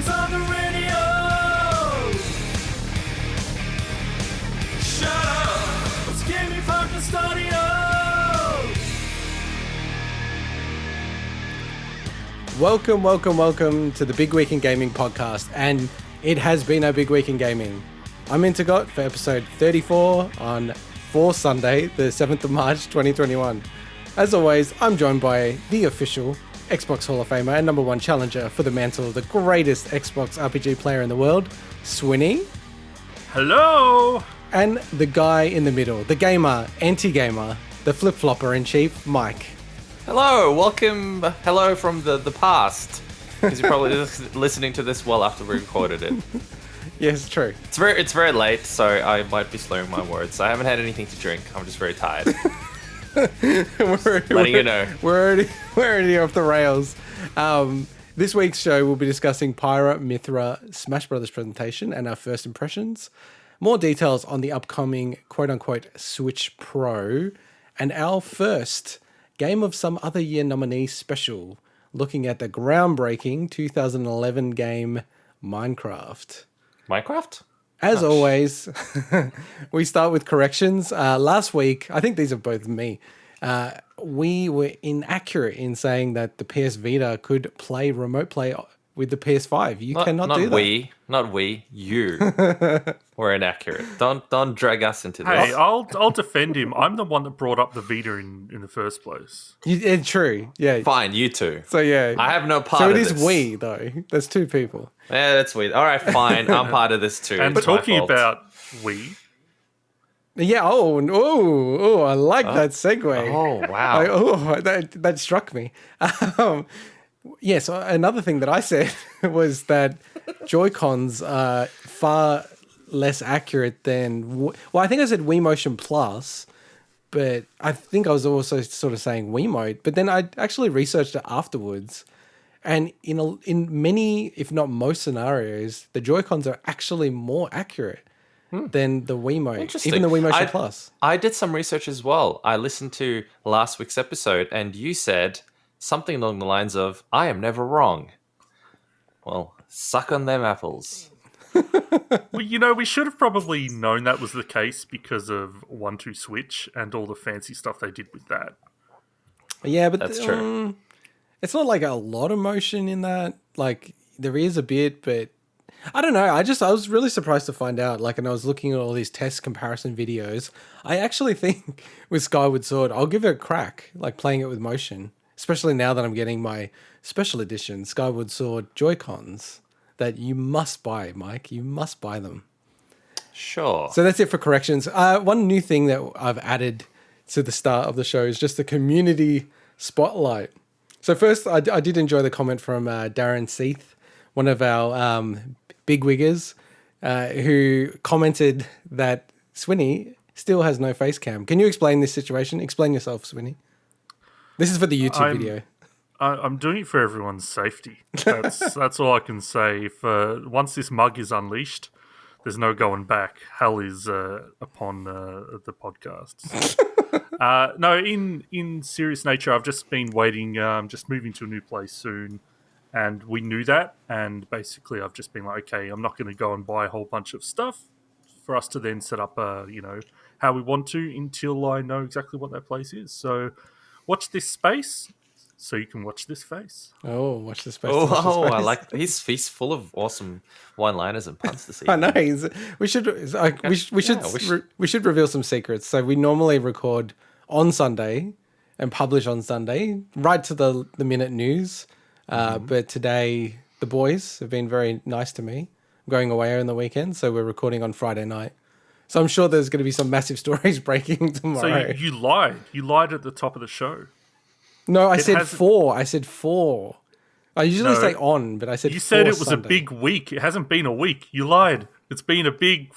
topics on the radio. Shut up, it's Gaming Focused Audio. Welcome to the Big Week in Gaming podcast, and it has been a big week in gaming. I'm Integot for episode 34 for Sunday, the 7th of March 2021. As always, I'm joined by the official Xbox Hall of Famer and number one challenger for the mantle of the greatest Xbox RPG player in the world, Swinny. Hello! And the guy in the middle, the gamer, anti-gamer, the flip-flopper in chief, Mike. Hello, welcome. Hello from the past. Because you're probably listening to this well after we recorded it. Yes, true. It's very late, so I might be slurring my words. I haven't had anything to drink. I'm just very tired. Letting you know. We're already off the rails. This week's show, we'll be discussing Pyra, Mythra Smash Bros presentation and our first impressions. More details on the upcoming quote-unquote Switch Pro. And our first Game of Some Other Year nominee special, looking at the groundbreaking 2011 game Minecraft. Minecraft? As always, we start with corrections. Last week, I think these are both me, we were inaccurate in saying that the PS Vita could play remote play with the PS5. You cannot do that. Not we, you were inaccurate. Don't drag us into this. Hey, I'll defend him. I'm the one that brought up the Vita in the first place. True, yeah. Fine, you two. So yeah, I have no part of this. So it is we, though. There's two people. Yeah, that's weird. All right, fine. I'm part of this too. And it's talking about we. Yeah. Oh! I like that segue. Oh wow! That struck me. Yes. Another thing that I said was that Joy-Cons are far less accurate than. Well, I think I said Wii Motion Plus, but I think I was also sort of saying Wiimote. But then I actually researched it afterwards. And in many, if not most scenarios, the Joy-Cons are actually more accurate than the Wiimote, even the Wii Motion Plus. I did some research as well. I listened to last week's episode, and you said something along the lines of, I am never wrong. Well, suck on them apples. Well, we should have probably known that was the case because of 1-2 Switch and all the fancy stuff they did with that. Yeah, but that's true. It's not like a lot of motion in that. Like there is a bit, but I don't know. I was really surprised to find out. Like, and I was looking at all these test comparison videos. I actually think with Skyward Sword, I'll give it a crack. Like playing it with motion, especially now that I'm getting my special edition Skyward Sword Joy-Cons that you must buy, Mike. You must buy them. Sure. So that's it for corrections. One new thing that I've added to the start of the show is just the community spotlight. So first, I did enjoy the comment from Darren Seath, one of our big wiggers, who commented that Swinny still has no face cam. Can you explain this situation? Explain yourself, Swinny. This is for the YouTube video. I'm doing it for everyone's safety. That's all I can say. Once this mug is unleashed, there's no going back. Hell is upon the podcast. No, in serious nature, I've just been waiting, just moving to a new place soon, and we knew that, and basically I've just been like, okay, I'm not going to go and buy a whole bunch of stuff for us to then set up, how we want to until I know exactly what that place is. So watch this space so you can watch this face. Oh, watch this space. Oh, I like he's full of awesome one-liners and puns this evening. I know. We should reveal some secrets. So we normally record on Sunday and publish on Sunday, right to the minute news. But today the boys have been very nice to me. I'm going away on the weekend, so we're recording on Friday night. So I'm sure there's going to be some massive stories breaking tomorrow. So you lied. You lied at the top of the show. No, I said 4. I said 4. I usually say on, but I said 4. You said it was Sunday. a big week. It hasn't been a week. You lied. It's been a big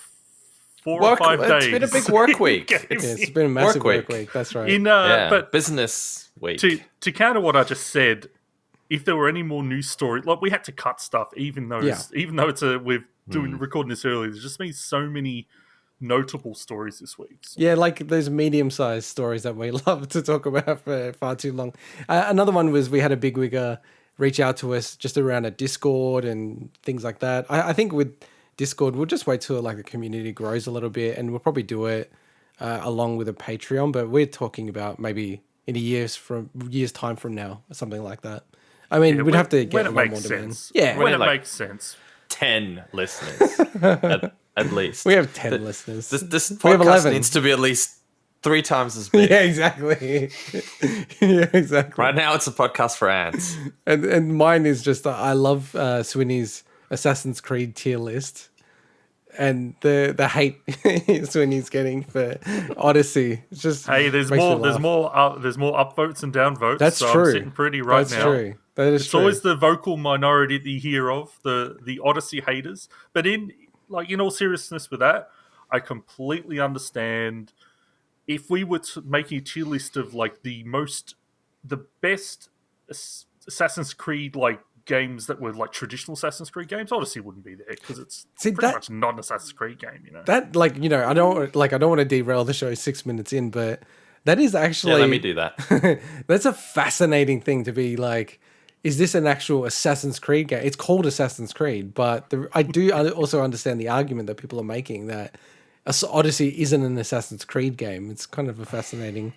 4 or 5 days. It's been a big work week. It's been a massive work week. That's right. But business week. To counter what I just said, if there were any more news stories, like we had to cut stuff, even though we're recording this early. There's just been so many notable stories this week. So. Yeah, like those medium-sized stories that we love to talk about for far too long. Another one was we had a bigwigger reach out to us just around a Discord and things like that. I think with Discord, we'll just wait till like the community grows a little bit, and we'll probably do it along with a Patreon. But we're talking about maybe in years time from now, or something like that. I mean, we'd have to get a lot more demand. Yeah, when it makes sense. 10 listeners at least. We have 10 listeners. This podcast needs to be at least 3 times as big. Yeah, exactly. Yeah, exactly. Right now, it's a podcast for ants. And mine is just I love Swinny's Assassin's Creed tier list, and the hate Swinny's getting for Odyssey. It's just there's more upvotes and downvotes. That's so true. I'm sitting pretty now. True. That is it's true. always the vocal minority that you hear of, the Odyssey haters. But in all seriousness with that, I completely understand. If we were making a tier list of like the best Assassin's Creed like games that were like traditional Assassin's Creed games, Odyssey wouldn't be there because it's pretty much not an Assassin's Creed game, you know. That I don't want to derail the show 6 minutes in, but that is actually let me do that. That's a fascinating thing to be like. Is this an actual Assassin's Creed game? It's called Assassin's Creed, but I also understand the argument that people are making that Odyssey isn't an Assassin's Creed game. It's kind of a fascinating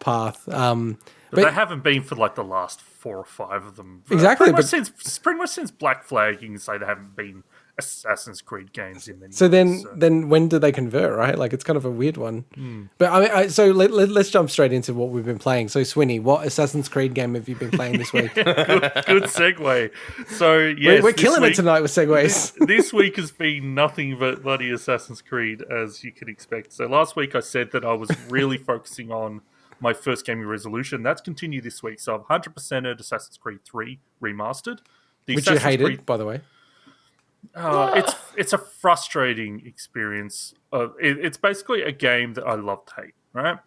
path. But they haven't been for like the last 4 or 5 of them. Exactly. Pretty much since Black Flag, you can say they haven't been Assassin's Creed games in many so years. Then when do they convert, right? Like, it's kind of a weird one. But I mean, so let's jump straight into what we've been playing. So Swinny, what Assassin's Creed game have you been playing this week? Good segue. So yes, we're killing it tonight with segues. This week has been nothing but bloody Assassin's Creed, as you can expect. So last week I said that I was really focusing on my first gaming resolution. That's continued this week. So I've 100%ed Assassin's Creed 3 Remastered. Which you hated, by the way. It's a frustrating experience. It's basically a game that I love to hate, right?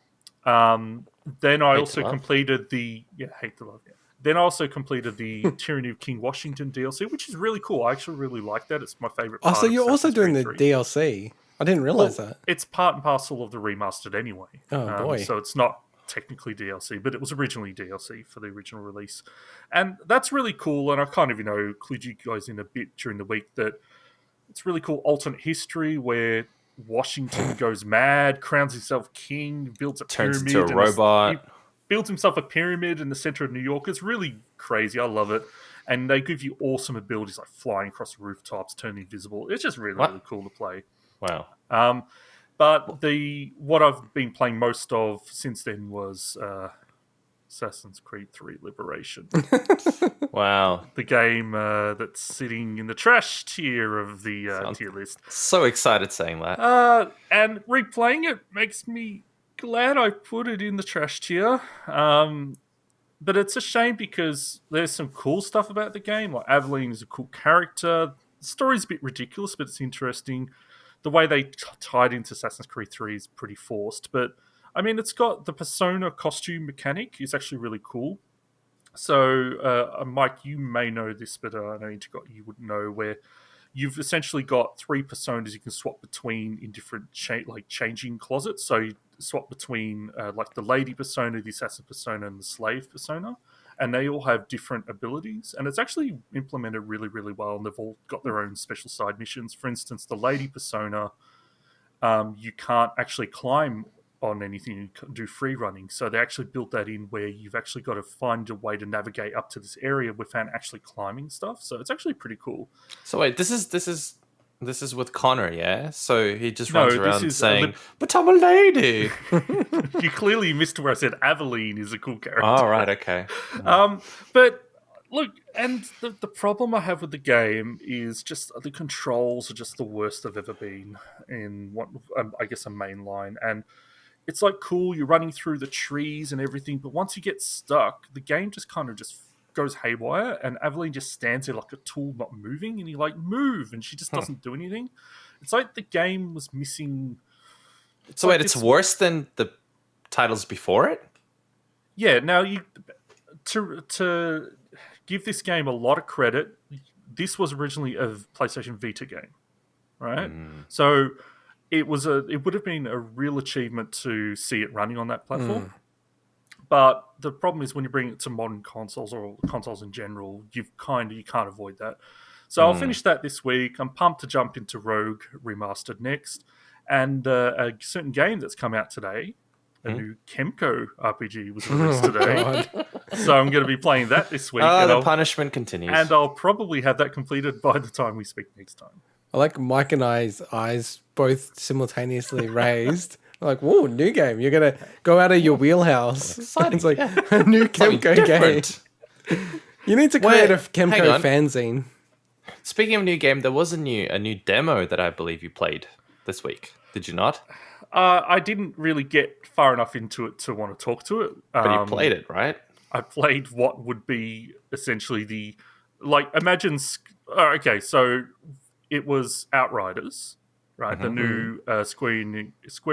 Then I also completed the hate to love. Yeah. Then I also completed the Tyranny of King Washington DLC, which is really cool. I actually really like that. It's my favorite part. So you're also doing the DLC. I didn't realize that. It's part and parcel of the remastered anyway. Oh boy! So it's not technically DLC, but it was originally DLC for the original release. And that's really cool, and I kind of, clued you guys in a bit during the week that it's really cool alternate history where Washington goes mad, crowns himself king, builds a pyramid. Turns into a robot. He builds himself a pyramid in the center of New York. It's really crazy. I love it. And they give you awesome abilities like flying across the rooftops, turning invisible. It's just really, really cool to play. Wow. But what I've been playing most of since then was Assassin's Creed 3 Liberation. Wow. The game that's sitting in the trash tier of the tier list. So excited saying that. And replaying it makes me glad I put it in the trash tier. But it's a shame because there's some cool stuff about the game. Like Aveline is a cool character. The story's a bit ridiculous, but it's interesting. The way they tied into Assassin's Creed 3 is pretty forced, but I mean, it's got the Persona costume mechanic is actually really cool. So, Mike, you may know this, but I know Integot, you wouldn't know, where you've essentially got 3 personas you can swap between in different changing closets. So you swap between like the lady persona, the assassin persona, and the slave persona. And they all have different abilities, and it's actually implemented really, really well, and they've all got their own special side missions. For instance, the lady persona, you can't actually climb on anything, you can do free running, so they actually built that in where you've actually got to find a way to navigate up to this area without actually climbing stuff, so it's actually pretty cool. So wait, this is with Connor, yeah? So he just runs around saying, but I'm a lady. You clearly missed where I said Aveline is a cool character. Oh, right, okay. But look, and the problem I have with the game is just the controls are just the worst they've ever been in, I guess, a main line. And it's like cool, you're running through the trees and everything, but once you get stuck, the game just kind of just goes haywire, and Aveline just stands there like a tool not moving, and you like move, and she just doesn't do anything. It's like the game was missing. So wait, it's worse than the titles before it? Yeah. Now to give this game a lot of credit, this was originally a PlayStation Vita game, right? So it would have been a real achievement to see it running on that platform. but the problem is when you bring it to modern consoles or consoles in general, you can't avoid that. So I'll finish that this week. I'm pumped to jump into Rogue Remastered next, and a certain game that's come out today. A new Kemco RPG was released today. So I'm going to be playing that this week. Oh, the punishment continues. And I'll probably have that completed by the time we speak next time. I like Mike and I's eyes both simultaneously raised. Like, whoa, new game. You're going to go out of your wheelhouse. It's like a new Kemco game. You need to create a Kemco fanzine. Speaking of new game, there was a new demo that I believe you played this week. Did you not? I didn't really get far enough into it to want to talk to it. But you played it, right? I played what would be essentially imagine... okay, so it was Outriders, right? The new Square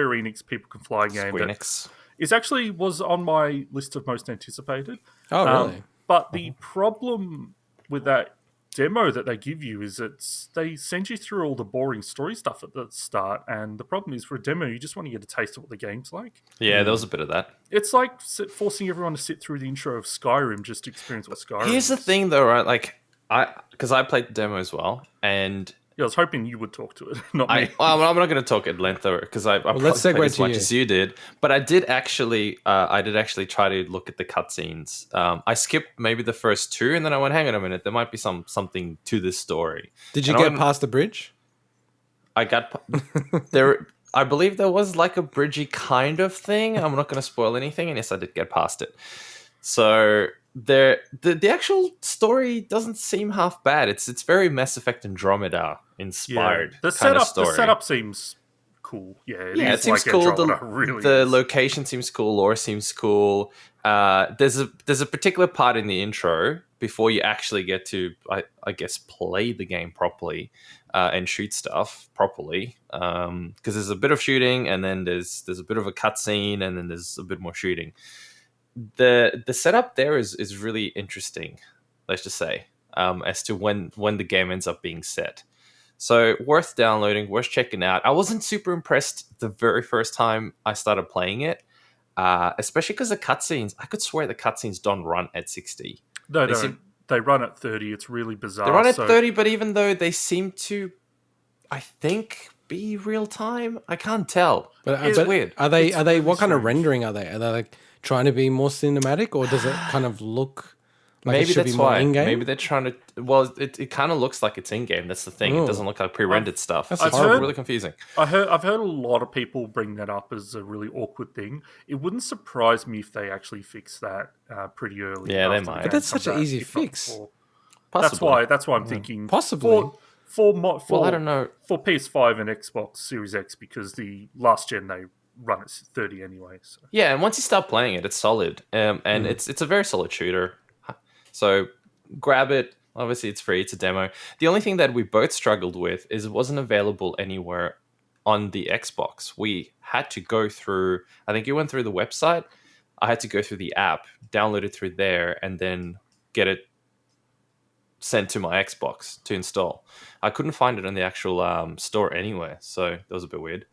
Enix People Can Fly game. That was on my list of most anticipated. Oh, really? But the problem with that demo that they give you is they send you through all the boring story stuff at the start, and the problem is for a demo you just want to get a taste of what the game's like. Yeah, there was a bit of that. It's like forcing everyone to sit through the intro of Skyrim just to experience what Skyrim is. Here's the thing though, right? Like, because I played the demo as well, and I was hoping you would talk to it, not me. I'm not going to talk at length because I let's segue played as to much you. as you did. But I did actually try to look at the cutscenes. I skipped maybe the first two, and then I went, hang on a minute, there might be something to this story. Did you get past the bridge? I got there. I believe there was like a bridgey kind of thing. I'm not going to spoil anything, and yes, I did get past it. So the actual story doesn't seem half bad. It's very Mass Effect Andromeda inspired. The setup seems cool. It seems cool. The location seems cool. Lore seems cool. There's a particular part in the intro before you actually get to, I guess, play the game properly and shoot stuff properly. Because there's a bit of shooting, and then there's a bit of a cutscene, and then there's a bit more shooting. The setup there is really interesting, let's just say, as to when the game ends up being set. So worth downloading, worth checking out. I wasn't super impressed the very first time I started playing it, especially because the cutscenes, I could swear the cutscenes don't run at 60. No, they run at 30. It's really bizarre. They run at 30, but even though they seem to, I think, be real time, I can't tell. But it's weird. Are they? What kind of rendering are they? Are they like trying to be more cinematic, or does it kind of look like maybe it should that's be more why. in-game? Maybe they're trying to. Well, it kind of looks like it's in-game. That's the thing. It doesn't look like pre-rendered stuff. That's It's really confusing. I've heard a lot of people bring that up as a really awkward thing. It wouldn't surprise me if they actually fix that pretty early. Yeah, they might. But that's such an easy fix. Possibly. That's why I'm thinking possibly. I don't know. For PS5 and Xbox Series X, because the last gen they run at 30 anyway. So. Yeah, and once you start playing it, it's solid, and it's a very solid shooter. So grab it. Obviously, it's free. It's a demo. The only thing that we both struggled with is it wasn't available anywhere on the Xbox. We had to go through. I think you went through the website. I had to go through the app, download it through there, and then get it sent to my Xbox to install. I couldn't find it in the actual store anywhere, so that was a bit weird.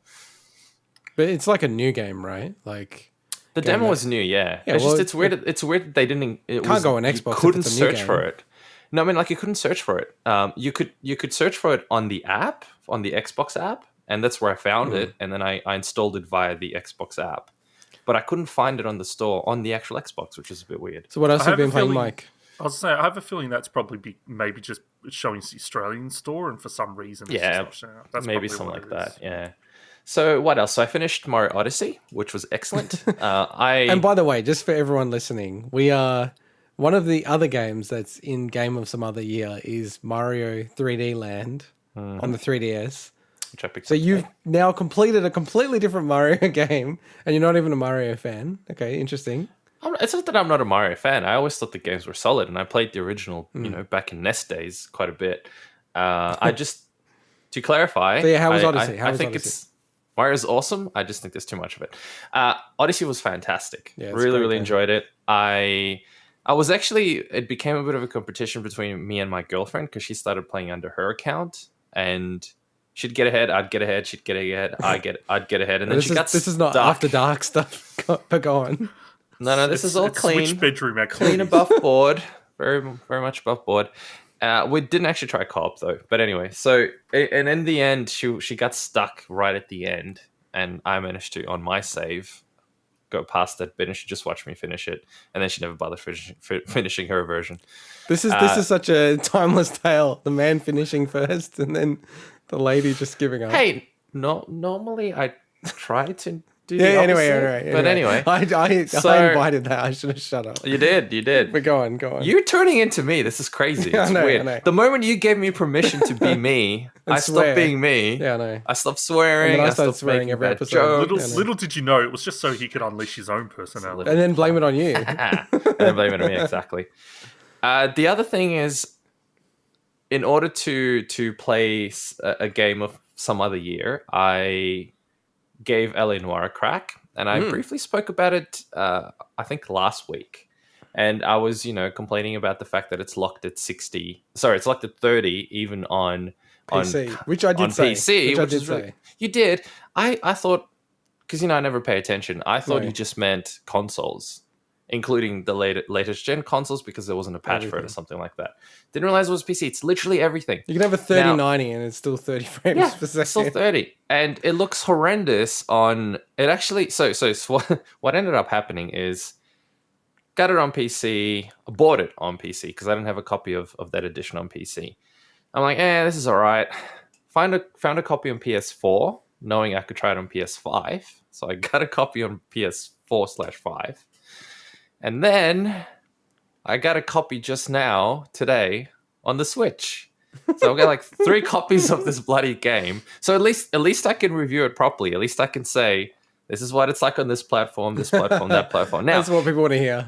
But it's like a new game, right? Like the demo was new, yeah. It's weird. It's weird that they didn't. It can't go on Xbox. You couldn't if it's a new search game. for it. No, I mean, like, you couldn't search for it. You could search for it on the app, on the Xbox app, and that's where I found it. And then I installed it via the Xbox app, but I couldn't find it on the store on the actual Xbox, which is a bit weird. So what else have you been playing, Mike? I was saying, I have a feeling that's probably maybe just showing the Australian store, and for some reason, it's just not showing up. That's maybe something like that. Yeah. So what else? So I finished Mario Odyssey, which was excellent. And by the way, just for everyone listening, we are one of the other games that's in Game of Some Other Year is Mario 3D Land on the 3DS. Which I picked so up you've today. now completed a completely different Mario game, and you're not even a Mario fan. Okay, interesting. It's not that I'm not a Mario fan. I always thought the games were solid, and I played the original, back in NES days quite a bit. I just, to clarify... So yeah, how was Odyssey? I think Mario's awesome. I just think there's too much of it. Odyssey was fantastic. Yeah, really enjoyed it. I was actually... It became a bit of a competition between me and my girlfriend, because she started playing under her account, and... She'd get ahead, I'd get ahead, she'd get ahead, I'd get ahead, and then this is not stuck. After Dark stuff. But go on. No, this is all clean. Switch bedroom activities. Clean above board. Very, very much above board. We didn't actually try co-op though. But anyway, so and in the end, she got stuck right at the end, and I managed to on my save go past that bit, and she just watched me finish it, and then she never bothered finishing her version. This is such a timeless tale. The man finishing first, and then the lady just giving up. Hey, normally I try to do yeah. the Anyway, but anyway, I invited that. I should have shut up. You did. But go on. You're turning into me. This is crazy. It's weird. I know. The moment you gave me permission to be me, I stopped being me. Yeah, I know. I stopped swearing. I I started stopped swearing making every bad episode. jokes. Little did you know, it was just so he could unleash his own personality. And then blame it on you. And then blame it on me, exactly. The other thing is, in order to play a game of some other year, I gave L.A. Noire a crack, and I briefly spoke about it, I think last week. And I was, complaining about the fact that it's locked at 60. Sorry, it's locked at 30, even on PC, which I did on say. PC, which is really, you did. I thought, because I never pay attention. I thought you just meant consoles, including the latest gen consoles, because there wasn't a patch for it or something like that. Didn't realize it was PC. It's literally everything. You can have a 3090 and it's still 30 frames per second. It's still 30, and it looks horrendous on it. Actually, so what ended up happening is, got it on PC, bought it on PC because I didn't have a copy of that edition on PC. I'm like, this is all right. Found a copy on PS4, knowing I could try it on PS5. So I got a copy on PS4/5. And then I got a copy just now, today, on the Switch. So I've got like 3 copies of this bloody game. So at least I can review it properly. At least I can say, this is what it's like on this platform, that platform. Now, that's what people want to hear.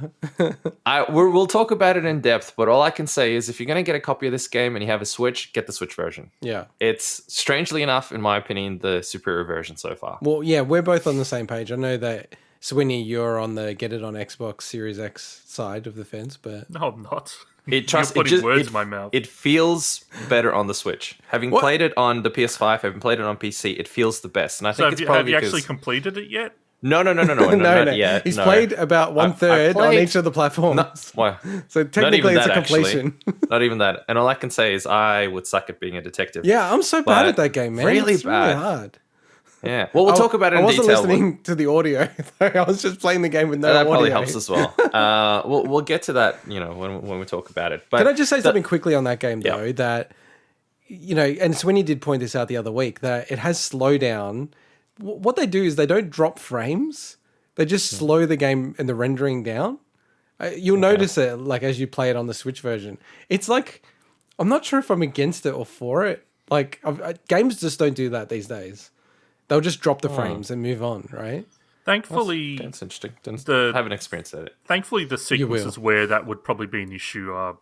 We'll talk about it in depth, but all I can say is if you're going to get a copy of this game and you have a Switch, get the Switch version. Yeah. It's, strangely enough, in my opinion, the superior version so far. Well, yeah, we're both on the same page. I know that, Swinny, you're on the get it on Xbox Series X side of the fence, but... No, I'm not. You're putting words in my mouth. It feels better on the Switch. Having played it on the PS5, having played it on PC, it feels the best. And I think have you actually completed it yet? No, not yet. He's played about 1/3 on each of the platforms. So technically it's a completion. Not even that. And all I can say is I would suck at being a detective. Yeah, I'm so bad at that game, man. Really it's bad. Really hard. Yeah. Well, we'll talk about it in detail. I wasn't listening to the audio. I was just playing the game with no audio. That probably helps as well. We'll get to that, when we talk about it. But can I just say something quickly on that game, though? That, and Swinny did point this out the other week, that it has slowdown. What they do is they don't drop frames. They just slow the game and the rendering down. You'll notice it, like, as you play it on the Switch version. It's like, I'm not sure if I'm against it or for it. Like, games just don't do that these days. They'll just drop the frames and move on, right? Thankfully, that's interesting. I haven't experienced it. Thankfully, the sequences where that would probably be an issue are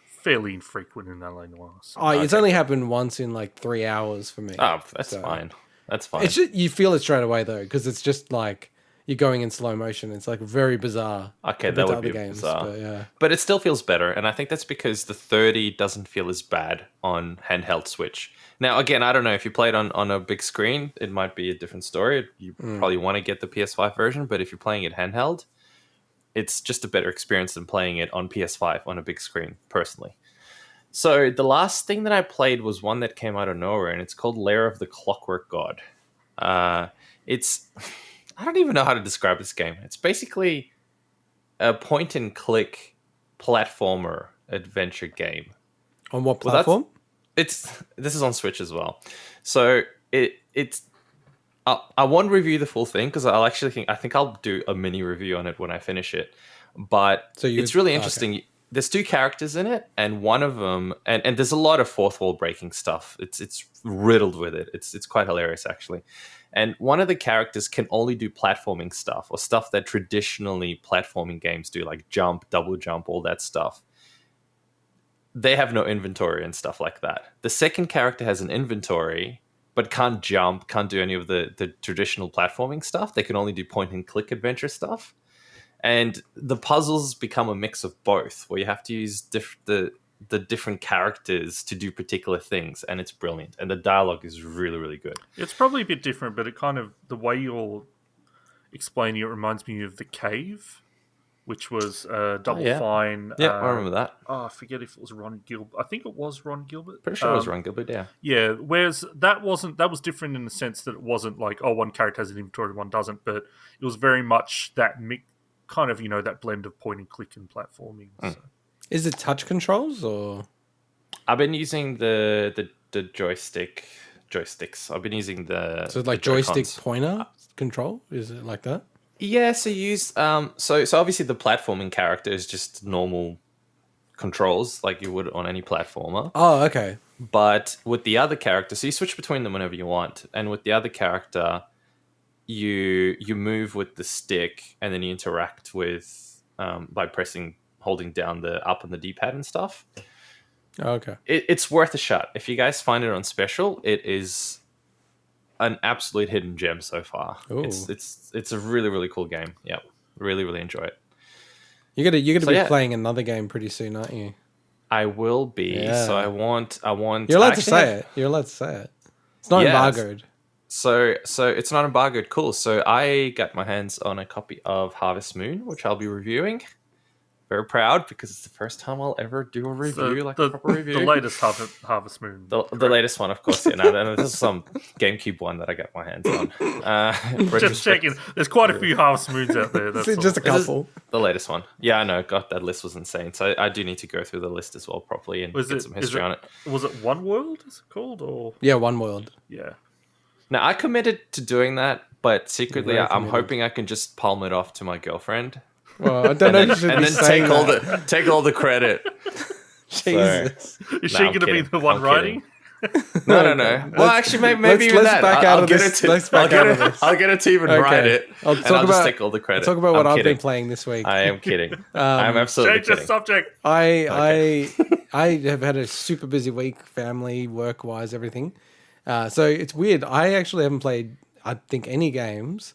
fairly infrequent in L.A. Noire. So. It's only happened once in like 3 hours for me. Oh, that's fine. That's fine. It's just, you feel it straight away though, because it's just like you're going in slow motion. It's like very bizarre. Okay, that would be bizarre. But, yeah. But it still feels better, and I think that's because the 30 doesn't feel as bad on handheld Switch. Now, again, I don't know if you play it on a big screen, it might be a different story. You probably want to get the PS5 version, but if you're playing it handheld, it's just a better experience than playing it on PS5 on a big screen, personally. So the last thing that I played was one that came out of nowhere, and it's called Lair of the Clockwork God. It's... I don't even know how to describe this game. It's basically a point-and-click platformer adventure game. On what platform? This is on Switch as well. So it's... I won't review the full thing, because I think I'll do a mini review on it when I finish it. But it's really interesting. Okay. There's 2 characters in it, and one of them... And there's a lot of fourth wall breaking stuff. It's riddled with it. It's quite hilarious, actually. And one of the characters can only do platforming stuff, or stuff that traditionally platforming games do, like jump, double jump, all that stuff. They have no inventory and stuff like that. The second character has an inventory, but can't jump, can't do any of the traditional platforming stuff. They can only do point-and-click adventure stuff. And the puzzles become a mix of both, where you have to use the different characters to do particular things, and it's brilliant. And the dialogue is really, really good. It's probably a bit different, but it kind of, the way explaining it reminds me of The Cave, which was Double yeah. Fine. Yeah, I remember that. Oh, I forget if it was Ron Gilbert. I think it was Ron Gilbert. Pretty sure it was Ron Gilbert, yeah. Yeah, whereas that was different in the sense that it wasn't like, oh, one character has an inventory, one doesn't, but it was very much that kind of, that blend of point and click and platforming. So. Is it touch controls or? I've been using the joysticks. I've been using the like the joystick Joy-Cons. pointer control? Is it like that? Yeah, so use so obviously the platforming character is just normal controls like you would on any platformer. Oh, okay. But with the other character, so you switch between them whenever you want, and with the other character, you move with the stick, and then you interact with by holding down the up on the D-pad and stuff. Oh, okay. It's worth a shot. If you guys find it on special, it is an absolute hidden gem so far. Ooh. It's a really, really cool game. Yeah, really, really enjoy it. You're gonna be playing another game pretty soon, aren't you? I will be. Yeah. So I want. You're allowed to say it. You're allowed to say it. It's not embargoed. So it's not embargoed. Cool. So I got my hands on a copy of Harvest Moon, which I'll be reviewing. Very proud because it's the first time I'll ever do a review, a proper review. The latest Harvest Moon. The latest one, of course. Yeah, no, this is some GameCube one that I got my hands on. Just checking. There's quite a few Harvest Moons out there. That's just a couple. The latest one. Yeah, I know. God, that list was insane. So I do need to go through the list as well properly and get some history on it. Was it One World, is it called? Or Yeah, One World. Yeah. Now, I committed to doing that, but secretly I'm hoping I can just palm it off to my girlfriend. Well, I don't know if you should and be then saying take all the credit. Jesus. Is she going to be the one writing? No. Well, actually, maybe even let's that. back out of this. I'll get a team and write it. I'll just take all the credit. Talk about what I've been playing this week. I am kidding. I'm absolutely Change kidding. the subject. I have had a super busy week, family, work-wise, everything. So it's weird. I actually haven't played, I think, any games,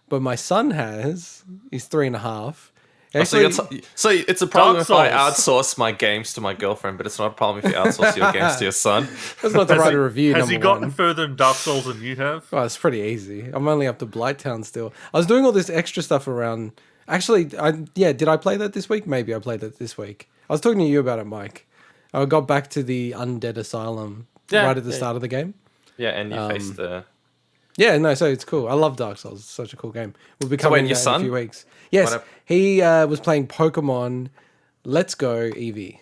but my son has. He's 3.5. Actually, so it's a problem if I outsource my games to my girlfriend, but it's not a problem if you outsource your games to your son. That's not the right review. Has he gotten further in Dark Souls than you have? Oh, it's pretty easy. I'm only up to Blighttown still. I was doing all this extra stuff around. Actually, did I play that this week? Maybe I played that this week. I was talking to you about it, Mike. I got back to the Undead Asylum right at the start of the game. Yeah, and you faced the... Yeah, no, so it's cool. I love Dark Souls. It's such a cool game. We'll be covering that in a few weeks. Yes, he was playing Pokemon Let's Go Eevee.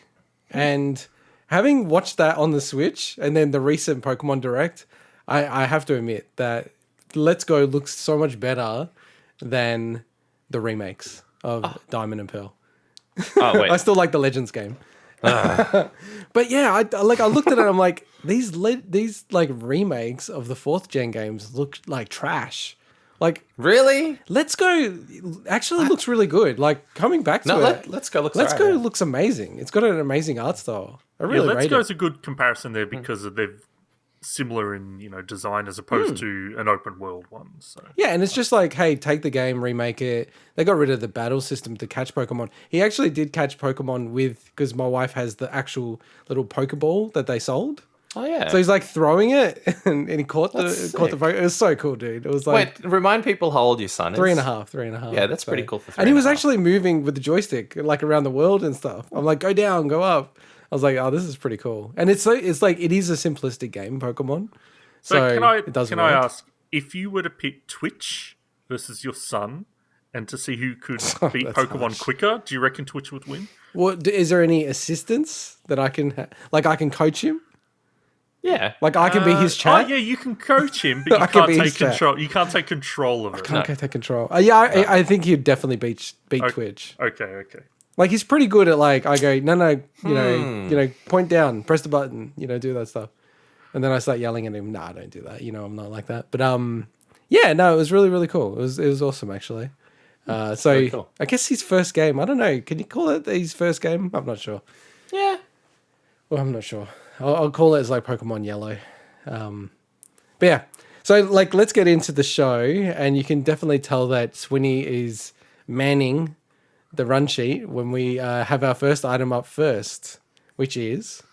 And having watched that on the Switch and then the recent Pokemon Direct, I have to admit that Let's Go looks so much better than the remakes of Diamond and Pearl. Oh, wait. I still like the Legends game. But yeah, I looked at it and I'm like, these like remakes of the 4th gen games look like trash. Like, really? Let's Go actually looks really good. Like, coming back to it, Let's Go looks amazing. It's got an amazing art style. I really Let's rate Go it. is a good comparison there because they're similar in design as opposed to an open world one. So Yeah, and it's just like, hey, take the game, remake it. They got rid of the battle system to catch Pokemon. He actually did catch Pokemon because my wife has the actual little Pokeball that they sold. Oh yeah. So he's like throwing it, and he caught the Pokemon. It was so cool, dude. It was like, wait, remind people how old your son is. 3.5. Yeah, that's pretty cool for 3.5. And he was actually moving with the joystick, like around the world and stuff. I'm like, go down, go up. I was like, oh, this is pretty cool. And it's like it is a simplistic game, Pokemon. So can I ask, if you were to pick Twitch versus your son, and to see who could beat Pokemon quicker, do you reckon Twitch would win? Well, is there any assistance that I can I can coach him? Yeah, like I can be his chat. Oh yeah, you can coach him, but you can't take control. You can't take control of it. I can't take control. I think he'd definitely beat Twitch. Okay. Like he's pretty good at like I go no, you know, point down, press the button, do that stuff, and then I start yelling at him. Nah, don't do that. I'm not like that. But yeah, no, it was really really cool. It was awesome actually. So cool. I guess his first game. I don't know. Can you call it his first game? I'm not sure. Yeah. Well, I'm not sure. I'll call it as like Pokemon Yellow. But yeah. So like, let's get into the show, and you can definitely tell that Swinny is manning the run sheet when we have our first item up first, which is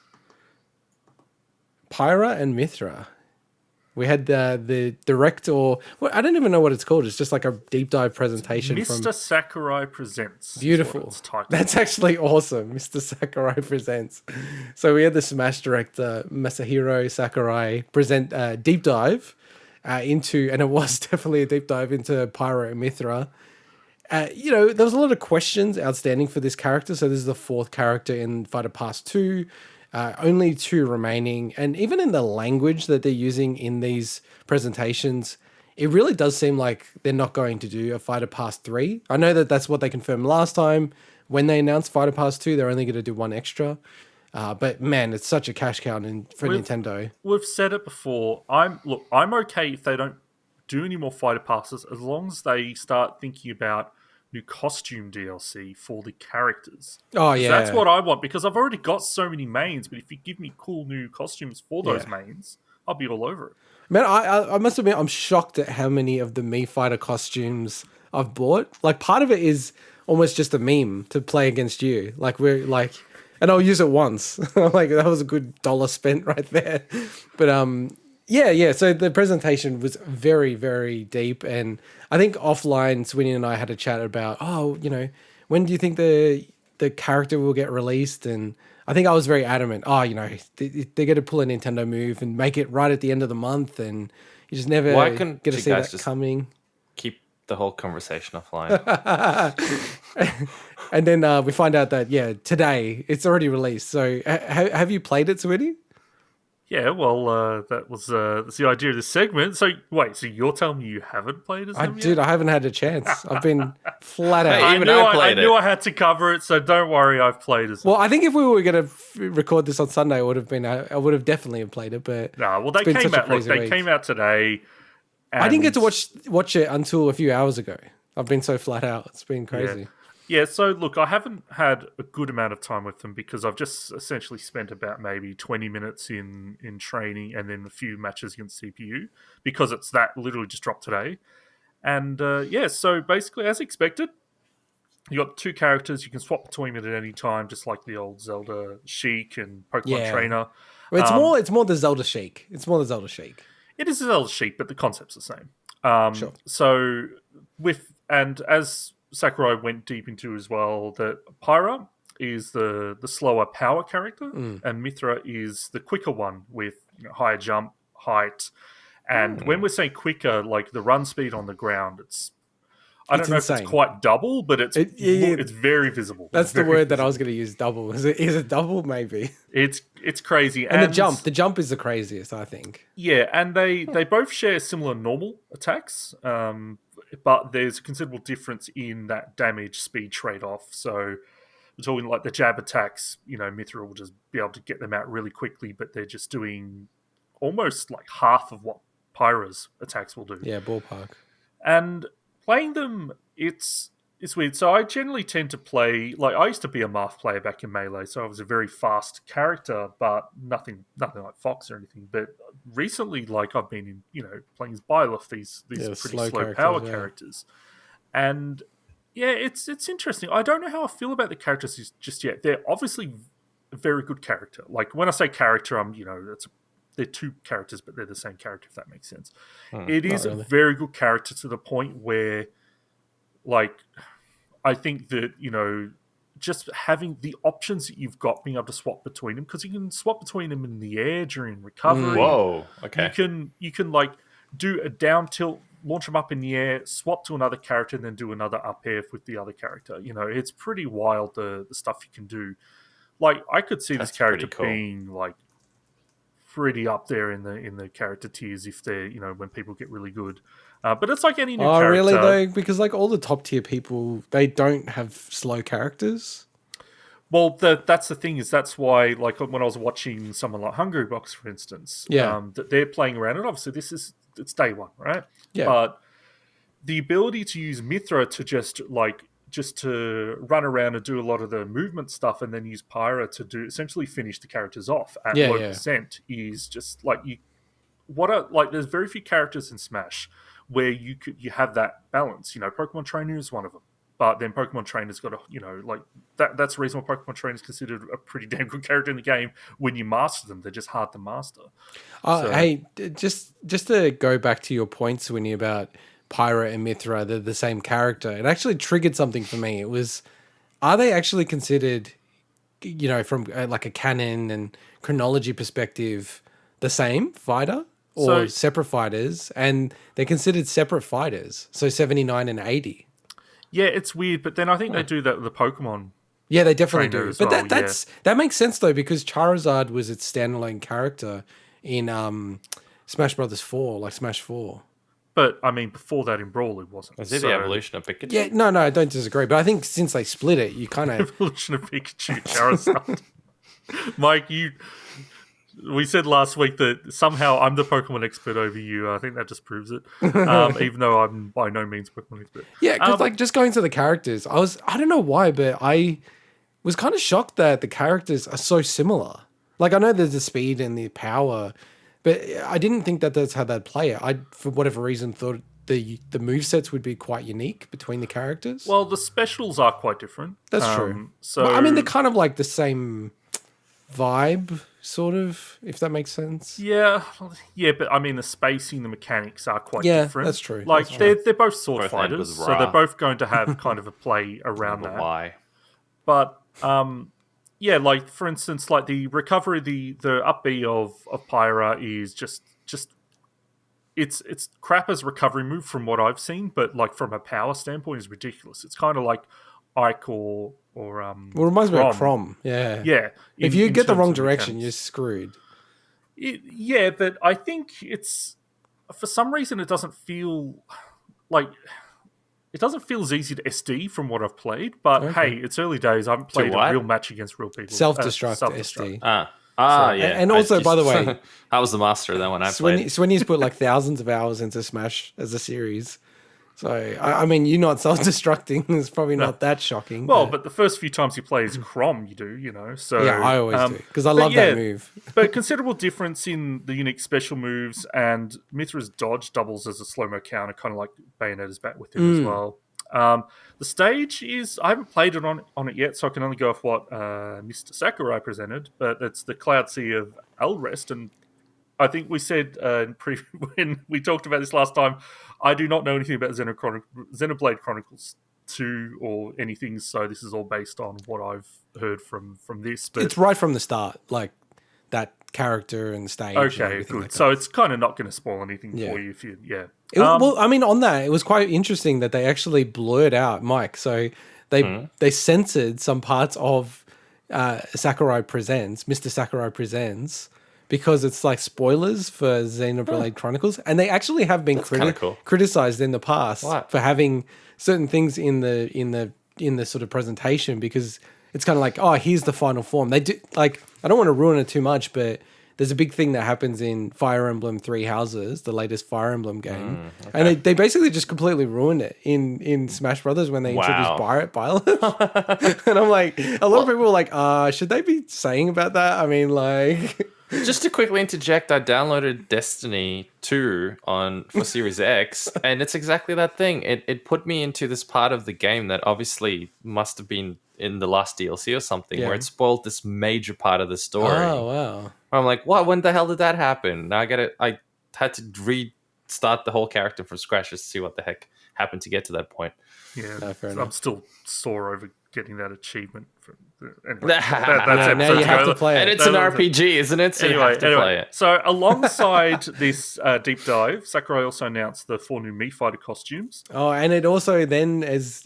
Pyra and Mythra. We had the direct, or well, I don't even know what it's called. It's just like a deep dive presentation from Mr. Sakurai Presents. Beautiful. That's actually awesome. Mr. Sakurai Presents. So we had the Smash director Masahiro Sakurai present deep dive into, and it was definitely a deep dive into Pyra and Mythra. There was a lot of questions outstanding for this character. So this is the fourth character in Fighter Pass 2. Only 2 remaining. And even in the language that they're using in these presentations, it really does seem like they're not going to do a Fighter Pass 3. I know that that's what they confirmed last time. When they announced Fighter Pass 2, they're only going to do 1 extra. But man, it's such a cash cow for Nintendo. We've said it before. I'm okay if they don't do any more Fighter Passes as long as they start thinking about new costume DLC for the characters. Oh yeah, that's what I want, because I've already got so many mains. But if you give me cool new costumes for those mains, I'll be all over it. Man, I must admit, I'm shocked at how many of the Mii Fighter costumes I've bought. Like, part of it is almost just a meme to play against you. Like, we're like, and I'll use it once. Like, that was a good $1 spent right there. But yeah. So the presentation was very, very deep, and I think offline, Swinny and I had a chat about, when do you think the character will get released? And I think I was very adamant. They're going to pull a Nintendo move and make it right at the end of the month, and you just never get to see that coming. Keep the whole conversation offline. And then we find out that today it's already released. So have you played it, Swinny? Yeah, well, that's the idea of this segment. So, wait, so you're telling me you haven't played as them yet? Dude, I haven't had a chance. I've been flat out. I knew I had to cover it, so don't worry, I've played as them. Well, I think if we were going to record this on Sunday, I would have definitely played it, but... No, well, they came out today. I didn't get to watch it until a few hours ago. I've been so flat out. It's been crazy. Yeah, so look, I haven't had a good amount of time with them because I've just essentially spent about maybe 20 minutes in training and then a few matches against CPU because it's that literally just dropped today. And so basically, as expected, you got 2 characters. You can swap between them at any time, just like the old Zelda Sheik and Pokemon Trainer. Well, it's more the Zelda Sheik. It is the Zelda Sheik, but the concept's the same. Sure. So as Sakurai went deep into as well, that Pyra is the slower power character, and Mythra is the quicker one with higher jump height. And when we're saying quicker, like the run speed on the ground, I don't know if it's quite double, but it's very visible. That's the word that I was going to use. Double. Is it double? Maybe it's crazy. And the jump is the craziest, I think. Yeah, and they both share similar normal attacks. But there's a considerable difference in that damage speed trade-off. So we're talking like the jab attacks, Mythra will just be able to get them out really quickly, but they're just doing almost like half of what Pyra's attacks will do. Yeah, ballpark. And playing them, it's weird. So I generally tend to play, like I used to be a Marth player back in Melee, so I was a very fast character, but nothing like Fox or anything. But recently, like I've been playing as Byleth, these pretty slow power characters. And yeah, it's interesting. I don't know how I feel about the characters just yet. They're obviously a very good character. Like when I say character, they're 2 characters, but they're the same character, if that makes sense. It is a very good character to the point where, like, I think that, just having the options that you've got, being able to swap between them, because you can swap between them in the air during recovery. Whoa, okay. You can like do a down tilt, launch them up in the air, swap to another character, and then do another up air with the other character. It's pretty wild the stuff you can do. Like I could see this character being like pretty up there in the character tiers if they're when people get really good. But it's like any new character. Oh, really though? Because like all the top tier people, they don't have slow characters. Well, that's the thing, is that's why, like when I was watching someone like Hungrybox, for instance, that they're playing around, and obviously it's day one, right? Yeah. But the ability to use Mythra to just to run around and do a lot of the movement stuff, and then use Pyra to do essentially finish the characters off at low percent is just like there's very few characters in Smash where you have that balance. Pokemon Trainer is one of them. but then Pokemon Trainer's got that's the reason why Pokemon Trainer's considered a pretty damn good character in the game. When you master them, they're just hard to master. Hey, just to go back to your point, Swinny, about Pyra and Mythra, they're the same character. It actually triggered something for me. It was, are they actually considered, from like a canon and chronology perspective, the same fighter or separate fighters? And they're considered separate fighters. So 79 and 80. Yeah, it's weird, but then I think they do that with the Pokemon. Yeah, they definitely do. But well, that makes sense though, because Charizard was its standalone character in Smash Bros. 4, like Smash 4. But I mean, before that in Brawl, it wasn't. Was it the evolution of Pikachu? Yeah, no, I don't disagree. But I think since they split it, you kind of evolution of Pikachu, Charizard. Mike, we said last week that somehow I'm the Pokemon expert over you. I think that just proves it. Even though I'm by no means Pokemon expert. Yeah, because just going to the characters, I don't know why, but I was kind of shocked that the characters are so similar. Like, I know there's the speed and the power, but I didn't think that that's how they'd play it. I, for whatever reason, thought the movesets would be quite unique between the characters. Well, the specials are quite different. That's true. So I mean, they're kind of like the same vibe, sort of, if that makes sense. Yeah, but I mean, the spacing, the mechanics are quite different. That's true. Like, that's they're both sword fighters, so they're both going to have kind of a play around that. Why? But yeah, like for instance, like the recovery, the up B of Pyra is just it's crap as a recovery move from what I've seen, but like from a power standpoint, is ridiculous. It's kind of like Ike or well, it reminds me of Crom. Yeah. If you get the wrong direction, you're screwed. Yeah, but I think it's for some reason it doesn't feel as easy to SD from what I've played. But hey, it's early days. I haven't played a real match against real people. Self-destruct SD. Yeah. And also, by the way, I was the master then when I played. Swinny's put like thousands of hours into Smash as a series. So, I mean, you not self-destructing is probably not that shocking. Well, but the first few times you play as Crom, you do, So yeah, I always do, because I love that move. But considerable difference in the unique special moves, and Mythra's dodge doubles as a slow-mo counter, kind of like Bayonetta's back with him as well. The stage is, I haven't played it on it yet, so I can only go off what Mr. Sakurai presented, but it's the Cloud Sea of Elrest, and I think we said when we talked about this last time, I do not know anything about Xenoblade Chronicles 2 or anything, so this is all based on what I've heard from this. But it's right from the start, like that character and stage. Okay, good. Like so it's kind of not going to spoil anything for you if you, well, I mean, on that, it was quite interesting that they actually blurred out Mike. So they censored some parts of Mr. Sakurai Presents, because it's like spoilers for Xenoblade Chronicles, and they actually have been criticized in the past for having certain things in the sort of presentation, because it's kind of like, oh, here's the final form. They do, like, I don't want to ruin it too much, but there's a big thing that happens in Fire Emblem Three Houses, the latest Fire Emblem game, and they basically just completely ruined it in Smash Brothers when they introduced Byleth. And I'm like, a lot of people were like, should they be saying about that? I mean, like. Just to quickly interject, I downloaded Destiny 2 for Series X, and it's exactly that thing. It put me into this part of the game that obviously must have been in the last DLC or something, where it spoiled this major part of the story. Oh, wow. I'm like, what? When the hell did that happen? Now I had to restart the whole character from scratch just to see what the heck happened to get to that point. Yeah, I'm still sore over getting that achievement. Anyway, now you have to play it. And it's an RPG, isn't it? So you have to play it. So alongside this deep dive, Sakurai also announced the 4 new Mii fighter costumes. Oh, and it also then, as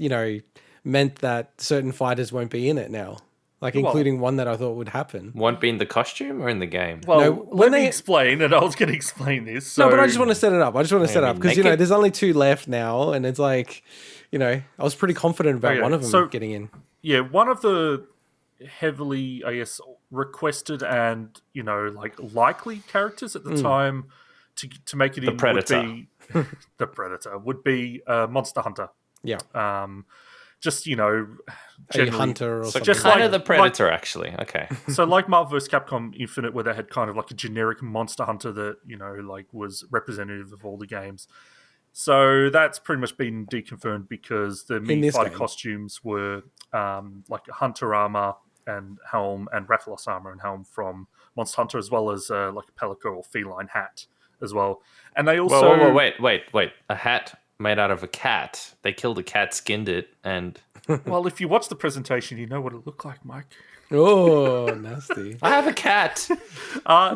meant that certain fighters won't be in it now. Like, including one that I thought would happen. Won't be in the costume or in the game? Well, no, let me explain, and I was going to explain this. So. No, but I just want to set it up. Because, there's only 2 left now, and it's like, I was pretty confident about one of them getting in. Yeah, one of the heavily, I guess, requested and, likely characters at the time to make it the Predator. The Predator would be Monster Hunter. Yeah. Just, a hunter or something. Just kind of the Predator, actually. Okay. So like Marvel vs. Capcom Infinite, where they had kind of like a generic Monster Hunter that, was representative of all the games. So that's pretty much been deconfirmed because the mini fighter game. costumes were like a hunter armor and helm and Rathalos armor and helm from Monster Hunter, as well as like a pelican or feline hat as well. And they also Whoa, wait! A hat made out of a cat. They killed a cat, skinned it, and well, if you watch the presentation, you know what it looked like, Mike. Oh, nasty. I have a cat.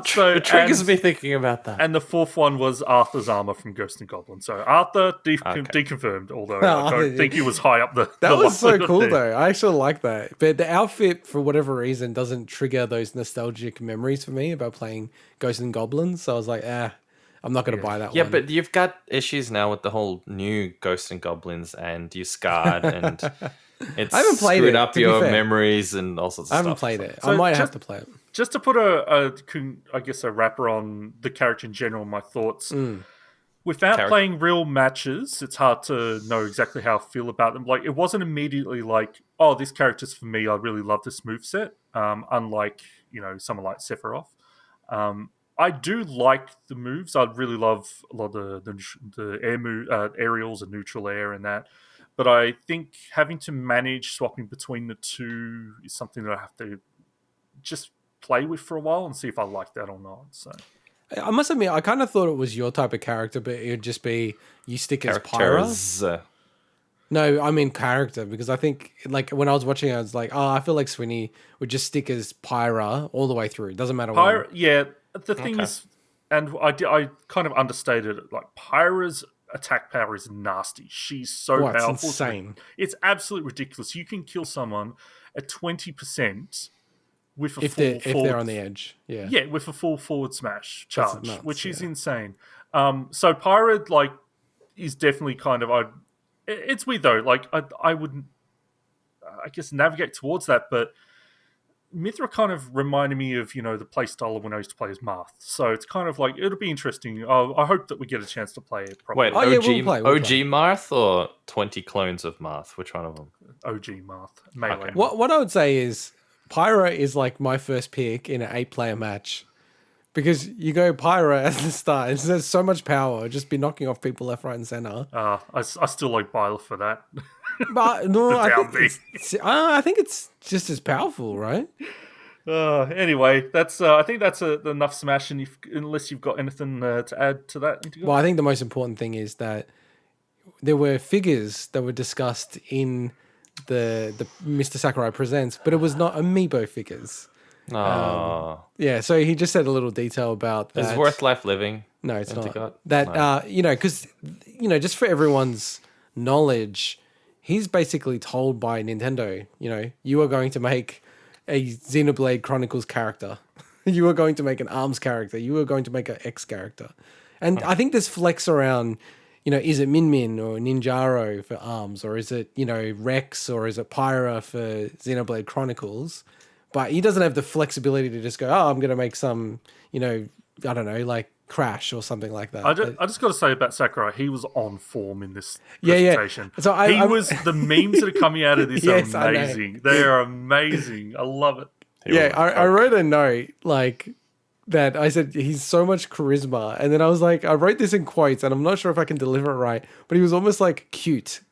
So it triggers me thinking about that. And the fourth one was Arthur's armor from Ghost and Goblin. So Arthur deconfirmed, although I don't think he was high up the. That was so cool, there. though. I actually like that. But the outfit, for whatever reason, doesn't trigger those nostalgic memories for me about playing Ghosts and Goblins. So I was like, I'm not going to buy that one. Yeah, but you've got issues now with the whole new Ghosts and Goblins, and you're scarred, and it's I haven't played screwed it, up to be your fair. memories and all sorts of I stuff. haven't played it. So I might have to play it. Just to put a wrapper on the character in general, my thoughts. Without playing real matches, it's hard to know exactly how I feel about them. Like, it wasn't immediately like, oh, this character's for me. I really love this moveset. Unlike, someone like Sephiroth. I do like the moves. I really love a lot of the aerials and neutral air and that. But I think having to manage swapping between the two is something that I have to just play with for a while and see if I like that or not. So I must admit, I kind of thought it was your type of character, but it would just be you stick as Pyra. No, I mean character, because I think like when I was watching it, I was like, I feel like Swinny would just stick as Pyra all the way through. It doesn't matter Pyra, what. yeah. The thing is, and I kind of understated it, like Pyra's attack power is nasty. She's so powerful. It's insane. It's absolutely ridiculous. You can kill someone at 20% with a if they're on the edge. Yeah, with a full forward smash charge, nuts, which is insane. So Pyra is definitely kind of it's weird though. Like I wouldn't, I guess, navigate towards that, but Mythra kind of reminded me of, the play style of when I used to play as Marth. So it's kind of like, it'll be interesting. I hope that we get a chance to play it properly. Wait, OG Marth or 20 clones of Marth? Which one of them? OG Marth. Melee. Okay. What I would say is Pyra is like my first pick in an 8-player match. Because you go Pyra at the start, and there's so much power, just be knocking off people left, right, and center. I still like Byleth for that. But no, I think it's just as powerful, right? Anyway, that's I think that's enough smashing. Unless you've got anything to add to that. Well, I think the most important thing is that there were figures that were discussed in the Mr. Sakurai Presents, but it was not Amiibo figures. Yeah, so he just said a little detail about that. Is Worth Life Living? No, it's not. That, because, just for everyone's knowledge, he's basically told by Nintendo, you are going to make a Xenoblade Chronicles character. You are going to make an ARMS character. You are going to make an X character. And I think this flex around, is it Min Min or Ninjaro for ARMS? Or is it, Rex or is it Pyra for Xenoblade Chronicles? But he doesn't have the flexibility to just go, I'm going to make some, I don't know, like Crash or something like that. I just got to say about Sakurai, he was on form in this presentation. Yeah. So the memes that are coming out of this yes, are amazing. They are amazing. I love it. I wrote a note like that. I said, he's so much charisma. And then I was like, I wrote this in quotes and I'm not sure if I can deliver it right, but he was almost like cute.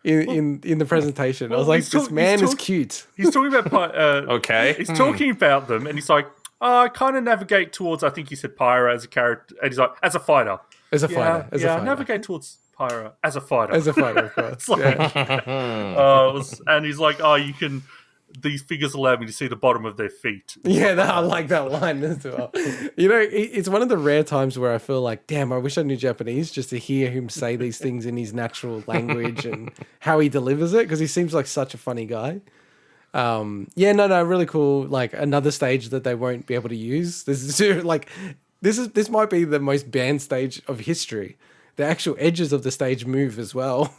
In the presentation, I was like, this man is cute. He's talking about okay. He's talking about them, and he's like, I kind of navigate towards. I think he said Pyra as a character, and he's like, as a fighter. As a fighter. I navigate towards Pyra as a fighter. As a fighter, of course. And he's like, you can. These figures allow me to see the bottom of their feet. Yeah, I like that line as well. It's one of the rare times where I feel like, damn, I wish I knew Japanese just to hear him say these things in his natural language and how he delivers it, because he seems like such a funny guy. Really cool. Like another stage that they won't be able to use. This might be the most banned stage of history. The actual edges of the stage move as well.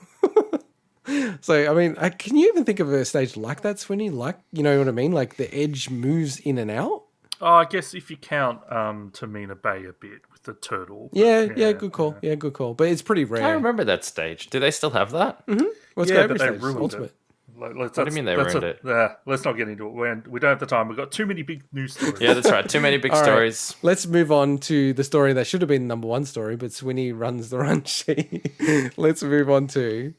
So, I mean, can you even think of a stage like that, Swinny? Like, you know what I mean? Like the edge moves in and out? I guess if you count Tamina Bay a bit with the turtle. Yeah, good call. Yeah, good call. But it's pretty rare. I remember that stage. Do they still have that? Mm-hmm. Well, but they ruined Ultimate. it. What do you mean they ruined it? Let's not get into it. We don't have the time. We've got too many big news stories. Yeah, that's right. Too many big stories. Right. Let's move on to the story that should have been the number one story, but Swinny runs the run sheet. Let's move on to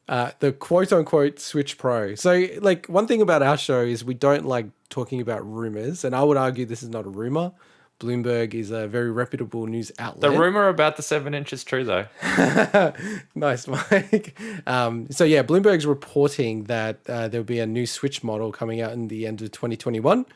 the quote-unquote Switch Pro. So, like, one thing about our show is we don't like talking about rumors, and I would argue this is not a rumor. Bloomberg is a very reputable news outlet. The rumor about the 7-inch is true, though. Nice, Mike. Bloomberg's reporting that there'll be a new Switch model coming out in the end of 2021.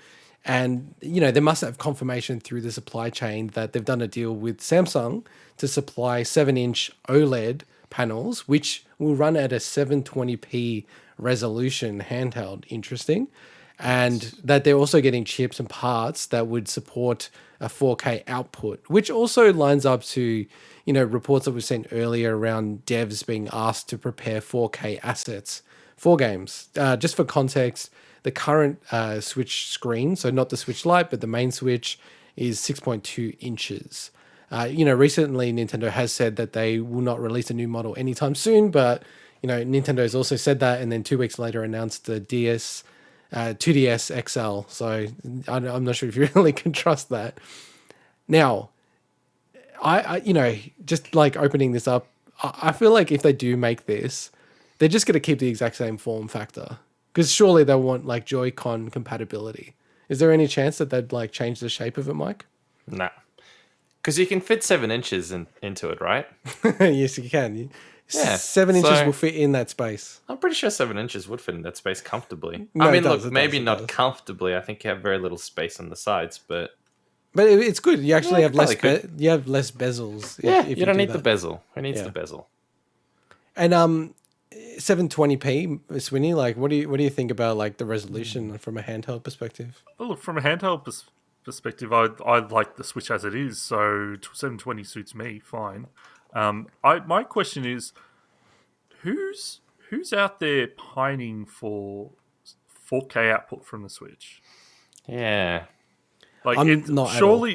And, they must have confirmation through the supply chain that they've done a deal with Samsung to supply 7-inch OLED panels, which will run at a 720p resolution handheld. Interesting. And that they're also getting chips and parts that would support a 4K output, which also lines up to, reports that we've seen earlier around devs being asked to prepare 4K assets for games. Just for context, the current Switch screen, so not the Switch Lite, but the main Switch, is 6.2 inches. Recently Nintendo has said that they will not release a new model anytime soon, but, Nintendo's also said that, and then 2 weeks later announced the 2DS XL. So I'm not sure if you really can trust that. Now, I just like opening this up, I feel like if they do make this, they're just going to keep the exact same form factor, because surely they want like Joy-Con compatibility. Is there any chance that they'd like change the shape of it, Mike? No, because you can fit 7 inches into it, right? Yes, you can. Yeah, 7 inches will fit in that space. I'm pretty sure 7 inches would fit in that space comfortably. No, maybe not comfortably. I think you have very little space on the sides, but it's good. You actually have less. You have less bezels. Yeah, you don't need the bezel. Who needs the bezel? And 720p, Swinny. Like, what do you think about like the resolution from a handheld perspective? Well, look, from a handheld perspective, I like the Switch as it is. So 720 suits me fine. My question is, who's out there pining for 4K output from the Switch? Yeah, like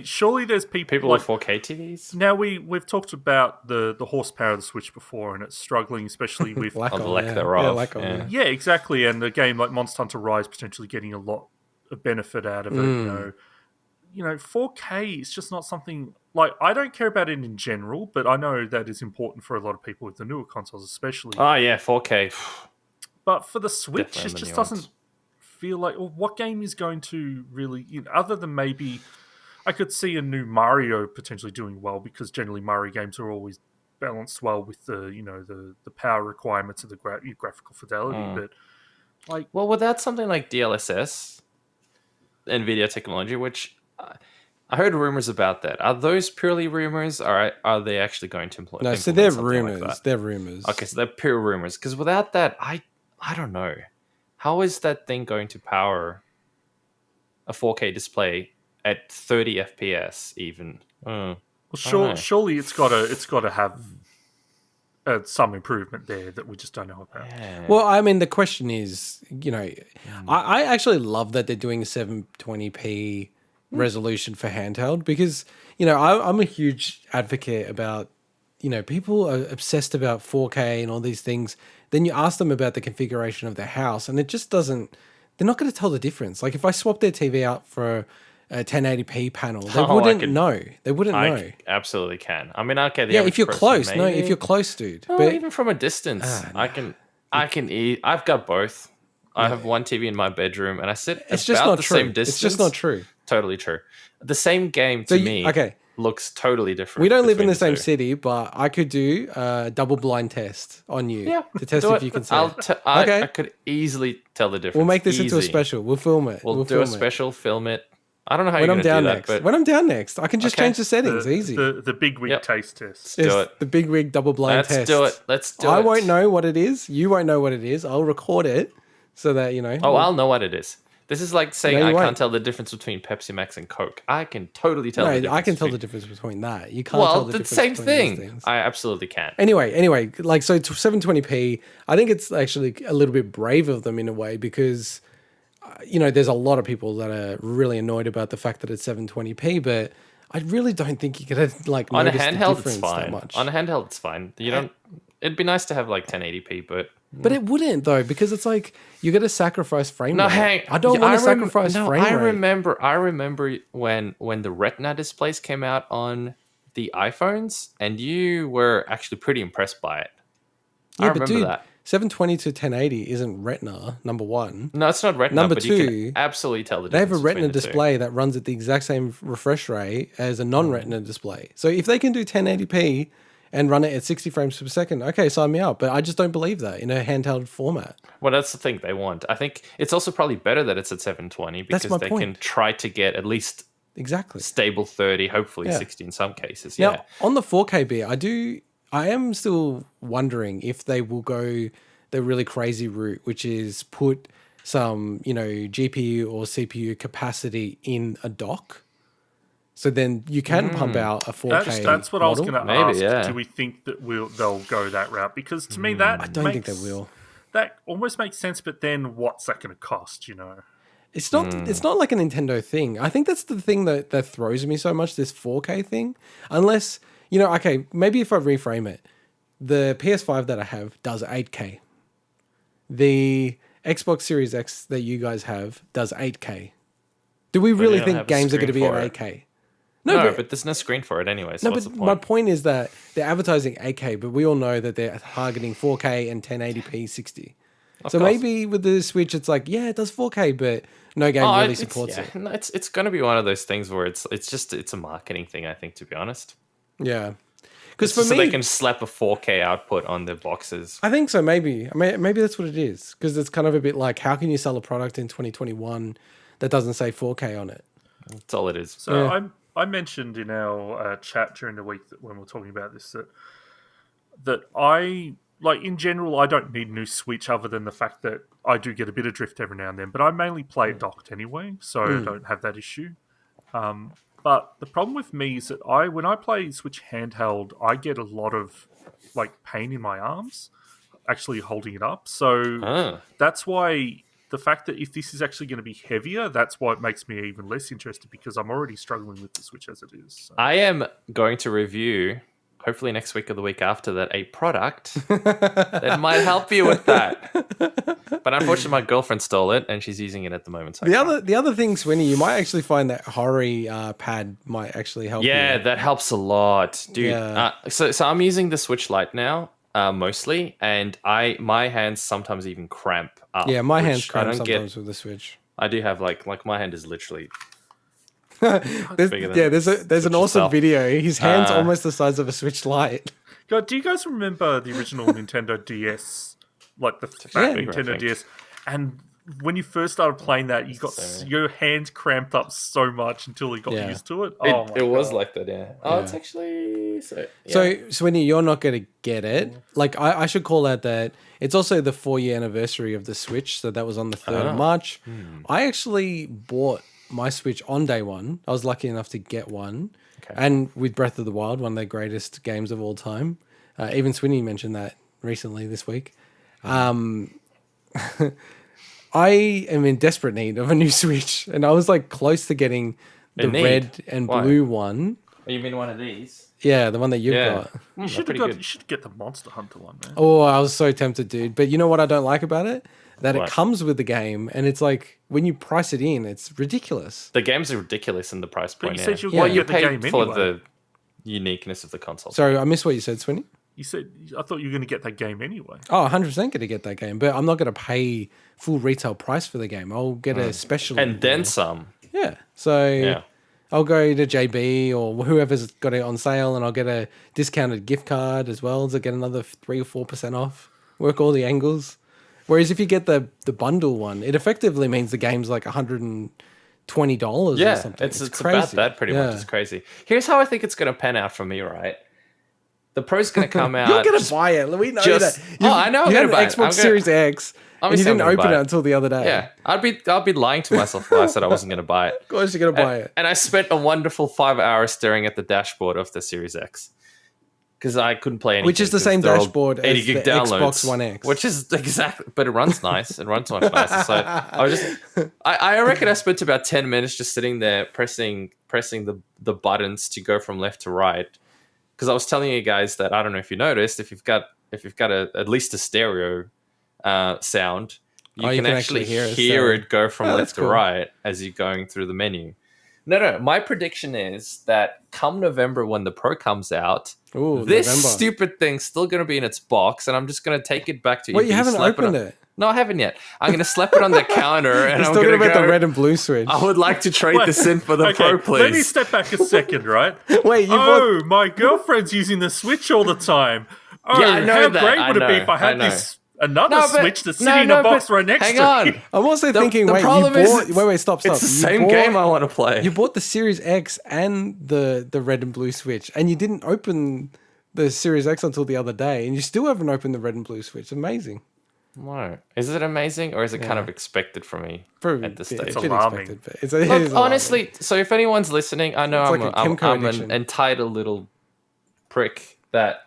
surely there's people with 4K TVs. Now we've talked about the horsepower of the Switch before, and it's struggling, especially with the lack thereof. Yeah, exactly. And a game like Monster Hunter Rise potentially getting a lot of benefit out of it. 4K is just not something. Like, I don't care about it in general, but I know that is important for a lot of people with the newer consoles, especially. Oh, yeah, 4K. But for the Switch, it just doesn't feel like... Well, what game is going to really... other than maybe... I could see a new Mario potentially doing well, because generally Mario games are always balanced well with the power requirements of the graphical fidelity. But like... Well, without something like DLSS, NVIDIA technology, which... I heard rumors about that. Are those purely rumors, or are they actually going to implement? No, so they're rumors. Like they're rumors. Okay, so they're pure rumors. Because without that, I don't know. How is that thing going to power a 4K display at 30 FPS even? Well, surely it's got to have some improvement there that we just don't know about. Yeah. Well, I mean, the question is, I actually love that they're doing 720p resolution for handheld, because I'm a huge advocate about people are obsessed about 4K and all these things. Then you ask them about the configuration of their house, and it just doesn't. They're not going to tell the difference. Like, if I swap their TV out for a 1080p panel, they wouldn't know. They wouldn't know. Absolutely can. I mean, okay. If you're close, if you're close, dude. No, but even from a distance, I can. I've got both. I have one TV in my bedroom, and I sit it's about just not the true. same distance. It's just not true. Totally true. The same game to me looks totally different. We don't live in the same city, but I could do a double blind test on you to test if you can see it. I could easily tell the difference. We'll make this into a special. We'll film it. We'll do a special, film it. I don't know how you're going to do that. But when I'm down next, I can just change the settings. Easy. The big wig taste test. Let's do it. The big wig double blind test. Let's do it. I won't know what it is. You won't know what it is. I'll record it so that, I'll know what it is. This is like saying I can't tell the difference between Pepsi Max and Coke. I can totally tell the difference. I can tell the difference between that. You can't tell the difference between the same thing. I absolutely can. Anyway, like, so 720p, I think it's actually a little bit brave of them in a way, because, there's a lot of people that are really annoyed about the fact that it's 720p, but I really don't think you could notice the difference that much. On a handheld, it's fine. You don't... It'd be nice to have like 1080p, but... But it wouldn't though, because it's like you got to sacrifice frame rate. I don't Yeah, want to sacrifice frame rate. I remember when the Retina displays came out on the iPhones, and you were actually pretty impressed by it. Yeah, I remember that. 720 to 1080 isn't Retina, number one. No, it's not Retina, Number but two, you can absolutely tell the They difference. have a Retina between the two. display that runs at the exact same refresh rate as a non-Retina display. So if they can do 1080p and run it at 60 frames per second, okay, sign me up. But I just don't believe that in a handheld format. Well, that's the thing they want. I think it's also probably better that it's at 720 because they can try to get at least stable 30, hopefully 60 in some cases. Now, Yeah. on the 4K bit, I am still wondering if they will go the really crazy route, which is put some, GPU or CPU capacity in a dock. So then you can pump out a 4K. That's what model. I was going to ask. Yeah. Do we think that they'll go that route? Because to me, I don't think they will. That almost makes sense, but then what's that going to cost? It's not. It's not like a Nintendo thing. I think that's the thing that throws me so much. This 4K thing, unless okay, maybe if I reframe it, the PS5 that I have does 8K. The Xbox Series X that you guys have does 8K. Do we really think games are going to be at 8K? No, but there's no screen for it anyway. So what's the point? My point is that they're advertising 8K, but we all know that they're targeting 4K and 1080p 60. So maybe with the Switch, it's like, yeah, it does 4K, but no game really supports it. No, it's going to be one of those things where it's a marketing thing, I think, to be honest. Yeah. Because for me, they can slap a 4K output on their boxes. I think so. Maybe that's what it is. Because it's kind of a bit like, how can you sell a product in 2021 that doesn't say 4K on it? That's all it is. So I mentioned in our chat during the week that when we were talking about this that I in general I don't need a new Switch other than the fact that I do get a bit of drift every now and then. But I mainly play it docked anyway, so I don't have that issue. But the problem with me is that when I play Switch handheld, I get a lot of pain in my arms actually holding it up. So that's why the fact that if this is actually going to be heavier, that's why it makes me even less interested, because I'm already struggling with the Switch as it is. So. I am going to review, hopefully next week or the week after that, a product that might help you with that. But unfortunately, my girlfriend stole it, and she's using it at the moment. So the other thing, Swinny, you might actually find that Hori pad might actually help. Yeah, that helps a lot, dude. Yeah. So I'm using the Switch Lite now, mostly, and my hands sometimes even cramp up. Yeah, my hands cramp sometimes with the Switch. I do have my hand is literally. there's an awesome video. His hand's almost the size of a Switch Lite. God, do you guys remember the original Nintendo DS, the fat Nintendo DS? And when you first started playing that, you got your hands cramped up so much until you got used to it. It was like that, yeah. Oh, it's actually so. Yeah. So, Swinny, you're not going to get it. I should call out that it's also the 4-year anniversary of the Switch, so that was on the 3rd of March. I actually bought my Switch on day one. I was lucky enough to get one. Okay. And with Breath of the Wild, one of their greatest games of all time. Even Swinny mentioned that recently this week. I am in desperate need of a new Switch, and I was close to getting the red and blue one. Oh, you mean one of these? Yeah, the one that you've got. You should get the Monster Hunter one, man. Oh, I was so tempted, dude. But you know what I don't like about it? That it comes with the game, and it's when you price it in, it's ridiculous. The games are ridiculous in the price point. But you said you paid for the uniqueness of the console. Sorry, I missed what you said, Swinny. You said, I thought you were going to get that game anyway. Oh, 100% going to get that game, but I'm not going to pay full retail price for the game. I'll get a special. And then some. Yeah. So I'll go to JB or whoever's got it on sale, and I'll get a discounted gift card as well to get another 3 or 4% off. Work all the angles. Whereas if you get the bundle one, it effectively means the game's $120 or something. It's crazy. About that pretty much. It's crazy. Here's how I think it's going to pan out for me, right? The Pro's going to come out. You're going to buy it. We know that. I know I'm going to buy it. Xbox Series X, and you didn't open it until the other day. Yeah, I'd be lying to myself if I said I wasn't going to buy it. Of course you're going to buy it. And I spent a wonderful 5 hours staring at the dashboard of the Series X. Because I couldn't play anything. Which is the same dashboard as 80 gig the downloads, Xbox One X. Which is exactly, but it runs nice. It runs much nicer. So I reckon I spent about 10 minutes just sitting there pressing the buttons to go from left to right. Because I was telling you guys that, I don't know if you noticed, if you've got at least a stereo sound, you Oh, can actually hear it go from left to right as you're going through the menu. No. My prediction is that come November when the Pro comes out, this stupid thing's still going to be in its box, and I'm just going to take it back to Wait, you haven't opened it? No, I haven't yet. I'm going to slap it on the counter, and I'm going to go... the red and blue Switch. I would like to trade this in for the Pro, please. Let me step back a second, right? Wait, my girlfriend's using the Switch all the time. Oh, yeah, I know how great would it be if I had this... Another Switch that's sitting in a box right next to me. I'm also thinking, wait, stop. It's the same game I want to play. You bought the Series X and the red and blue Switch, and you didn't open the Series X until the other day, and you still haven't opened the red and blue Switch. Amazing. No. Is it amazing, or is it kind of expected for me at this stage? It's alarming. Honestly, so if anyone's listening, I know I'm an entitled little prick that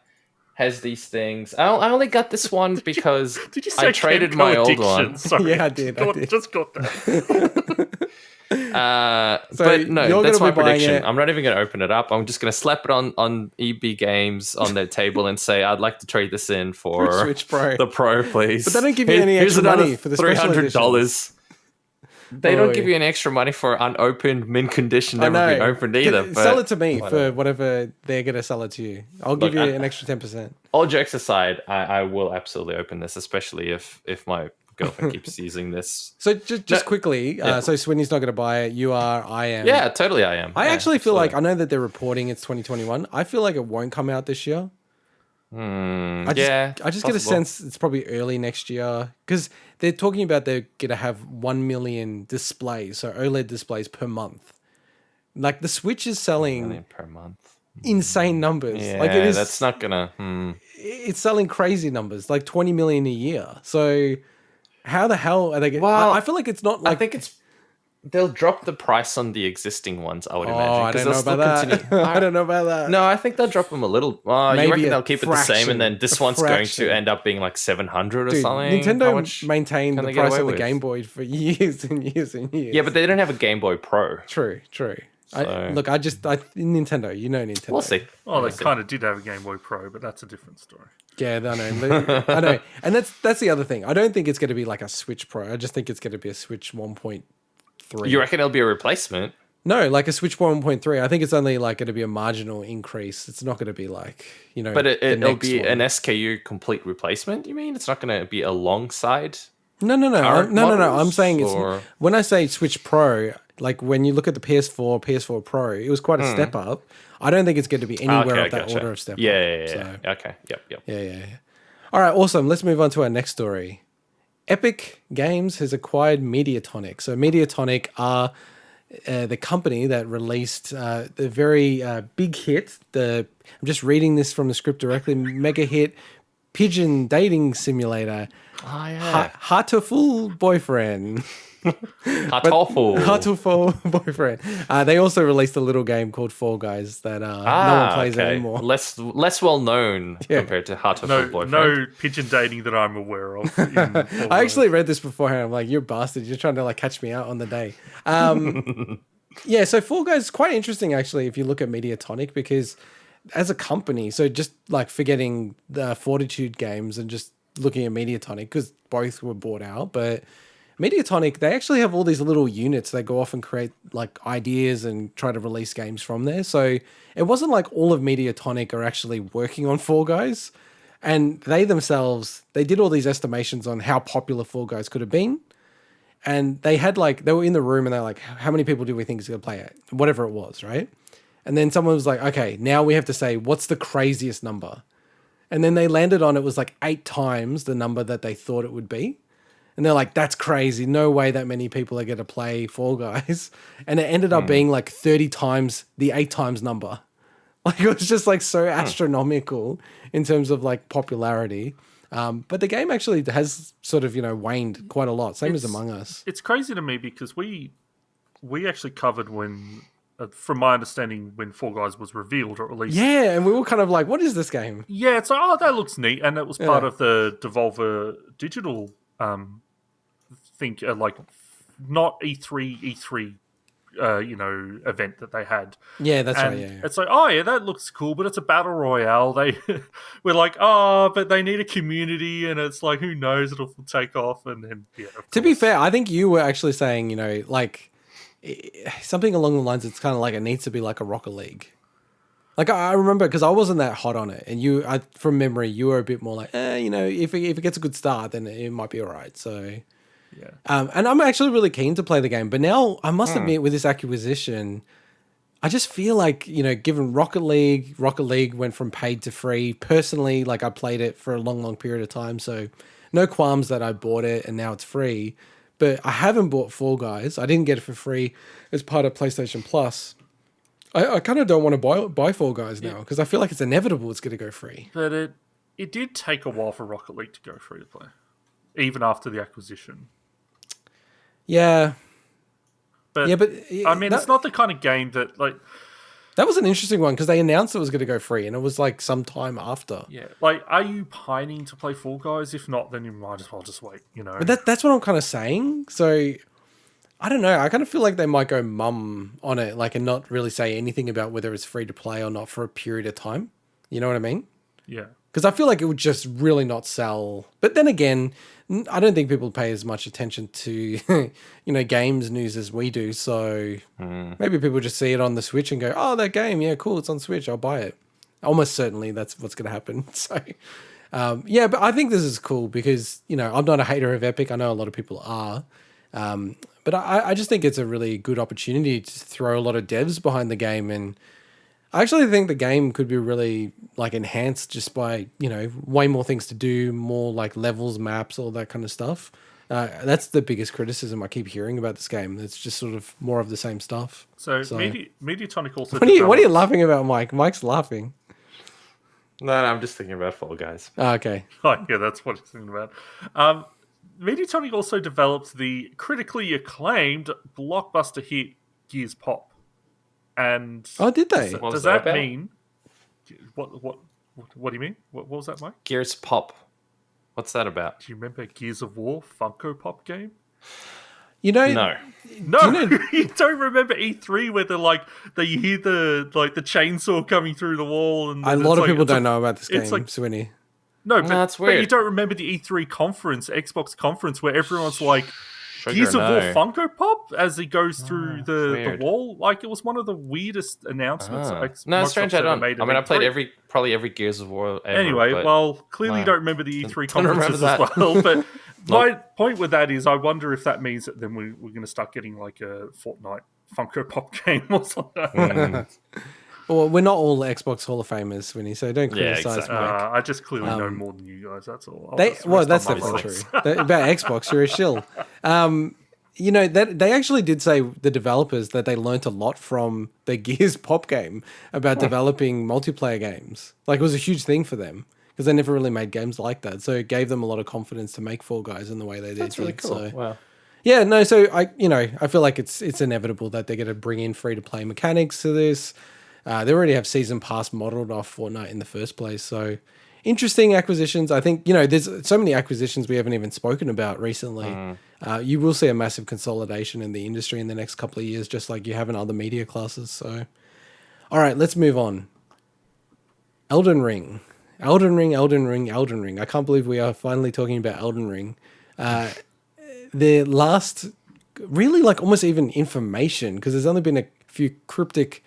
has these things. I only got this one because I traded my old one. Sorry. Yeah, I did. Just got that. But no, that's my prediction. I'm not even going to open it up. I'm just going to slap it on EB Games on their table and say, I'd like to trade this in for Switch Pro. The Pro, please. But they don't give you any extra money for the special $300. They don't give you any extra money for unopened, mint condition, never been opened either. Sell it to me for whatever they're going to sell it to you. I'll give you an extra 10%. All jokes aside, I will absolutely open this, especially if my girlfriend keeps using this. So just quickly, so Swinny's not going to buy it. You are, I am. Yeah, totally I am. I actually feel like, I know that they're reporting it's 2021. I feel like it won't come out this year. I just get a sense it's probably early next year because they're talking about they're going to have 1 million displays, so OLED displays per month. Like the Switch is selling 1 million per month, insane numbers. Yeah, like it is, that's not gonna. It's selling crazy numbers, like 20 million a year. So how the hell are they? Well, I feel like it's not like. I think they'll drop the price on the existing ones, I would imagine. I don't know about that. I don't know about that. No, I think they'll drop them a little. Maybe you reckon they'll keep it the same, and then this one's going to end up being like 700 or something? Nintendo maintained the price of the Game Boy for years and years and years. Yeah, but they didn't have a Game Boy Pro. True. Nintendo, you know Nintendo. We'll see. Well, they kind of did have a Game Boy Pro, but that's a different story. Yeah, I know. And that's the other thing. I don't think it's going to be like a Switch Pro. I just think it's going to be a Switch 1.3. You reckon it'll be a replacement? No, like a Switch 1.3. I think it's only like going to be a marginal increase. It's not going to be like, But it'll be an SKU complete replacement, you mean? It's not going to be alongside? No. I'm saying when I say Switch Pro, like when you look at the PS4 Pro, it was quite a step up. I don't think it's going to be anywhere of that order of step up. Yeah. Okay. Yep. Yeah. All right, awesome. Let's move on to our next story. Epic Games has acquired Mediatonic. So Mediatonic are the company that released the very big hit. I'm just reading this from the script directly. Mega hit Pigeon Dating Simulator. Oh, yeah. Heartful Boyfriend. Heartful Boyfriend. They also released a little game called Fall Guys that no one plays anymore. Less well known compared to Heartful Boyfriend. No pigeon dating that I'm aware of. I actually read this beforehand. I'm like, you're a bastard. You're trying to like catch me out on the day. Yeah, so Fall Guys is quite interesting actually if you look at Mediatonic because as a company, so just like forgetting the Fortitude games and just looking at Mediatonic because both were bought out, but Mediatonic, they actually have all these little units. They go off and create like ideas and try to release games from there. So it wasn't like all of Mediatonic are actually working on Fall Guys. And they themselves, they did all these estimations on how popular Fall Guys could have been. And they were in the room and they're like, how many people do we think is going to play it? Whatever it was, right? And then someone was like, okay, now we have to say, what's the craziest number? And then they landed on it was like 8 times the number that they thought it would be. And they're like, that's crazy. No way that many people are going to play Fall Guys. And it ended up being like 30 times the 8 times number. Like it was just like so astronomical in terms of like popularity. But the game actually has sort of, waned quite a lot. Same as Among Us. It's crazy to me because we actually covered when, from my understanding, when Fall Guys was revealed or at least. Yeah, and we were kind of like, what is this game? Yeah, it's like, that looks neat. And it was part of the Devolver Digital like not E3 event that they had. Yeah, that's and right. Yeah. It's like, oh yeah, that looks cool, but it's a battle royale. We're like, oh, but they need a community, and it's like, who knows, it'll take off. And then, to be fair, I think you were actually saying, like something along the lines. It's kind of like it needs to be like a Rocket League. Like I remember because I wasn't that hot on it, and from memory, you were a bit more like, if it gets a good start, then it might be all right. So. Yeah. And I'm actually really keen to play the game, but now I must admit with this acquisition, I just feel like, given Rocket League went from paid to free. Personally, like I played it for a long, long period of time, so no qualms that I bought it and now it's free. But I haven't bought Fall Guys. I didn't get it for free as part of PlayStation Plus. I kind of don't want to buy Fall Guys now because I feel like it's inevitable it's going to go free. But it did take a while for Rocket League to go free to play, even after the acquisition. Yeah. But I mean, it's not the kind of game that that was an interesting one because they announced it was going to go free, and it was like some time after. Yeah, like, are you pining to play Fall Guys? If not, then you might as well just wait. But that's what I'm kind of saying. So I don't know. I kind of feel like they might go mum on it, and not really say anything about whether it's free to play or not for a period of time. You know what I mean? Yeah. Because I feel like it would just really not sell. But then again, I don't think people pay as much attention to, games news as we do. So maybe people just see it on the Switch and go, oh, that game. Yeah, cool. It's on Switch. I'll buy it. Almost certainly that's what's going to happen. So, but I think this is cool because, I'm not a hater of Epic. I know a lot of people are. But I just think it's a really good opportunity to throw a lot of devs behind the game. And I actually think the game could be really enhanced just by, way more things to do, more levels, maps, all that kind of stuff. That's the biggest criticism I keep hearing about this game. It's just sort of more of the same stuff. So Mediatonic also... What are you laughing about, Mike? Mike's laughing. No, I'm just thinking about Fall Guys. Oh, okay. Oh, yeah, that's what he's thinking about. Mediatonic also developed the critically acclaimed blockbuster hit Gears Pop. And did they? Does that mean what do you mean? What was that, Mike? Gears Pop. What's that about? Do you remember Gears of War Funko Pop game? No. You don't remember E3 where you hear the chainsaw coming through the wall, and a lot of people don't know about this game, Swinny. No, but that's weird. But you don't remember the E3 conference, Xbox conference, where everyone's like, Gears of War Funko Pop as he goes through the wall. It was one of the weirdest announcements. No, it's strange. I don't. I played probably every Gears of War ever. Anyway, clearly you don't remember the E3 conferences as well. But my point with that is, I wonder if that means that then we're going to start getting a Fortnite Funko Pop game or something. Well, we're not all Xbox Hall of Famers, Winnie, so don't criticize Mike. I just clearly know more than you guys, that's all. That's definitely true. About Xbox, you're a shill. They actually did say, the developers, that they learnt a lot from the Gears Pop game about developing multiplayer games. It was a huge thing for them, because they never really made games like that. So it gave them a lot of confidence to make Fall Guys in the way they did. That's really cool. So, wow. Yeah, no, so I feel like it's inevitable that they're going to bring in free-to-play mechanics to this. They already have Season Pass modeled off Fortnite in the first place. So interesting acquisitions. I think, there's so many acquisitions we haven't even spoken about recently. You will see a massive consolidation in the industry in the next couple of years, just like you have in other media classes. So, all right, let's move on. Elden Ring. Elden Ring. I can't believe we are finally talking about Elden Ring. The last, really almost even information, because there's only been a few cryptic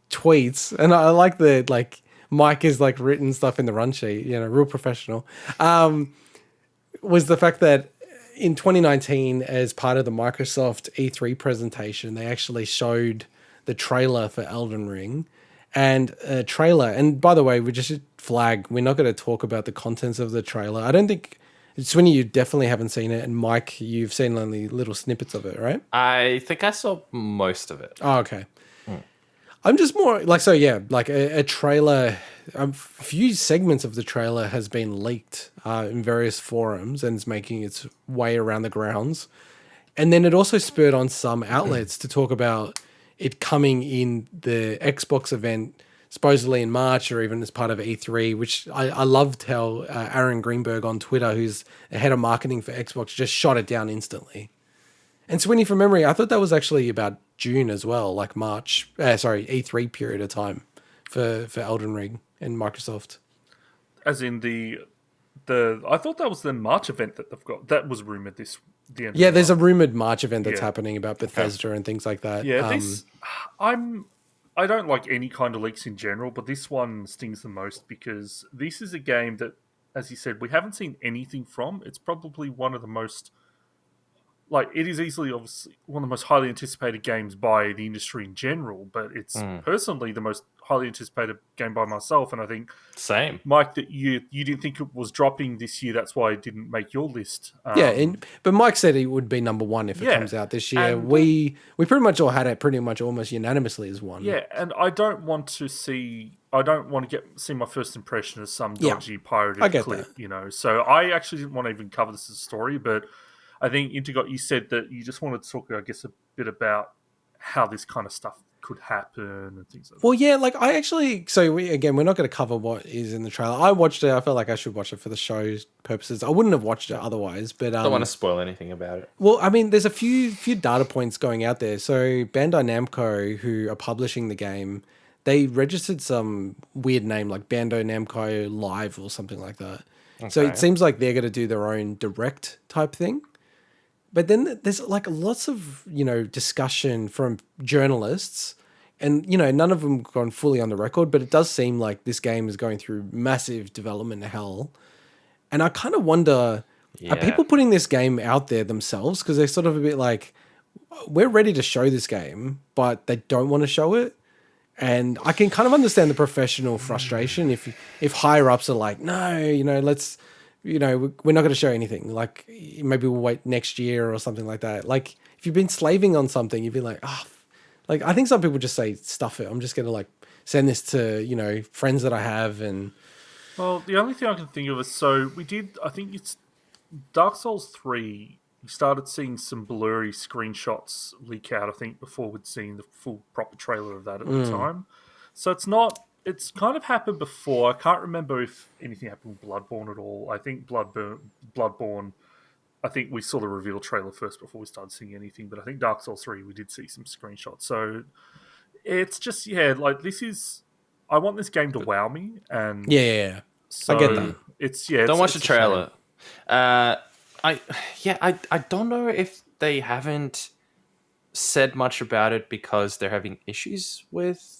tweets, and I like the Mike is written stuff in the run sheet, real professional. Was the fact that in 2019, as part of the Microsoft E3 presentation, they actually showed the trailer for Elden Ring, and a trailer. And by the way, we just flag, we're not going to talk about the contents of the trailer. I don't think, Swinny, you definitely haven't seen it, and Mike, you've seen only little snippets of it, right? I think I saw most of it. Oh, okay. I'm just more a trailer. A few segments of the trailer has been leaked in various forums and is making its way around the grounds. And then it also spurred on some outlets to talk about it coming in the Xbox event, supposedly in March or even as part of E3, which I loved how Aaron Greenberg on Twitter, who's the head of marketing for Xbox, just shot it down instantly. And Swinny, from memory, I thought that was actually about June as well, like March. E3 period of time for Elden Ring and Microsoft. As in the I thought that was the March event that they've got. That was rumored the end. Yeah, there's a rumored March event that's happening about Bethesda and things like that. Yeah, I don't like any kind of leaks in general, but this one stings the most because this is a game that, as you said, we haven't seen anything from. It's probably one of the most, it is easily, obviously, one of the most highly anticipated games by the industry in general, but it's personally the most highly anticipated game by myself, and I think same, Mike, that you didn't think it was dropping this year. That's why it didn't make your list. But Mike said it would be number one if it comes out this year. And we pretty much all had it pretty much almost unanimously as one. Yeah, and I don't want to see my first impression as some dodgy pirated clip, So I actually didn't want to even cover this as a story, but I think Integot, you said that you just wanted to talk, I guess, a bit about how this kind of stuff could happen and things like that. Well, yeah, we're not going to cover what is in the trailer. I watched it. I felt like I should watch it for the show's purposes. I wouldn't have watched it otherwise, but don't want to spoil anything about it. Well, I mean, there's a few data points going out there. So Bandai Namco, who are publishing the game, they registered some weird name like Bandai Namco Live or something like that. Okay. So it seems like they're going to do their own direct type thing. But then there's lots of, discussion from journalists, and, none of them gone fully on the record, but it does seem like this game is going through massive development hell. And I kind of wonder, are people putting this game out there themselves? Because they're sort of a bit like, we're ready to show this game, but they don't want to show it. And I can kind of understand the professional frustration if higher ups are like, no, let's... we're not going to show anything. Like, maybe we'll wait next year or something like that. Like, if you've been slaving on something, you'd be like, I think some people just say, stuff it. I'm just going to, send this to, friends that I have. And well, the only thing I can think of is, I think it's Dark Souls 3, we started seeing some blurry screenshots leak out, I think, before we'd seen the full proper trailer of that at the time. So it's kind of happened before. I can't remember if anything happened with Bloodborne at all. I think Bloodborne, I think we saw the reveal trailer first before we started seeing anything. But I think Dark Souls 3, we did see some screenshots. So it's just, this is... I want this game to wow me. And yeah. So I get that. Don't watch the trailer. I don't know if they haven't said much about it because they're having issues with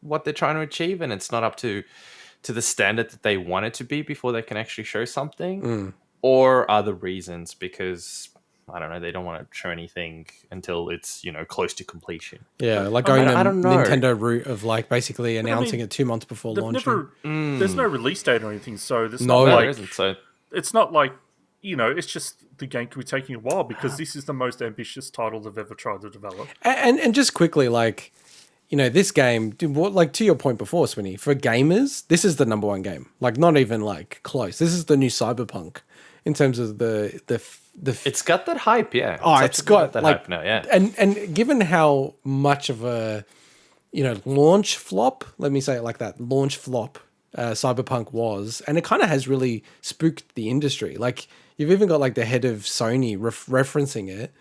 what they're trying to achieve, and it's not up to the standard that they want it to be before they can actually show something, or other reasons, because I don't know, they don't want to show anything until it's close to completion. Yeah, going the Nintendo route of basically announcing it 2 months before launch. There's no release date or anything, so there's there isn't. So it's not like it's just the game could be taking a while because this is the most ambitious title they've ever tried to develop. And just quickly, this game, to your point before, Swinny, for gamers, this is the number one game. Not even close. This is the new Cyberpunk in terms of the it's got that hype, yeah. It's got that hype now, yeah. And given how much of a launch flop, let me say it like that, launch flop Cyberpunk was, and it kind of has really spooked the industry. You've even got the head of Sony referencing it.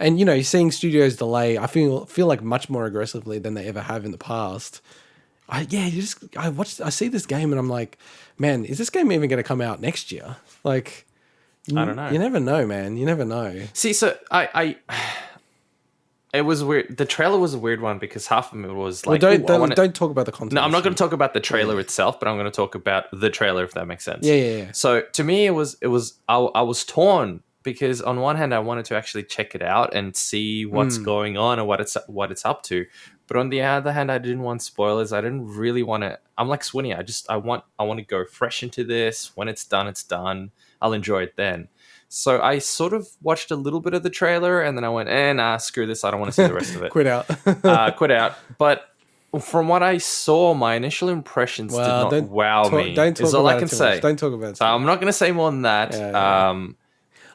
And, seeing studios delay, I feel like much more aggressively than they ever have in the past. I see this game and I'm like, man, is this game even going to come out next year? I don't know. You never know, man. You never know. See, so it was weird. The trailer was a weird one because half of it was don't talk about the content. No, I'm not going to talk about the trailer itself, but I'm going to talk about the trailer, if that makes sense. Yeah. So to me, I was torn. Because on one hand, I wanted to actually check it out and see what's going on and what it's up to, but on the other hand, I didn't want spoilers. I didn't really want to. I'm like Swinny. I want to go fresh into this. When it's done, it's done. I'll enjoy it then. So I sort of watched a little bit of the trailer and then I went, nah, screw this. I don't want to see the rest of it. Quit out. Quit out. But from what I saw, my initial impressions did not wow me. Don't talk is all about I can it too say. much. Don't talk about it. So I'm not going to say more than that. Yeah.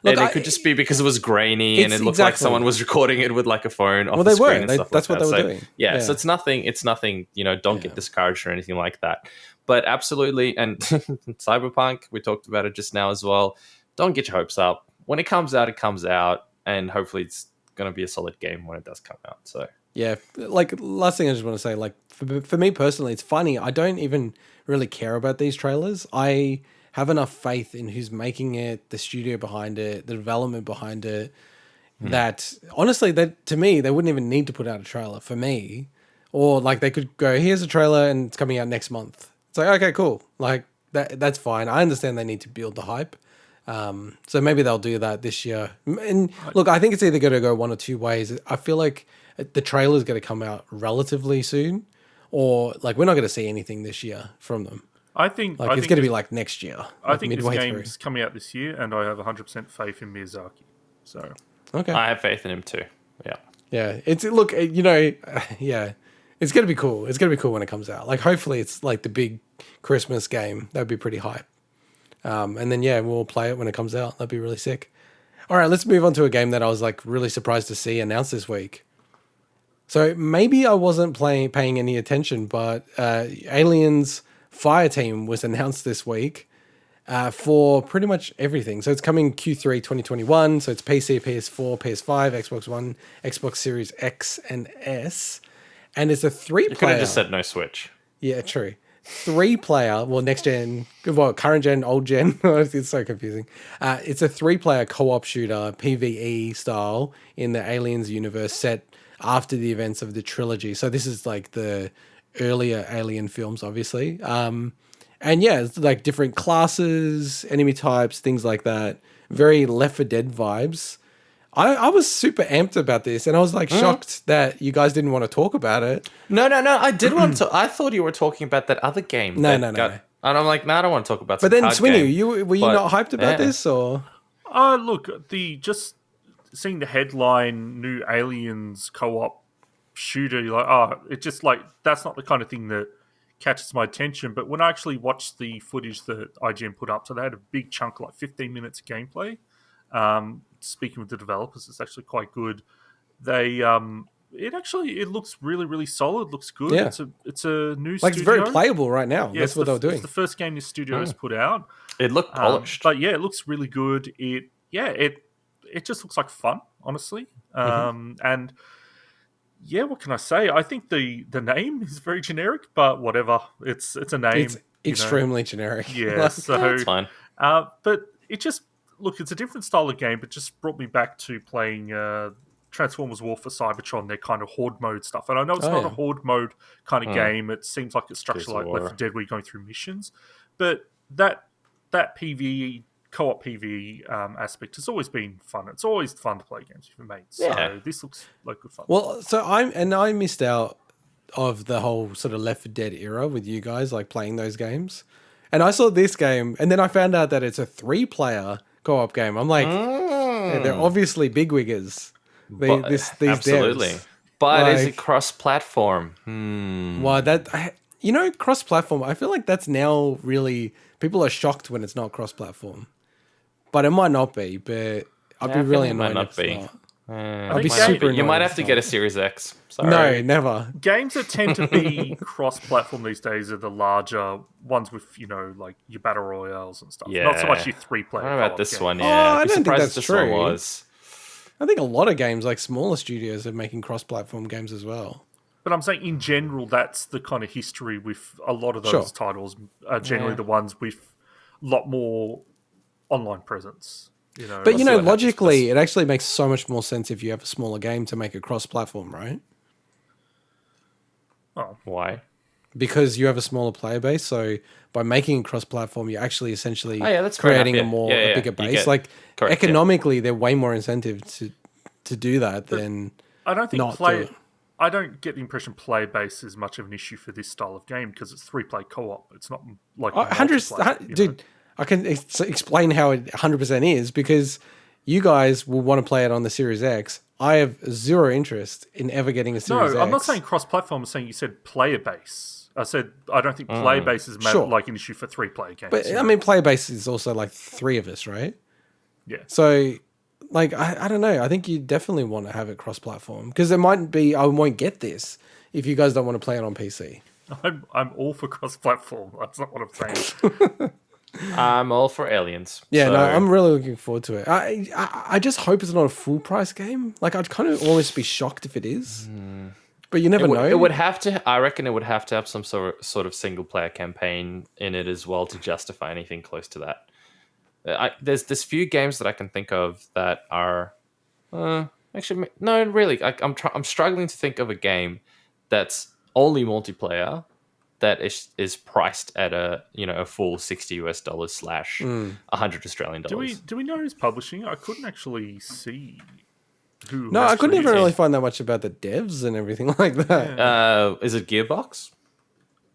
Look, and it could just be because it was grainy and it looked like someone was recording it with a phone off the screen and stuff that's like what that. they were doing. Yeah, so it's nothing, don't get discouraged or anything like that. But absolutely, and Cyberpunk, we talked about it just now as well. Don't get your hopes up. When it comes out, and hopefully it's going to be a solid game when it does come out. So yeah, like last thing I just want to say, like for me personally, it's funny. I don't even really care about these trailers. I have enough faith in who's making it, the studio behind it, the development behind it, that honestly, that to me, they wouldn't even need to put out a trailer for me. Or like they could go, here's a trailer and it's coming out next month. It's like, okay, cool. Like that's fine. I understand they need to build the hype. So maybe they'll do that this year. And look, I think it's either going to go one or two ways. I feel like the trailer is going to come out relatively soon, or like we're not going to see anything this year from them. I think it's going to be like next year. I think this game's coming out this year, and I have 100% faith in Miyazaki. So okay, I have faith in him too. Yeah. It's look, yeah. It's going to be cool. It's going to be cool when it comes out. Like, hopefully it's like the big Christmas game. That'd be pretty hype. And then, we'll play it when it comes out. That'd be really sick. All right, let's move on to a game that I was like really surprised to see announced this week. So maybe I wasn't paying any attention, but Aliens Fireteam was announced this week for pretty much everything. So it's coming Q3 2021. So it's PC, PS4, PS5, Xbox One, Xbox Series X and S. And it's a 3-player. You could have just said no Switch. Yeah, true. 3-player, well, next gen, well, current gen, old gen. It's so confusing. It's a 3-player co-op shooter, PvE style, in the Aliens universe set after the events of the trilogy. So this is like the earlier Alien films, obviously. And it's like different classes, enemy types, things like that. Very Left 4 Dead vibes. I was super amped about this, and I was like shocked that you guys didn't want to talk about it. No. I did want to. I thought you were talking about that other game. No. And I'm like, no, I don't want to talk about. But then, Swinny, were you not hyped about this, or? Look, just seeing the headline, new Aliens co-op shooter, you're like, it's just like that's not the kind of thing that catches my attention. But when I actually watched the footage that IGN put up, so they had a big chunk, like 15 minutes of gameplay. Speaking with the developers, it's actually quite good. They it looks really, really solid. Looks good. Yeah. It's a new like studio. It's very playable right now. Yeah, that's what they were doing. It's the first game this studio has put out. It looked polished, but it looks really good. It just looks like fun, honestly. And what can I say? I think the name is very generic, but whatever. It's a name. It's extremely generic. Yeah, so it's fine. But it just. Look, it's a different style of game, but just brought me back to playing Transformers War for Cybertron, their kind of horde mode stuff. And I know it's not a horde mode kind of game. It seems like it's structured like Left 4 Dead where you're going through missions. But that PvE, co-op PvE aspect has always been fun. It's always fun to play games with your mates. So this looks like good fun. Well, so I missed out of the whole sort of Left 4 Dead era with you guys, like playing those games. And I saw this game, and then I found out that it's a 3-player co-op game. I'm like, they're obviously bigwiggers. These absolutely. devs. But is it cross-platform? Well, cross-platform, I feel like that's now really... People are shocked when it's not cross-platform. But it might not be, but I'd be really annoyed if it's not. I'd be super annoyed. You might have to get a Series X. Sorry. No, never. Games that tend to be cross-platform these days are the larger ones with, like your battle royales and stuff. Yeah. Not so much your 3-player. What about this games. one? Yeah, I don't think that's true. Was. I think a lot of games, like smaller studios, are making cross-platform games as well. But I'm saying in general, that's the kind of history with a lot of those titles are generally the ones with a lot more online presence. But logically, it actually makes so much more sense if you have a smaller game to make it cross-platform, right? Oh, why? Because you have a smaller player base, so by making it cross-platform, you're actually essentially that's creating a bigger base. Economically, they're way more incentive to do that than I don't think not do it. I don't get the impression player base is much of an issue for this style of game because it's 3-player co-op. It's not like dude. I can explain how it 100% is because you guys will want to play it on the Series X. I have zero interest in ever getting a Series X. No, I'm not saying cross-platform. I'm saying you said player base. I said I don't think player base is like an issue for 3-player games. But I mean, player base is also like 3 of us, right? Yeah. So, like, I don't know. I think you definitely want to have it cross-platform because there might be. I won't get this if you guys don't want to play it on PC. I'm all for cross-platform. That's not what I'm saying. I'm all for Aliens. Yeah, so... no, I'm really looking forward to it. I just hope it's not a full price game. Like, I'd kind of almost be shocked if it is. But you never know. It would have to. I reckon it would have to have some sort of single player campaign in it as well to justify anything close to that. There's few games that I can think of that are. Actually, no, really. I'm struggling to think of a game that's only multiplayer that is priced at a full $60 slash $100 Australian. Do we know who's publishing? I couldn't actually see who. No, I couldn't even really find that much about the devs and everything like that. Yeah. Is it Gearbox?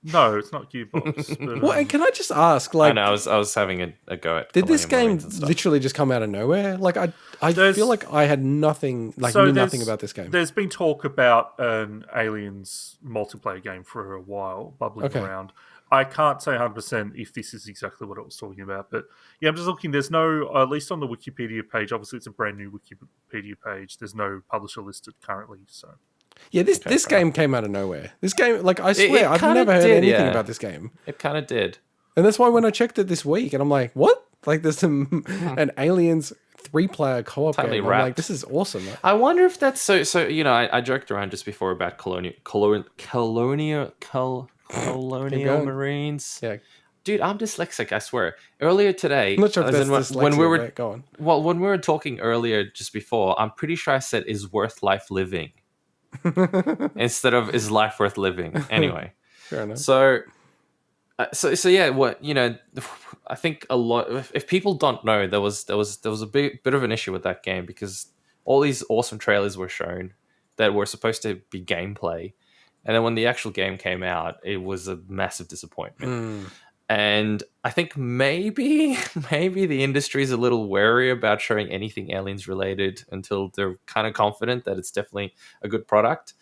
No, it's not Gearbox. But, well, and can I just ask, like, I know, I was having a go at. Did this game literally just come out of nowhere? Like, I feel like I had nothing, knew nothing about this game. There's been talk about an Aliens multiplayer game for a while, bubbling around. I can't say 100% if this is exactly what I was talking about, but yeah, I'm just looking. There's no, at least on the Wikipedia page, obviously it's a brand new Wikipedia page. There's no publisher listed currently, so. Yeah, this game came out of nowhere. This game, like, I swear, I've never heard anything about this game. It kind of did. And that's why when I checked it this week, and I'm like, what? Like, there's an Aliens 3-player co-op totally game. I'm like, this is awesome. I wonder if that's so. I joked around just before about colonial Marines. Yeah. Dude, I'm dyslexic, I swear. Earlier today, I'm not sure if that's dyslexia, when we were go on. Well, when we were talking earlier just before, I'm pretty sure I said is worth life living. Instead of is life worth living. Anyway. Fair enough. So yeah, I think a lot if people don't know, there was a bit of an issue with that game because all these awesome trailers were shown that were supposed to be gameplay, and then when the actual game came out, it was a massive disappointment. And I think maybe the industry is a little wary about showing anything Aliens related until they're kind of confident that it's definitely a good product.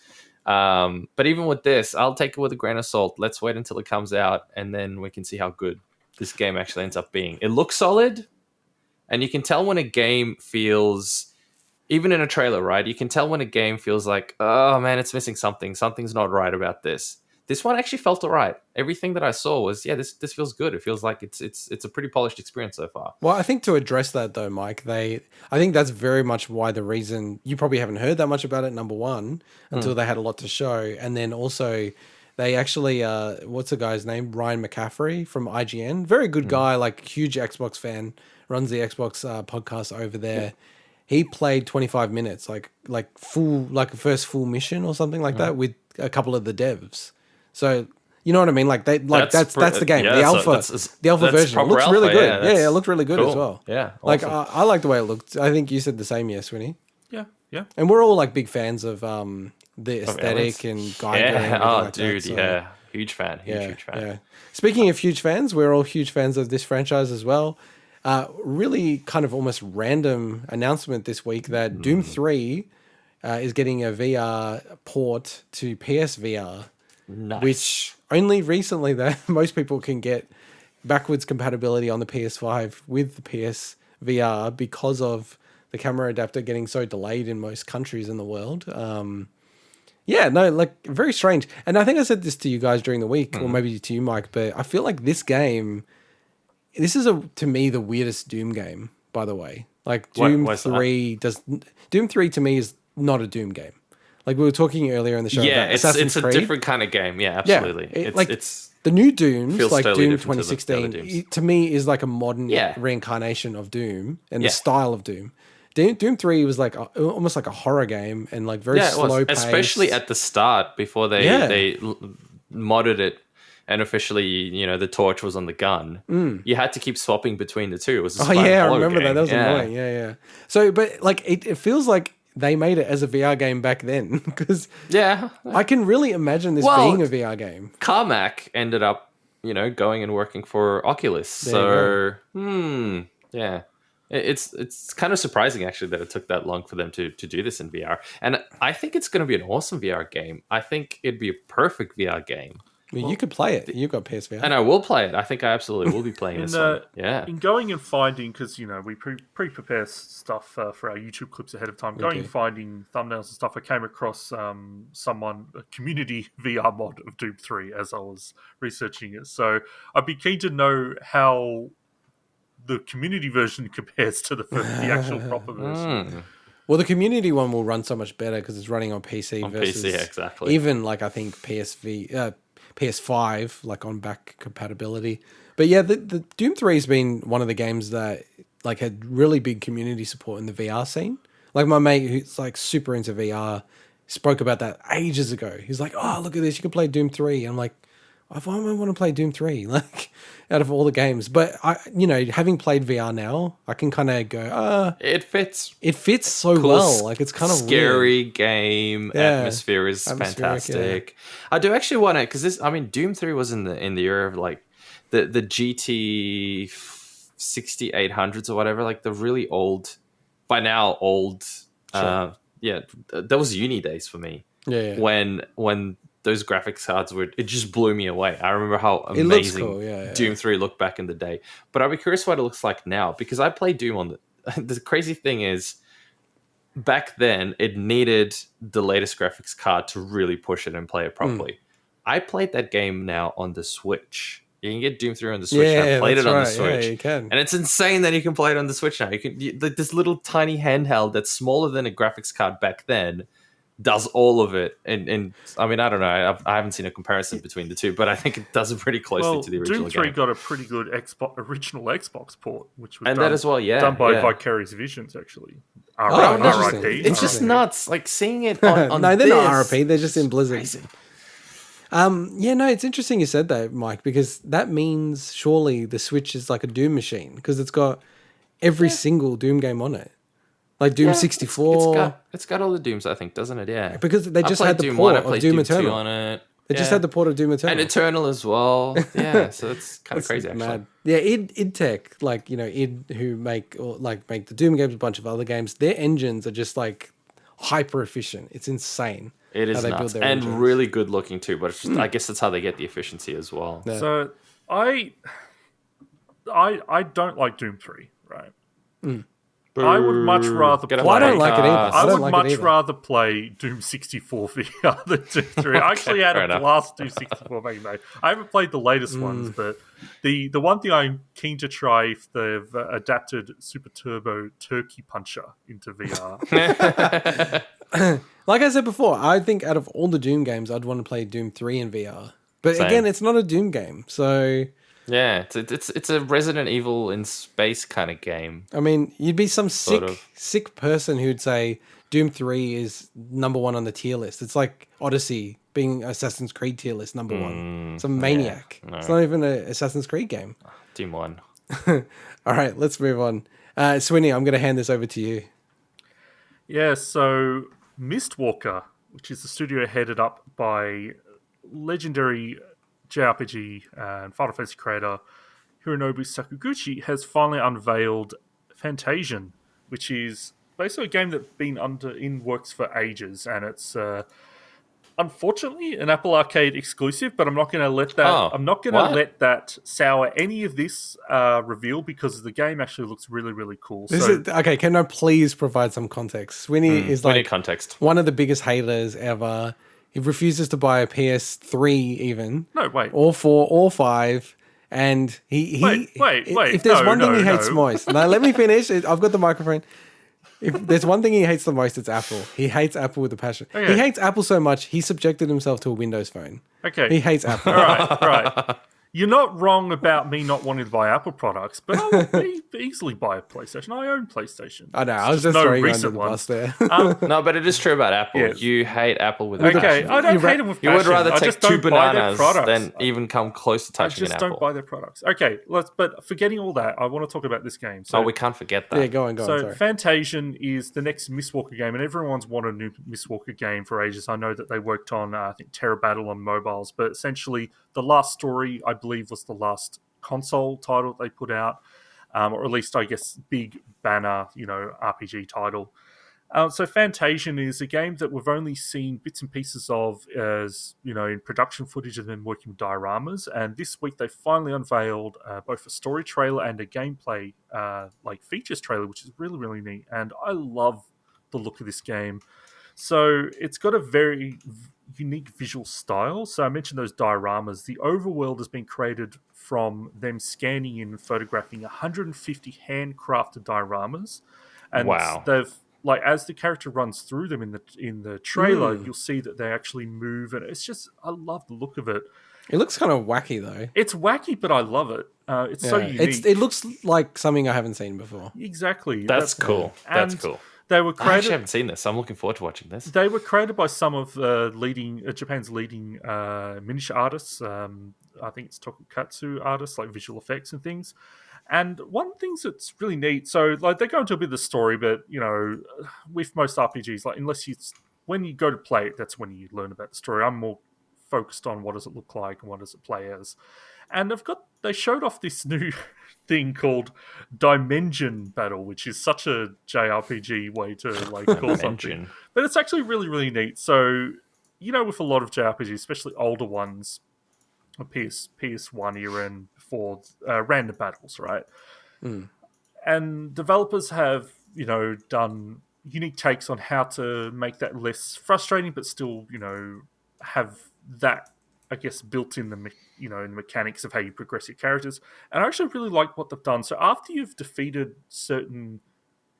But even with this, I'll take it with a grain of salt. Let's wait until it comes out, and then we can see how good this game actually ends up being. It looks solid, and you can tell when a game feels, even in a trailer, right? You can tell when a game feels like, oh man, it's missing something. Something's not right about this. This one actually felt all right. Everything that I saw was, this feels good. It feels like it's a pretty polished experience so far. Well, I think to address that though, Mike, I think that's very much why the reason you probably haven't heard that much about it, number one, until they had a lot to show. And then also they actually, what's the guy's name? Ryan McCaffrey from IGN. Very good guy, like huge Xbox fan, runs the Xbox podcast over there. Yeah. He played 25 minutes, like full, like a first full mission or something like that with a couple of the devs. So you know what I mean? Like that's the game. The alpha version it looks really good. Yeah, it looked really good as well. Yeah, awesome. Like I like the way it looked. I think you said the same, Swinny. Yeah. And we're all like big fans of the aesthetic and Geiger. Yeah, dude, so. Huge fan. Huge fan. Yeah. Speaking of huge fans, we're all huge fans of this franchise as well. Really kind of almost random announcement this week that Doom 3 is getting a VR port to PSVR. Nice. Which only recently that most people can get backwards compatibility on the PS5 with the PSVR because of the camera adapter getting so delayed in most countries in the world. Very strange. And I think I said this to you guys during the week, or maybe to you, Mike, but I feel like this is to me the weirdest Doom game, by the way. Like Doom 3 to me is not a Doom game. Like we were talking earlier in the show about Assassin's Creed. It's a different kind of game. Yeah, absolutely. Yeah, it's the new Dooms, like Doom 2016, to me is like a modern reincarnation of Doom and the style of Doom. Doom 3 was like almost like a horror game and like very slow paced. Especially at the start before they modded it and officially, the torch was on the gun. You had to keep swapping between the two. It was a I remember that. That was annoying. Yeah. So, but like it feels like they made it as a VR game back then because I can really imagine this being a VR game. Carmack ended up, going and working for Oculus. It's kind of surprising actually that it took that long for them to do this in VR. And I think it's going to be an awesome VR game. I think it'd be a perfect VR game. Well, you could play it. You've got PSVR. And I will play it. I think I absolutely will be playing this one. Yeah. In going and finding, because, we pre-prepare stuff for our YouTube clips ahead of time, and finding thumbnails and stuff, I came across a community VR mod of Doom 3 as I was researching it. So I'd be keen to know how the community version compares to the actual proper version. Well, the community one will run so much better because it's running on PC versus PC, exactly. Even like I think PS5 like on back compatibility. But yeah, the Doom 3 has been one of the games that like had really big community support in the VR scene. Like my mate who's like super into VR spoke about that ages ago. He's like, "Oh, look at this! You can play Doom 3." I'm like, "Why do I want to play Doom 3?" Like, out of all the games. But having played VR now, I can kind of go, it fits. It fits so cool, well. Like it's kind of scary weird. game. Yeah. Atmosphere is fantastic. Yeah. I do actually want to, because Doom 3 was in the era of like the GT 6800s or whatever, like the really old, by now old. Sure. That was uni days for me. Yeah. When those graphics cards it just blew me away. I remember how amazing Doom 3 looked back in the day. But I'd be curious what it looks like now, because I played Doom on the crazy thing is, back then it needed the latest graphics card to really push it and play it properly. I played that game now on the Switch. You can get Doom 3 on the Switch. I played it on the Switch. Yeah, you can. And it's insane that you can play it on the Switch now. This little tiny handheld that's smaller than a graphics card back then does all of it. And I mean, I don't know. I haven't seen a comparison between the two, but I think it does it pretty closely to the original Doom 3 game. got a pretty good original Xbox port, which was done by Vicarious Visions, actually. RIP. It's just nuts. Like seeing it on no, they're not RIP. They're just in Blizzard. Crazy. It's interesting you said that, Mike, because that means surely the Switch is like a Doom machine because it's got every single Doom game on it. Like Doom 64. It's got all the Dooms, I think, doesn't it? Yeah. Because they just had the port of Doom Eternal. On it. They just had the port of Doom Eternal. And Eternal as well. Yeah, so it's kind of crazy, actually. Mad. Yeah, id Tech, like, id who make the Doom games, a bunch of other games, their engines are just like hyper efficient. It's insane. It is nuts. And engines. Really good looking too, but it's just, I guess that's how they get the efficiency as well. Yeah. So I don't like Doom 3, right? I would much rather play... I don't like it either. I would much rather play Doom 64 VR than Doom 3. I actually had a blast Doom 64 back in the day. I haven't played the latest ones, but the one thing I'm keen to try if they've adapted Super Turbo Turkey Puncher into VR. Like I said before, I think out of all the Doom games, I'd want to play Doom 3 in VR. But again, it's not a Doom game, so... Yeah, it's a Resident Evil in space kind of game. I mean, you'd be some sick person who'd say Doom 3 is number one on the tier list. It's like Odyssey being Assassin's Creed tier list number one. Some maniac. Yeah, no. It's not even an Assassin's Creed game. Doom 1. All right, let's move on. Swinny, I'm going to hand this over to you. Yeah, so Mistwalker, which is the studio headed up by legendary JRPG and Final Fantasy creator Hironobu Sakaguchi, has finally unveiled Fantasian, which is basically a game that's been in works for ages, and it's unfortunately an Apple Arcade exclusive. But I'm not going to let that. I'm not going to let that sour any of this reveal, because the game actually looks really, really cool. Okay, can I please provide some context? Swinny is like one of the biggest haters ever. He refuses to buy a PS3 even. No, wait. Or 4 or 5. And he wait. If there's one thing he hates most. Now, let me finish. I've got the microphone. If there's one thing he hates the most, it's Apple. He hates Apple with a passion. Okay. He hates Apple so much, he subjected himself to a Windows phone. Okay. He hates Apple. All right. You're not wrong about me not wanting to buy Apple products, but I would easily buy a PlayStation. I own PlayStation. I know. I was just throwing you under the bus there. No, but it is true about Apple. Yes. You hate Apple with passion. Okay, I don't hate them with passion. You would rather take 2 bananas than even come close to touching an Apple. I just don't buy their products. Okay, but forgetting all that, I want to talk about this game. So, we can't forget that. Yeah, go on. So Fantasian is the next Mistwalker game, and everyone's wanted a new Mistwalker game for ages. I know that they worked on, I think, Terra Battle on mobiles, but essentially the last story, I believe, was the last console title they put out, or at least, I guess, big banner, RPG title. So Fantasian is a game that we've only seen bits and pieces of as, in production footage and then working with dioramas. And this week they finally unveiled both a story trailer and a gameplay features trailer, which is really, really neat. And I love the look of this game. So it's got a very unique visual style. So I mentioned those dioramas. The overworld has been created from them scanning in and photographing 150 handcrafted dioramas, and Wow. they've like as the character runs through them in the trailer, you'll see that they actually move, and it's just I love the look of it. It looks kind of wacky though. It's wacky, but I love it. It's so unique. It looks like something I haven't seen before. Exactly. That's cool. That's cool. They were I created. actually haven't seen this. I'm looking forward to watching this. They were created by some of Japan's leading miniature artists. I think it's Tokukatsu artists, like visual effects and things. And one of the things that's really neat, so like they go into a bit of the story, but you know, with most RPGs, like when you go to play it, that's when you learn about the story. I'm more focused on what does it look like and what does it play as. And they showed off this new thing called Dimension Battle, which is such a JRPG way to like call something. But it's actually really, really neat. So, you know, with a lot of JRPGs, especially older ones, PS1 era and before, random battles, right? And developers have, you know, done unique takes on how to make that less frustrating, but still, you know, have that, I guess, built in the mechanics of how you progress your characters. And I actually really like what they've done. So after you've defeated certain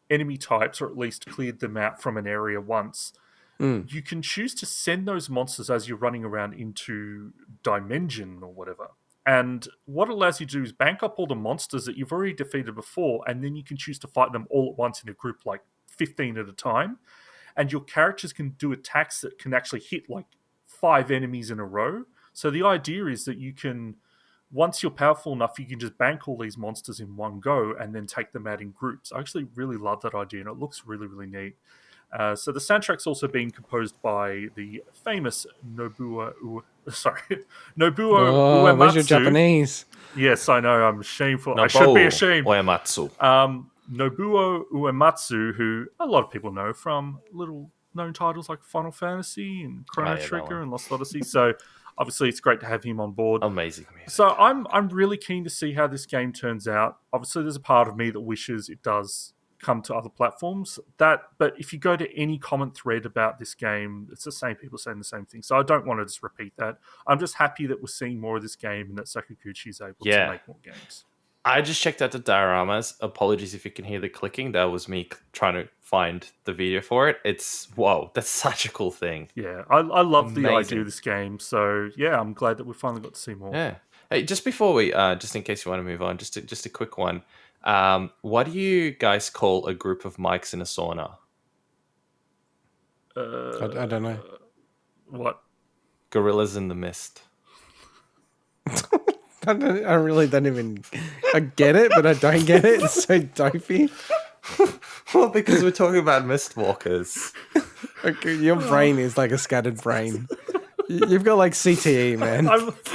enemy types, or at least cleared them out from an area once, you can choose to send those monsters as you're running around into Dimension or whatever. And what it allows you to do is bank up all the monsters that you've already defeated before, and then you can choose to fight them all at once in a group, like 15 at a time. And your characters can do attacks that can actually hit like 5 enemies in a row. So the idea is that you can, once you're powerful enough, you can just bank all these monsters in one go and then take them out in groups. I actually really love that idea, and it looks really, really neat. So the soundtrack's also being composed by the famous Nobuo Uematsu. Where's your Japanese? Yes, I know. I'm shameful. I should be ashamed. Uematsu. Nobuo Uematsu, who a lot of people know from little known titles like Final Fantasy and Chrono Trigger and Lost Odyssey. So obviously it's great to have him on board. Amazing music. So I'm really keen to see how this game turns out. Obviously there's a part of me that wishes it does come to other platforms. But if you go to any comment thread about this game, it's the same people saying the same thing. So I don't want to just repeat that. I'm just happy that we're seeing more of this game and that Sakaguchi is able to make more games. I just checked out the dioramas. Apologies if you can hear the clicking. That was me trying to find the video for it. That's such a cool thing. Yeah, I love the idea of this game. So yeah, I'm glad that we finally got to see more. Yeah. Hey, just before we, just in case you want to move on, just a quick one. What do you guys call a group of mics in a sauna? I don't know. What? Gorillas in the mist. I really don't even. I get it, but I don't get it. It's so dopey. Well, because we're talking about Mistwalkers. Okay, your brain is like a scattered brain. You've got like CTE, man.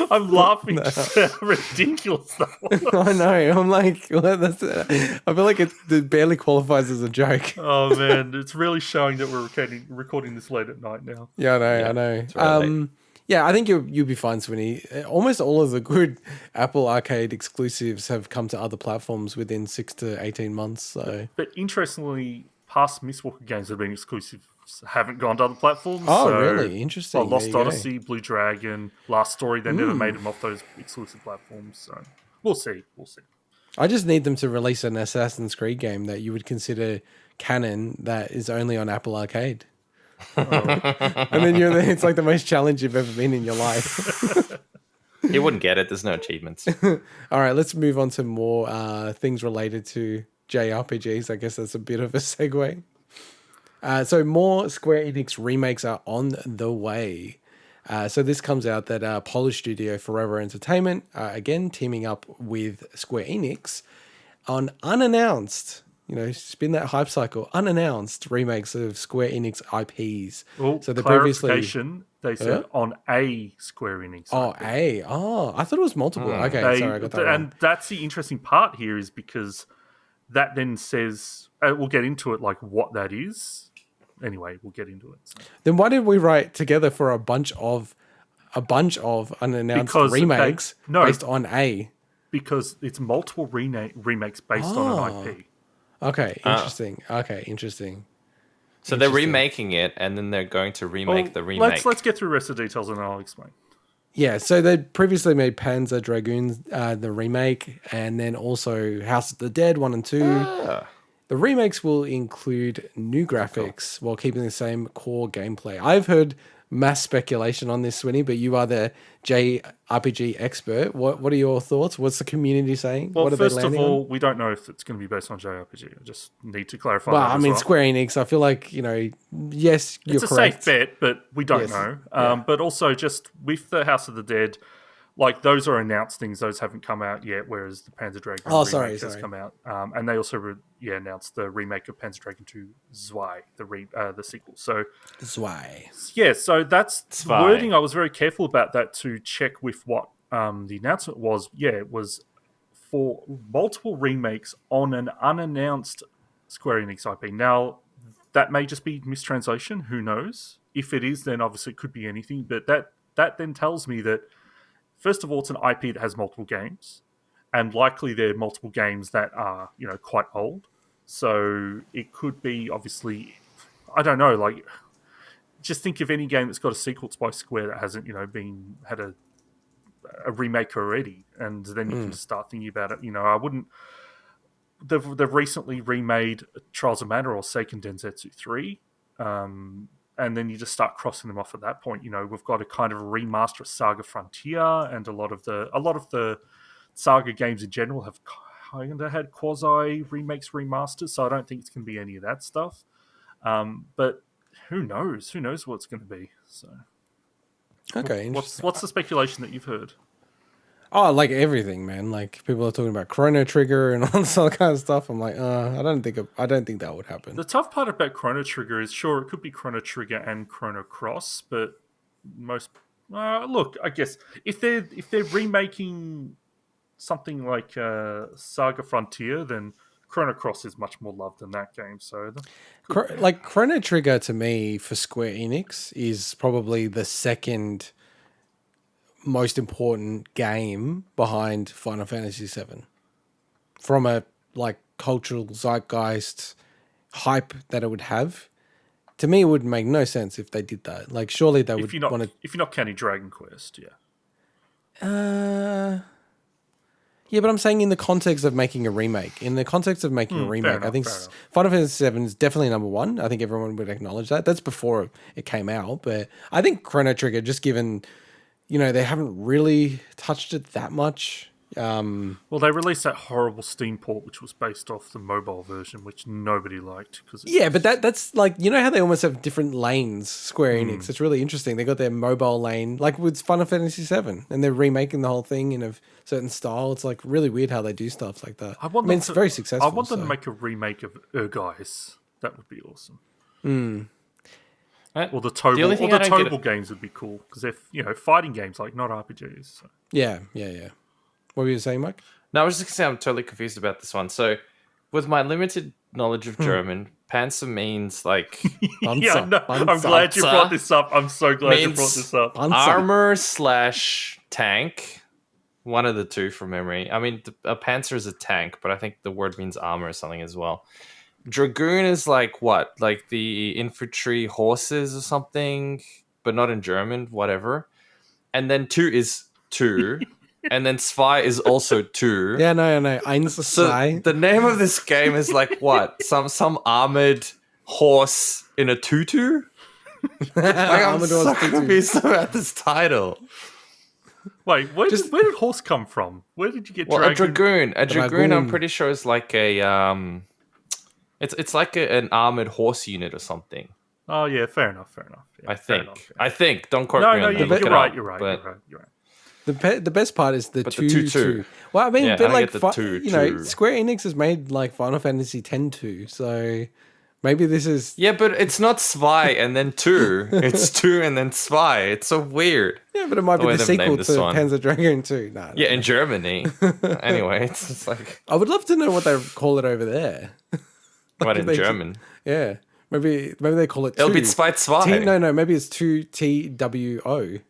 I'm laughing just how ridiculous that was. I know. I'm like, well, I feel like it barely qualifies as a joke. Oh man, it's really showing that we're recording this late at night now. Yeah, I know. Yeah, I think you'll be fine, Swinny. Almost all of the good Apple Arcade exclusives have come to other platforms within 6 to 18 months. So, but interestingly, past Mistwalker games that have been exclusive haven't gone to other platforms. Oh, so, really? Interesting. Lost Odyssey, Blue Dragon, Last Story, they never made them off those exclusive platforms. So we'll see. I just need them to release an Assassin's Creed game that you would consider canon that is only on Apple Arcade. And then it's like the most challenge you've ever been in your life. You wouldn't get it. There's no achievements. All right, let's move on to more things related to JRPGs. I guess that's a bit of a segue. So more Square Enix remakes are on the way. So this comes out that Polish studio Forever Entertainment, again teaming up with Square Enix on unannounced, spin that hype cycle, unannounced remakes of Square Enix IPs. Well, so they said on a Square Enix IP. I thought it was multiple. Okay, sorry, I got that wrong. And that's the interesting part here is because that then says, we'll get into it, like what that is. Anyway, we'll get into it. So. Then why did we write together for a bunch of unannounced remakes based on a? Because it's multiple remakes based on an IP. Okay, interesting. So they're remaking it, and then they're going to remake the remake. Let's get through the rest of the details, and I'll explain. Yeah, so they previously made Panzer Dragoon, the remake, and then also House of the Dead 1 and 2. The remakes will include new graphics while keeping the same core gameplay. I've heard mass speculation on this, Swinny, but you are the JRPG expert. What are your thoughts? What's the community saying? Well, what are first of all, we don't know if it's going to be based on JRPG. I just need to clarify that. Well, I mean, Square Enix, I feel like, yes, you're correct. It's a safe bet, but we don't know. But also, just with the House of the Dead, like, those are announced things. Those haven't come out yet, whereas the Panzer Dragoon remake has come out. And they also announced the remake of Panzer Dragoon 2 Zwei, the sequel. So Zwei. Yeah, so that's wording. I was very careful about that to check with what the announcement was. Yeah, it was for multiple remakes on an unannounced Square Enix IP. Now, that may just be mistranslation. Who knows? If it is, then obviously it could be anything. But that then tells me that, first of all, it's an IP that has multiple games, and likely there are multiple games that are, quite old. So it could be, obviously, I don't know, like, just think of any game that's got a sequel by Square that hasn't, had a remake already, and then you can start thinking about it. I wouldn't. They've recently remade Trials of Mana or Seiken Densetsu 3. And then you just start crossing them off at that point. We've got a kind of remaster of Saga Frontier, and a lot of the Saga games in general have kind of had quasi remakes, remasters. So I don't think it's going to be any of that stuff. But who knows? Who knows what it's going to be? So, okay. What's the speculation that you've heard? Oh, like everything, man. Like, people are talking about Chrono Trigger and all this other kind of stuff. I'm like, I don't think that would happen. The tough part about Chrono Trigger is, sure, it could be Chrono Trigger and Chrono Cross, but most look, I guess if they're remaking something like Saga Frontier, then Chrono Cross is much more loved than that game. So, like, Chrono Trigger to me for Square Enix is probably the second most important game behind Final Fantasy VII, from a cultural zeitgeist hype that it would have. To me, it would make no sense if they did that. Like, surely they would want to. If you're not counting Dragon Quest, Yeah, but I'm saying in the context of making a remake. In the context of making a remake, I think Final Fantasy VII is definitely number one. I think everyone would acknowledge that. That's before it came out, but I think Chrono Trigger, just given, they haven't really touched it that much. Well, they released that horrible Steam port, which was based off the mobile version, which nobody liked. But that's like, how they almost have different lanes, Square Enix. It's really interesting. They got their mobile lane, like with Final Fantasy VII, and they're remaking the whole thing in a certain style. It's like really weird how they do stuff like that. It's very successful. I want them to make a remake of Guys. That would be awesome. Or the Tobal games would be cool, because they're fighting games, like, not RPGs. So. Yeah. What were you saying, Mike? No, I was just going to say I'm totally confused about this one. So, with my limited knowledge of German, Panzer means like... I'm glad you brought this up. I'm so glad you brought this up. Armor/tank. One of the two from memory. I mean, a Panzer is a tank, but I think the word means armor or something as well. Dragoon is like what? Like the infantry horses or something, but not in German, whatever. And then 2 is 2. And then Zwei is also 2. Yeah, no. Eins so the name of this game is like what? Some armored horse in a tutu? I'm so confused about this title. Wait, where did horse come from? Where did you get dragon? A dragoon, I'm pretty sure is like a it's like an armored horse unit or something. Oh yeah, fair enough. Yeah, I think. Don't quote me on that. You're right. You're right. The best part is the 2. Well, I mean, Square Enix has made like Final Fantasy X-2, so maybe this is... Yeah, but it's not Zwei and then 2. It's 2 and then Zwei. It's so weird. Yeah, but it might be the sequel to Panzer Dragoon 2. No. In Germany. Anyway, it's like... I would love to know what they call it over there. What, in German? Yeah. Maybe they call it 2. It'll be Zwei. No, maybe it's 2TWO.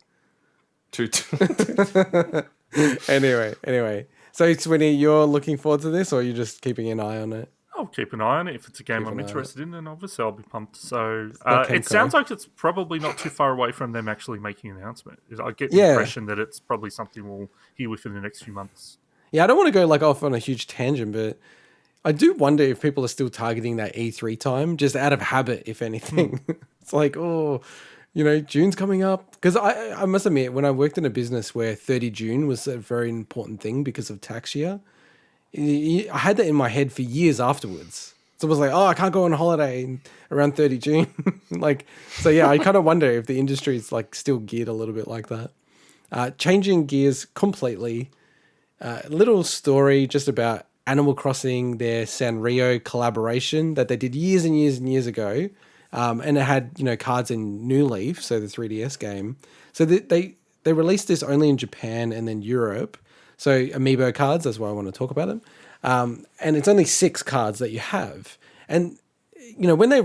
Anyway. So, Swinny, you're looking forward to this, or are you just keeping an eye on it? I'll keep an eye on it. If it's a game Keep I'm an eye on interested in, then obviously I'll be pumped. So not it Kemco. sounds like it's probably not too far away from them actually making an announcement. I get the Yeah. impression that it's probably something we'll hear within the next few months. Yeah, I don't want to go like off on a huge tangent, but I do wonder if people are still targeting that E3 time, just out of habit, if anything. It's like, oh, June's coming up. Because I must admit, when I worked in a business where 30 June was a very important thing because of tax year, I had that in my head for years afterwards. So it was like, oh, I can't go on holiday around 30 June. So yeah, I kind of wonder if the industry is like still geared a little bit like that. Changing gears completely. Little story just about Animal Crossing, their Sanrio collaboration that they did years and years and years ago. And it had, cards in New Leaf, so the 3DS game. So they released this only in Japan and then Europe. So Amiibo cards, that's why I want to talk about them. And it's only 6 cards that you have. And, when they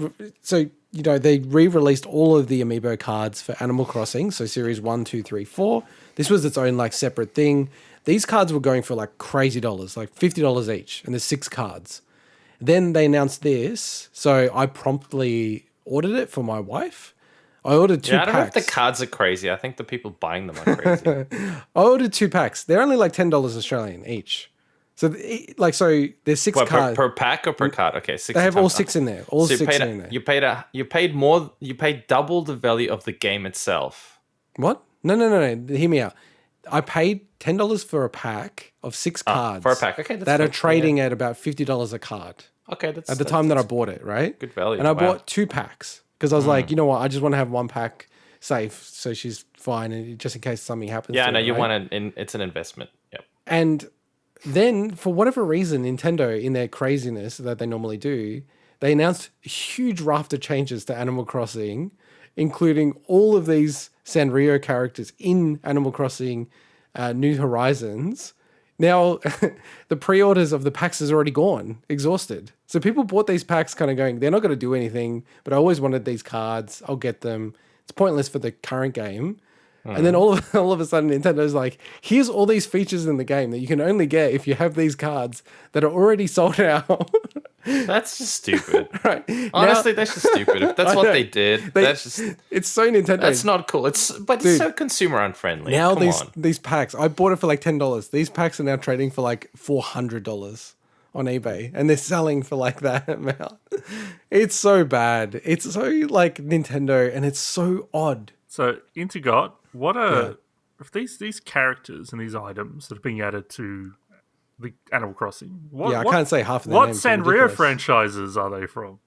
re-released all of the Amiibo cards for Animal Crossing, so series 1, 2, 3, 4. This was its own like separate thing. These cards were going for like crazy dollars, like $50 each, and there's 6 cards. Then they announced this, so I promptly ordered it for my wife. I ordered 2 packs. I don't know if the cards are crazy. I think the people buying them are crazy. I ordered 2 packs. They're only like $10 Australian each. So there's 6 cards per pack or per card. Okay, 6. They have all 6 in there. All so 6 in there. You paid more. You paid double the value of the game itself. What? No. Hear me out. I paid $10 for a pack of 6 cards for a pack. Okay, that are trading at about $50 a card. Okay, that's at the time that I bought it, right? Good value. And I bought 2 packs because I was like, you know what? I just want to have 1 pack safe, so she's fine, and just in case something happens. Yeah, to no, her, you right? want it's an investment. Yep. And then, for whatever reason, Nintendo, in their craziness that they normally do, they announced a huge raft of changes to Animal Crossing, including all of these Sanrio characters in Animal Crossing New Horizons. Now, the pre-orders of the packs is already gone, exhausted. So people bought these packs kind of going, they're not going to do anything, but I always wanted these cards. I'll get them. It's pointless for the current game. And then all of a sudden, Nintendo's like, here's all these features in the game that you can only get if you have these cards that are already sold out. That's just stupid. Right. Honestly, that's just stupid. If that's what they did, that's just... It's so Nintendo. That's not cool. It's so consumer unfriendly. Now Come these packs, I bought it for like $10. These packs are now trading for like $400 on eBay, and they're selling for like that amount. It's so bad. It's so like Nintendo, and it's so odd. So Integot, what are if these characters and these items that are being added to the Animal Crossing? I can't say half of their what names. What Sanrio franchises are they from?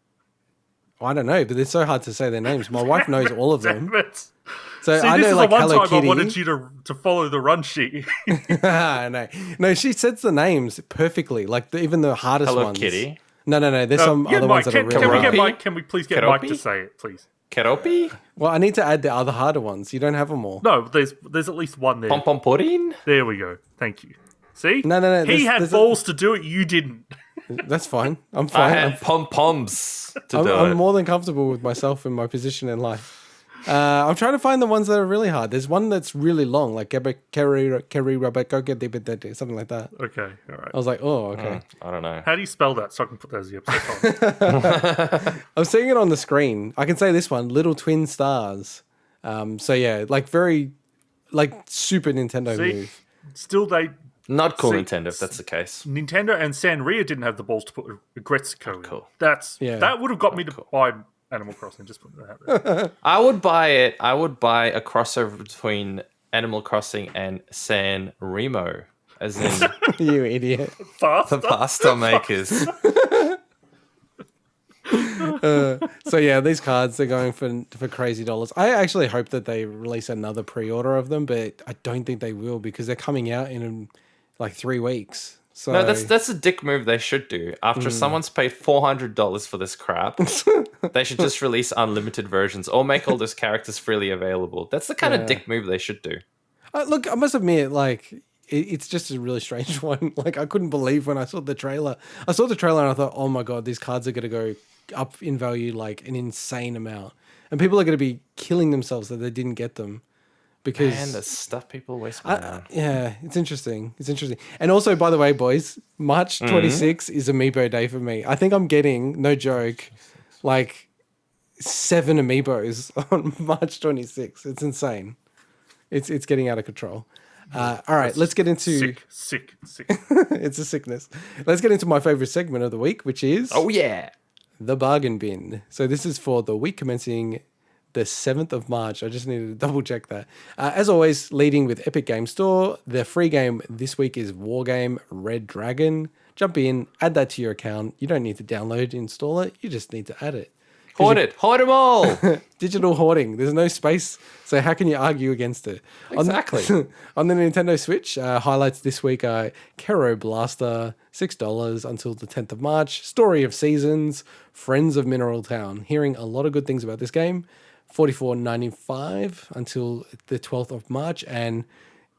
I don't know, but it's so hard to say their names. My wife knows all of them. Damn it. So See, I this know is like the one Hello time Kitty. I wanted you to follow the run sheet. No, she sets the names perfectly. Like even the hardest Hello ones. Kitty. No. There's some other ones that are really hard. Can we please get Mike to say it, please? Keropi? Well, I need to add the other harder ones. You don't have them all. No, there's at least one there. Pom Pom Pudding? There we go. Thank you. See? No. He had balls to do it. You didn't. That's fine. I'm I fine. had Pom Poms to do it. I'm more than comfortable with myself and my position in life. I'm trying to find the ones that are really hard. There's one that's really long, like something like that. Okay, all right. I was like, oh, okay. I don't know. How do you spell that so I can put that as the episode title? I'm seeing it on the screen. I can say this one, Little Twin Stars. So yeah, like very, like super Nintendo move. Still, Not cool, Nintendo, if that's the case. Nintendo and Sanrio didn't have the balls to put Gretzko in. Cool. That would have got me to buy Animal Crossing. Just putting that out there. I would buy it. I would buy a crossover between Animal Crossing and San Remo, as in You idiot. the pasta makers. So yeah, these cards are going for crazy dollars. I actually hope that they release another pre-order of them, but I don't think they will because they're coming out in like 3 weeks. So No, that's a dick move they should do. After someone's paid $400 for this crap, they should just release unlimited versions or make all those characters freely available. That's the kind of dick move they should do. Look, I must admit, like, it's just a really strange one. Like, I couldn't believe when I saw the trailer. I saw the trailer and I thought, oh my God, these cards are going to go up in value like an insane amount. And people are going to be killing themselves that they didn't get them. because Man, the stuff people waste money on. yeah, it's interesting. It's interesting. And also, by the way, boys, March 26 is Amiibo day for me. I think I'm getting, no joke, like 7 Amiibos on March 26. It's insane. It's getting out of control. All right, let's get into... Sick. It's a sickness. Let's get into my favorite segment of the week, which is... Oh, yeah. The Bargain Bin. So this is for the week commencing the 7th of March. I just needed to double check that. As always, leading with Epic Game Store. The free game this week is Wargame Red Dragon. Jump in, add that to your account. You don't need to download, install it. You just need to add it. Hoard them all. Digital hoarding. There's no space, so how can you argue against it? Exactly. On the Nintendo Switch, highlights this week are Kero Blaster, $6 until the 10th of March. Story of Seasons, Friends of Mineral Town. Hearing a lot of good things about this game. $44.95 until the 12th of March. And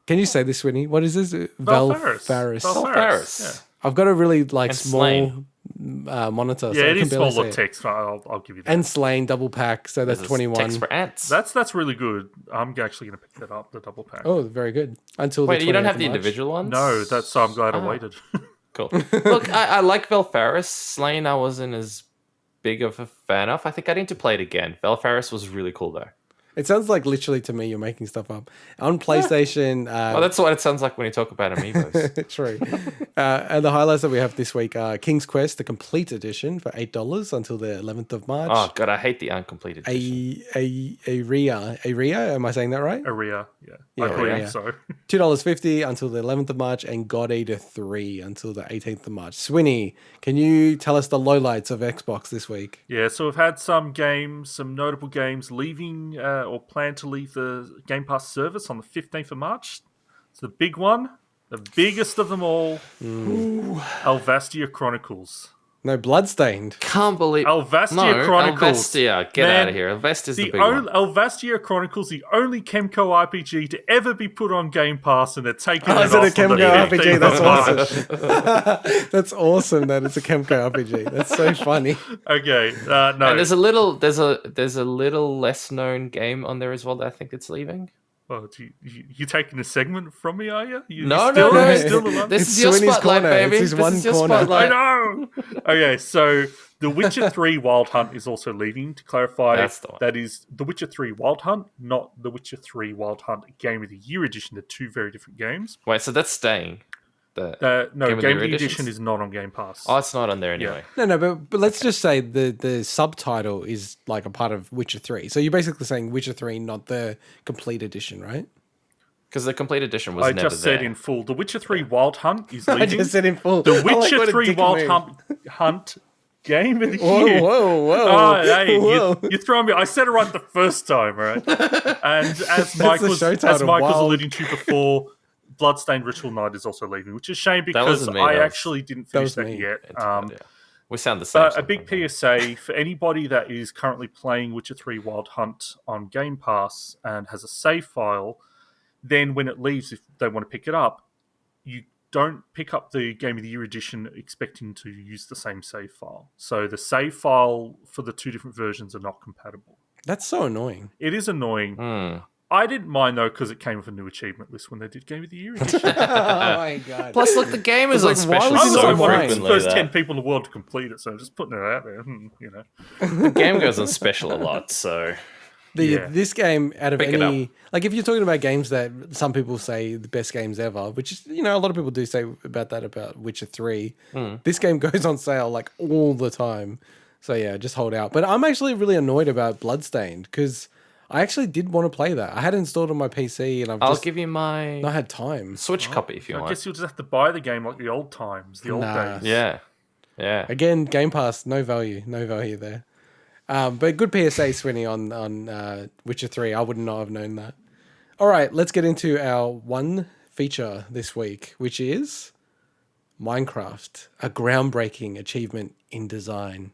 can you say this, Swinny? What is this? Valfaris. Yeah. I've got a really small Slain. Monitor. Yeah, so it is smaller text. I'll give you that. And Slain double pack, so that's 21. Text for ants. That's really good. I'm actually going to pick that up, the double pack. Oh, very good. Until Wait, the you don't have 28th the of March. individual ones? No, so I'm glad I waited. Cool. Look, I like Valfaris. Slain I wasn't as big of a fan of. I think I need to play it again. Valfaris was really cool though. It sounds like literally to me you're making stuff up. On PlayStation... well, that's what it sounds like when you talk about Amiibos. True. And the highlights that we have this week are King's Quest, the complete edition, for $8 until the 11th of March. Oh, God, I hate the uncompleted edition. Aria, am I saying that right? Aria, yeah. Yeah, I believe Aria. so. $2.50 until the 11th of March, and God Eater 3 until the 18th of March. Swinny, can you tell us the lowlights of Xbox this week? Yeah, so we've had some notable games leaving or plan to leave the Game Pass service on the 15th of March. It's the big one, the biggest of them all, Alvastia Chronicles. No, Bloodstained. Can't believe... Alvastia Chronicles. Alvastia, get out of here. Alvastia's the big one. Alvastia Chronicles, the only Kemco RPG to ever be put on Game Pass, and they're taking it off. Is it a Kemco RPG? That's awesome. awesome. That's awesome that it's a Kemco RPG. That's so funny. Okay, no. And there's a little less known game on there as well that I think it's leaving. Oh, you taking a segment from me, are you? No. Still alive? This It's is your Swinny's spotlight, corner. baby. It's his This one is your corner. spotlight. I know. Okay, so The Witcher 3 Wild Hunt is also leaving. To clarify, That's the one. that is The Witcher 3 Wild Hunt, not The Witcher 3 Wild Hunt Game of the Year Edition. They're two very different games. Wait, so that's staying. No, Game of the Year Edition is not on Game Pass. Oh, it's not on there anyway. No, but let's just say the subtitle is like a part of Witcher 3. So you're basically saying Witcher 3, not the complete edition, right? Because the complete edition was I never just there. said in full. The Witcher 3 Wild Hunt is leaving. I just said in full. The I like Witcher what a 3 dick Wild move. Hunt Game of the Whoa, Year. whoa. Oh, hey, whoa. you're throwing me. I said it right the first time, right? And as Mike the was show title, was Wild. alluding to before, Bloodstained Ritual Night is also leaving, which is a shame because wasn't me, I that was- actually didn't finish that yet. Yeah. We sound the same. But a big PSA for anybody that is currently playing Witcher 3 Wild Hunt on Game Pass and has a save file, then when it leaves, if they want to pick it up, you don't pick up the Game of the Year edition expecting to use the same save file. So the save file for the two different versions are not compatible. That's so annoying. It is annoying. Hmm. I didn't mind, though, because it came with a new achievement list when they did Game of the Year edition. Oh my god. Plus, look, the game is on Like, why special would you so not mind? It's the frequently. first that 10 people in the world to complete it, so I'm just putting it out there, you know. The game goes on special a lot, so... Yeah. This game, out of Pick it any... Like, if you're talking about games that some people say the best games ever, which is, you know, a lot of people do say about that about Witcher 3, this game goes on sale, like, all the time. So, yeah, just hold out. But I'm actually really annoyed about Bloodstained, because I actually did want to play that. I had it installed on my PC, and I'll just give you my not had time. Switch copy if you I want. guess you'll just have to buy the game like the old times, the old Nah. days. Yeah. Again, Game Pass, no value there. But good PSA, Swinny, on Witcher 3. I would not have known that. All right, let's get into our one feature this week, which is Minecraft, a groundbreaking achievement in design.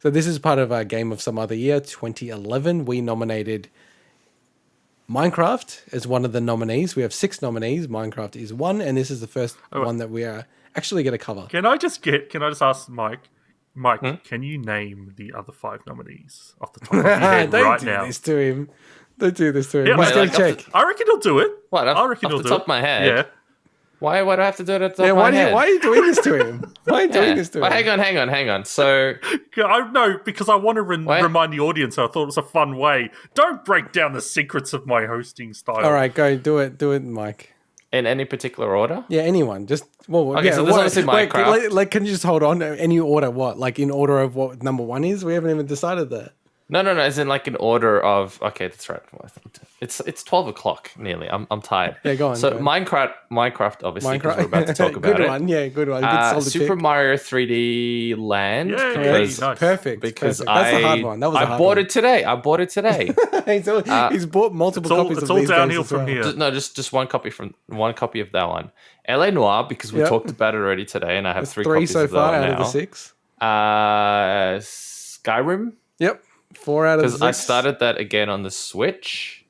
So this is part of our Game of Some Other Year, 2011. We nominated Minecraft as one of the nominees. We have 6 nominees. Minecraft is one, and this is the first one that we are actually going to cover. Can I just ask Mike, can you name the other 5 nominees off the top of your head Don't right do now? this to him. Don't do this to him. Yeah, He's wait, going like, to check. I reckon he'll do it. What? I reckon Off he'll the do top it. of my head? Yeah. Why do I have to do it at the top Yeah, of my head? why are you doing this to him? Why are you doing this to him? Well, hang on. So, No, because I want to remind the audience. I thought it was a fun way. Don't break down the secrets of my hosting style. All right, go do it, Mike. in any particular order? Yeah, anyone. Just Okay, so there's obviously Minecraft. Can you just hold on? Any order? What? Like in order of what number one is? We haven't even decided that. No. As in like an order of. Okay, that's right. It's 12 o'clock nearly. I'm tired. Yeah, go on. So Minecraft, obviously, because we're about to talk about good it. one. Yeah, good one. Good solid Super pick. Mario 3D Land. Yeah, because, nice. Perfect. Because perfect. That's the hard one. That was I bought it today. He's bought multiple copies of it's all these games downhill as from well. here. Just one copy of that one. LA Noire, because we talked about it already today, and I have That's three three copies so of that far one out now. of the 6. Skyrim, Yep, 4 out of the 6. because I started that again on the Switch.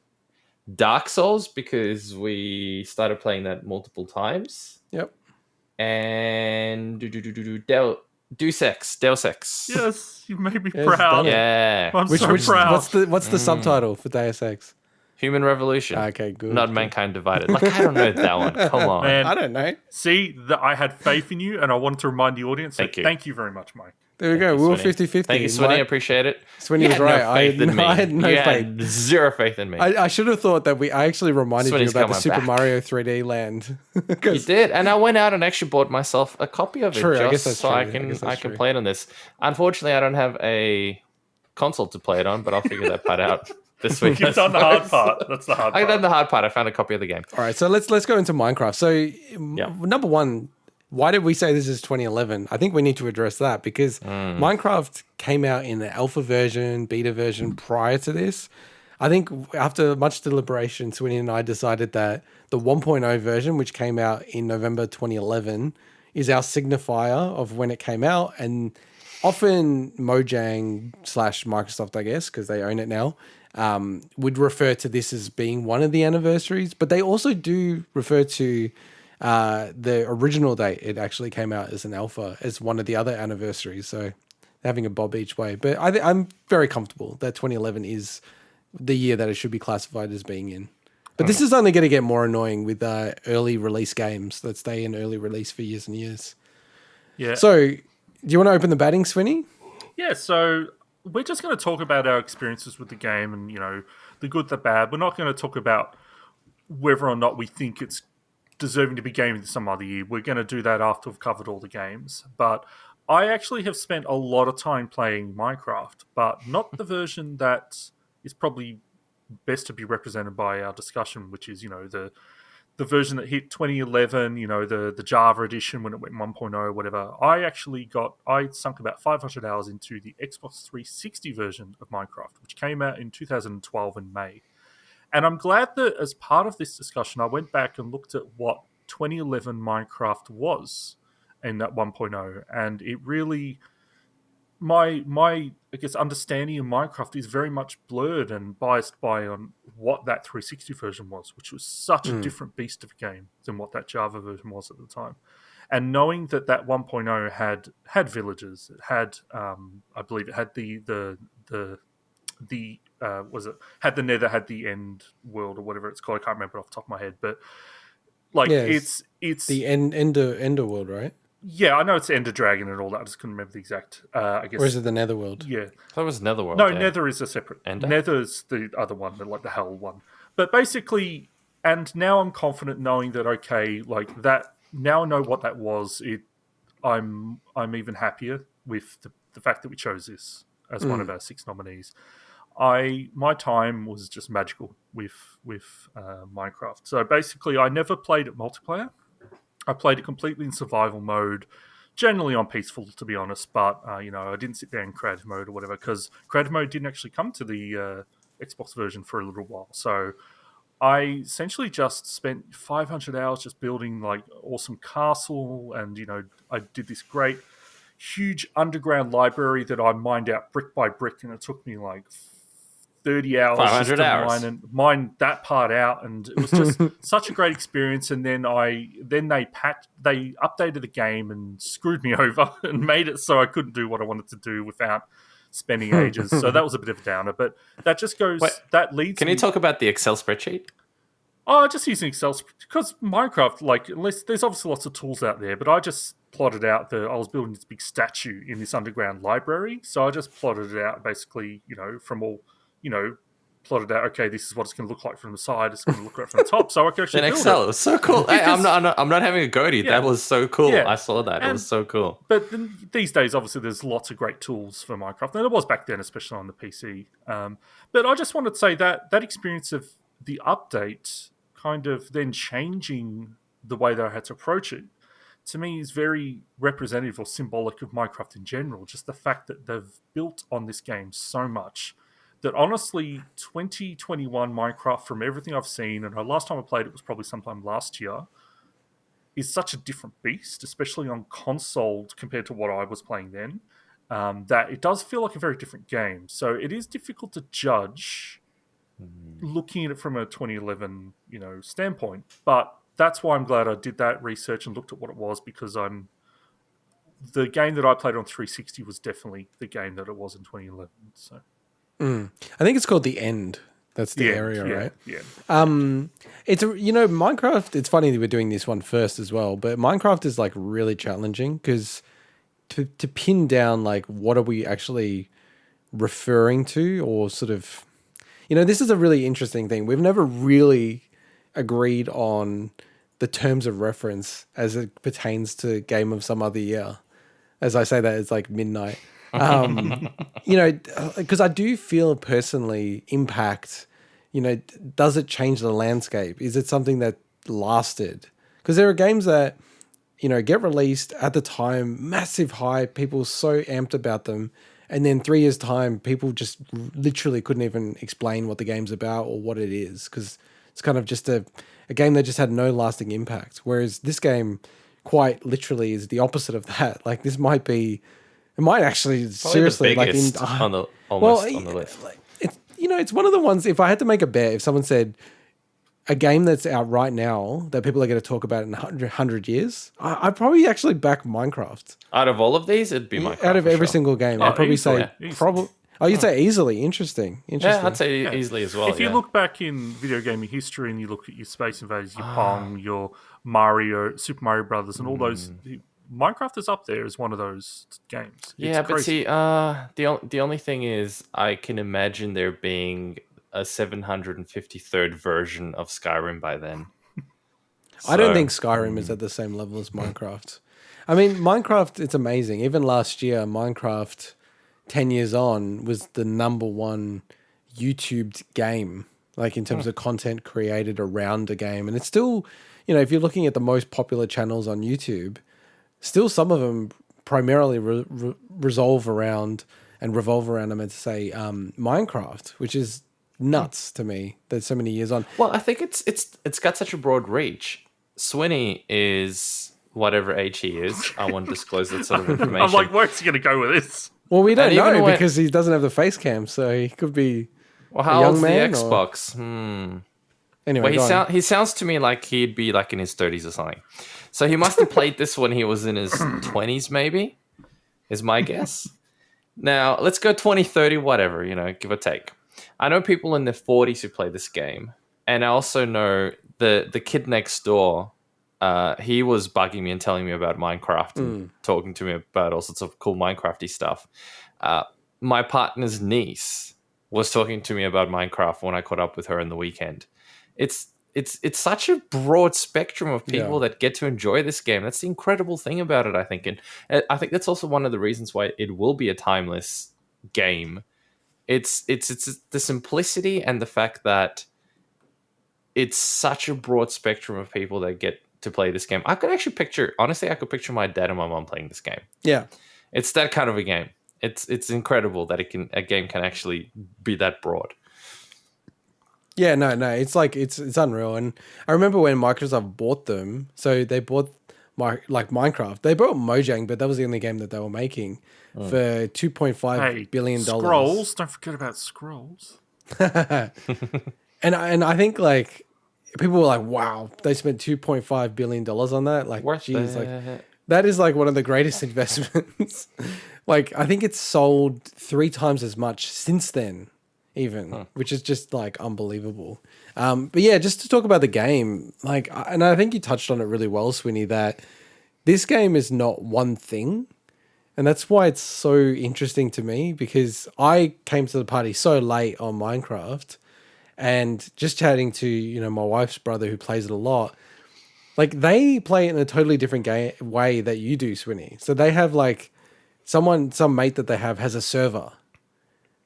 Dark Souls, because we started playing that multiple times. Yep. And Deus Ex. Yes, you made me Yes, proud. done it. Yeah. I'm so proud. What's the subtitle for Deus Ex? Human Revolution. Okay, good. Not good. Mankind Divided. Like, I don't know that one. Come on. Man, I don't know. See, I had faith in you, and I wanted to remind the audience. So Thank you. very much, Mike. There we go. you, We were Swinny. 50-50. Thank you, Swinny. I appreciate it. Swinny You was had right. No faith in me. I had no you faith. Had zero faith in me. I should have thought that I actually reminded you Swinny's about the coming Super back. Mario 3D Land. You did, and I went out and actually bought myself a copy of it True, I just guess that's so true. I can true. play it on this. Unfortunately, I don't have a console to play it on, but I'll figure that part out this week. You've done the hard part. That's the hard part. I've done the hard part. I found a copy of the game. All right, so let's go into Minecraft. So number one, why did we say this is 2011? I think we need to address that because Minecraft came out in the alpha version, beta version prior to this. I think after much deliberation, Swinny and I decided that the 1.0 version, which came out in November 2011, is our signifier of when it came out. And often Mojang / Microsoft, I guess, because they own it now, would refer to this as being one of the anniversaries. But they also do refer to the original date it actually came out as an alpha as one of the other anniversaries. So having a bob each way. But I'm very comfortable that 2011 is the year that it should be classified as being in. But this is only going to get more annoying with early release games that stay in early release for years and years. Yeah. So do you want to open the batting, Swinny? Yeah, so we're just going to talk about our experiences with the game and, the good, the bad. We're not going to talk about whether or not we think it's deserving to be game of some other year. We're going to do that after we've covered all the games. But I actually have spent a lot of time playing Minecraft, but not the version that is probably best to be represented by our discussion, which is, the version that hit 2011, the Java edition when it went 1.0, whatever. I sunk about 500 hours into the Xbox 360 version of Minecraft, which came out in 2012 in May. And I'm glad that as part of this discussion, I went back and looked at what 2011 Minecraft was in that 1.0. And it really, my I guess, understanding of Minecraft is very much blurred and biased by on what that 360 version was, which was such a different beast of a game than what that Java version was at the time. And knowing that 1.0 had villages, it had, I believe it had had the Nether, had the end world or whatever it's called. I can't remember off the top of my head, but it's the Ender world, right? Yeah, I know it's Ender Dragon and all that. I just couldn't remember the exact. I guess. Or is it the Netherworld? Yeah, That was Netherworld. no, yeah. Nether is a separate. Ender? Nether's the other one, the Hell one. But basically, and now I'm confident knowing that that. Now I know what that was. I'm even happier with the fact that we chose this as one of our 6 nominees. My time was just magical with Minecraft. So basically, I never played it multiplayer. I played it completely in survival mode, generally on peaceful, to be honest. But I didn't sit there in creative mode or whatever because creative mode didn't actually come to the Xbox version for a little while. So I essentially just spent 500 hours just building awesome castle, and I did this great, huge underground library that I mined out brick by brick, and it took me 30 hours 500 just to hours. mine that part out, and it was just such a great experience. And then they updated the game and screwed me over and made it so I couldn't do what I wanted to do without spending ages. So that was a bit of a downer. But that just goes. That leads. Can you talk about the Excel spreadsheet? Oh, just using Excel because Minecraft, like, there's obviously lots of tools out there, but I just plotted out I was building this big statue in this underground library, so I just plotted it out basically, from all, plotted out. Okay, this is what it's going to look like from the side. It's going to look like from the top. So I can actually in build Excel. it. It was so cool. I'm not having a go at you. Yeah. That was so cool. Yeah. I saw that. It was so cool. But these days, obviously, there's lots of great tools for Minecraft, and it was back then, especially on the PC. But I just wanted to say that experience of the update kind of then changing the way that I had to approach it, to me is very representative or symbolic of Minecraft in general. Just the fact that they've built on this game so much that honestly, 2021 Minecraft, from everything I've seen, and the last time I played it was probably sometime last year, is such a different beast, especially on console compared to what I was playing then, that it does feel like a very different game. So it is difficult to judge looking at it from a 2011, standpoint. But that's why I'm glad I did that research and looked at what it was, because the game that I played on 360 was definitely the game that it was in 2011. So I think it's called The End. That's the area, right? Yeah. It's Minecraft. It's funny that we're doing this one first as well, but Minecraft is like really challenging because to pin down like what are we actually referring to, or sort of, this is a really interesting thing. We've never really agreed on the terms of reference as it pertains to Game of Some Other Year. As I say that, it's like midnight. Because I do feel personally impact, does it change the landscape? Is it something that lasted? Because there are games that, get released at the time, massive hype, people so amped about them. And then 3 years' time, people just literally couldn't even explain what the game's about or what it is, because it's kind of just a game that just had no lasting impact. Whereas this game quite literally is the opposite of that. Like, this might be... It might actually seriously on the list. It's one of the ones. If I had to make a bet, if someone said a game that's out right now that people are going to talk about in 100 years, I'd probably actually back Minecraft. Out of all of these, it'd be Minecraft. Out of every single game, I'd probably say easily. Oh, you'd say easily. Interesting. Yeah, I'd say easily as well. If you look back in video gaming history and you look at your Space Invaders, your Pong, your Mario, Super Mario Brothers, and all those. Minecraft is up there as one of those games. But see, the only thing is, I can imagine there being a 753rd version of Skyrim by then. I don't think Skyrim is at the same level as Minecraft. I mean, Minecraft, it's amazing. Even last year, Minecraft, 10 years on, was the number one YouTubed game, like in terms of content created around a game. And it's still, if you're looking at the most popular channels on YouTube, still some of them primarily revolve around, I meant to say, Minecraft, which is nuts to me that so many years on. Well, I think it's got such a broad reach. Swinny is whatever age he is. I won't disclose that sort of information. I'm like, where's he going to go with this? Well, we don't know because he doesn't have the face cam, so he could be how a young old's man the Xbox? Anyway, he sounds to me like he'd be like in his 30s or something. So he must have played this when he was in his 20s, maybe, is my guess. Now, let's go 20, 30, whatever, give or take. I know people in their 40s who play this game. And I also know the kid next door, he was bugging me and telling me about Minecraft and talking to me about all sorts of cool Minecrafty stuff. My partner's niece was talking to me about Minecraft when I caught up with her on the weekend. It's such a broad spectrum of people that get to enjoy this game. That's the incredible thing about it, I think. And I think that's also one of the reasons why it will be a timeless game. It's the simplicity and the fact that it's such a broad spectrum of people that get to play this game. I could picture my dad and my mom playing this game. Yeah. It's that kind of a game. It's incredible that a game can actually be that broad. Yeah, no, it's like it's unreal. And I remember when Microsoft bought them, so they bought Minecraft. They bought Mojang, but that was the only game that they were making for $2.5 billion. Scrolls, don't forget about Scrolls. and I think like people were like, wow, they spent $2.5 billion on that. Like, geez, like That is like one of the greatest investments. Like, I think it's sold 3 times as much since then, even, which is just like unbelievable. But yeah, just to talk about the game, like, and I think you touched on it really well, Swinny, that this game is not one thing. And that's why it's so interesting to me, because I came to the party so late on Minecraft, and just chatting to, you know, my wife's brother who plays it a lot. Like, they play it in a totally different way that you do, Swinny. So they have like some mate that they have has a server.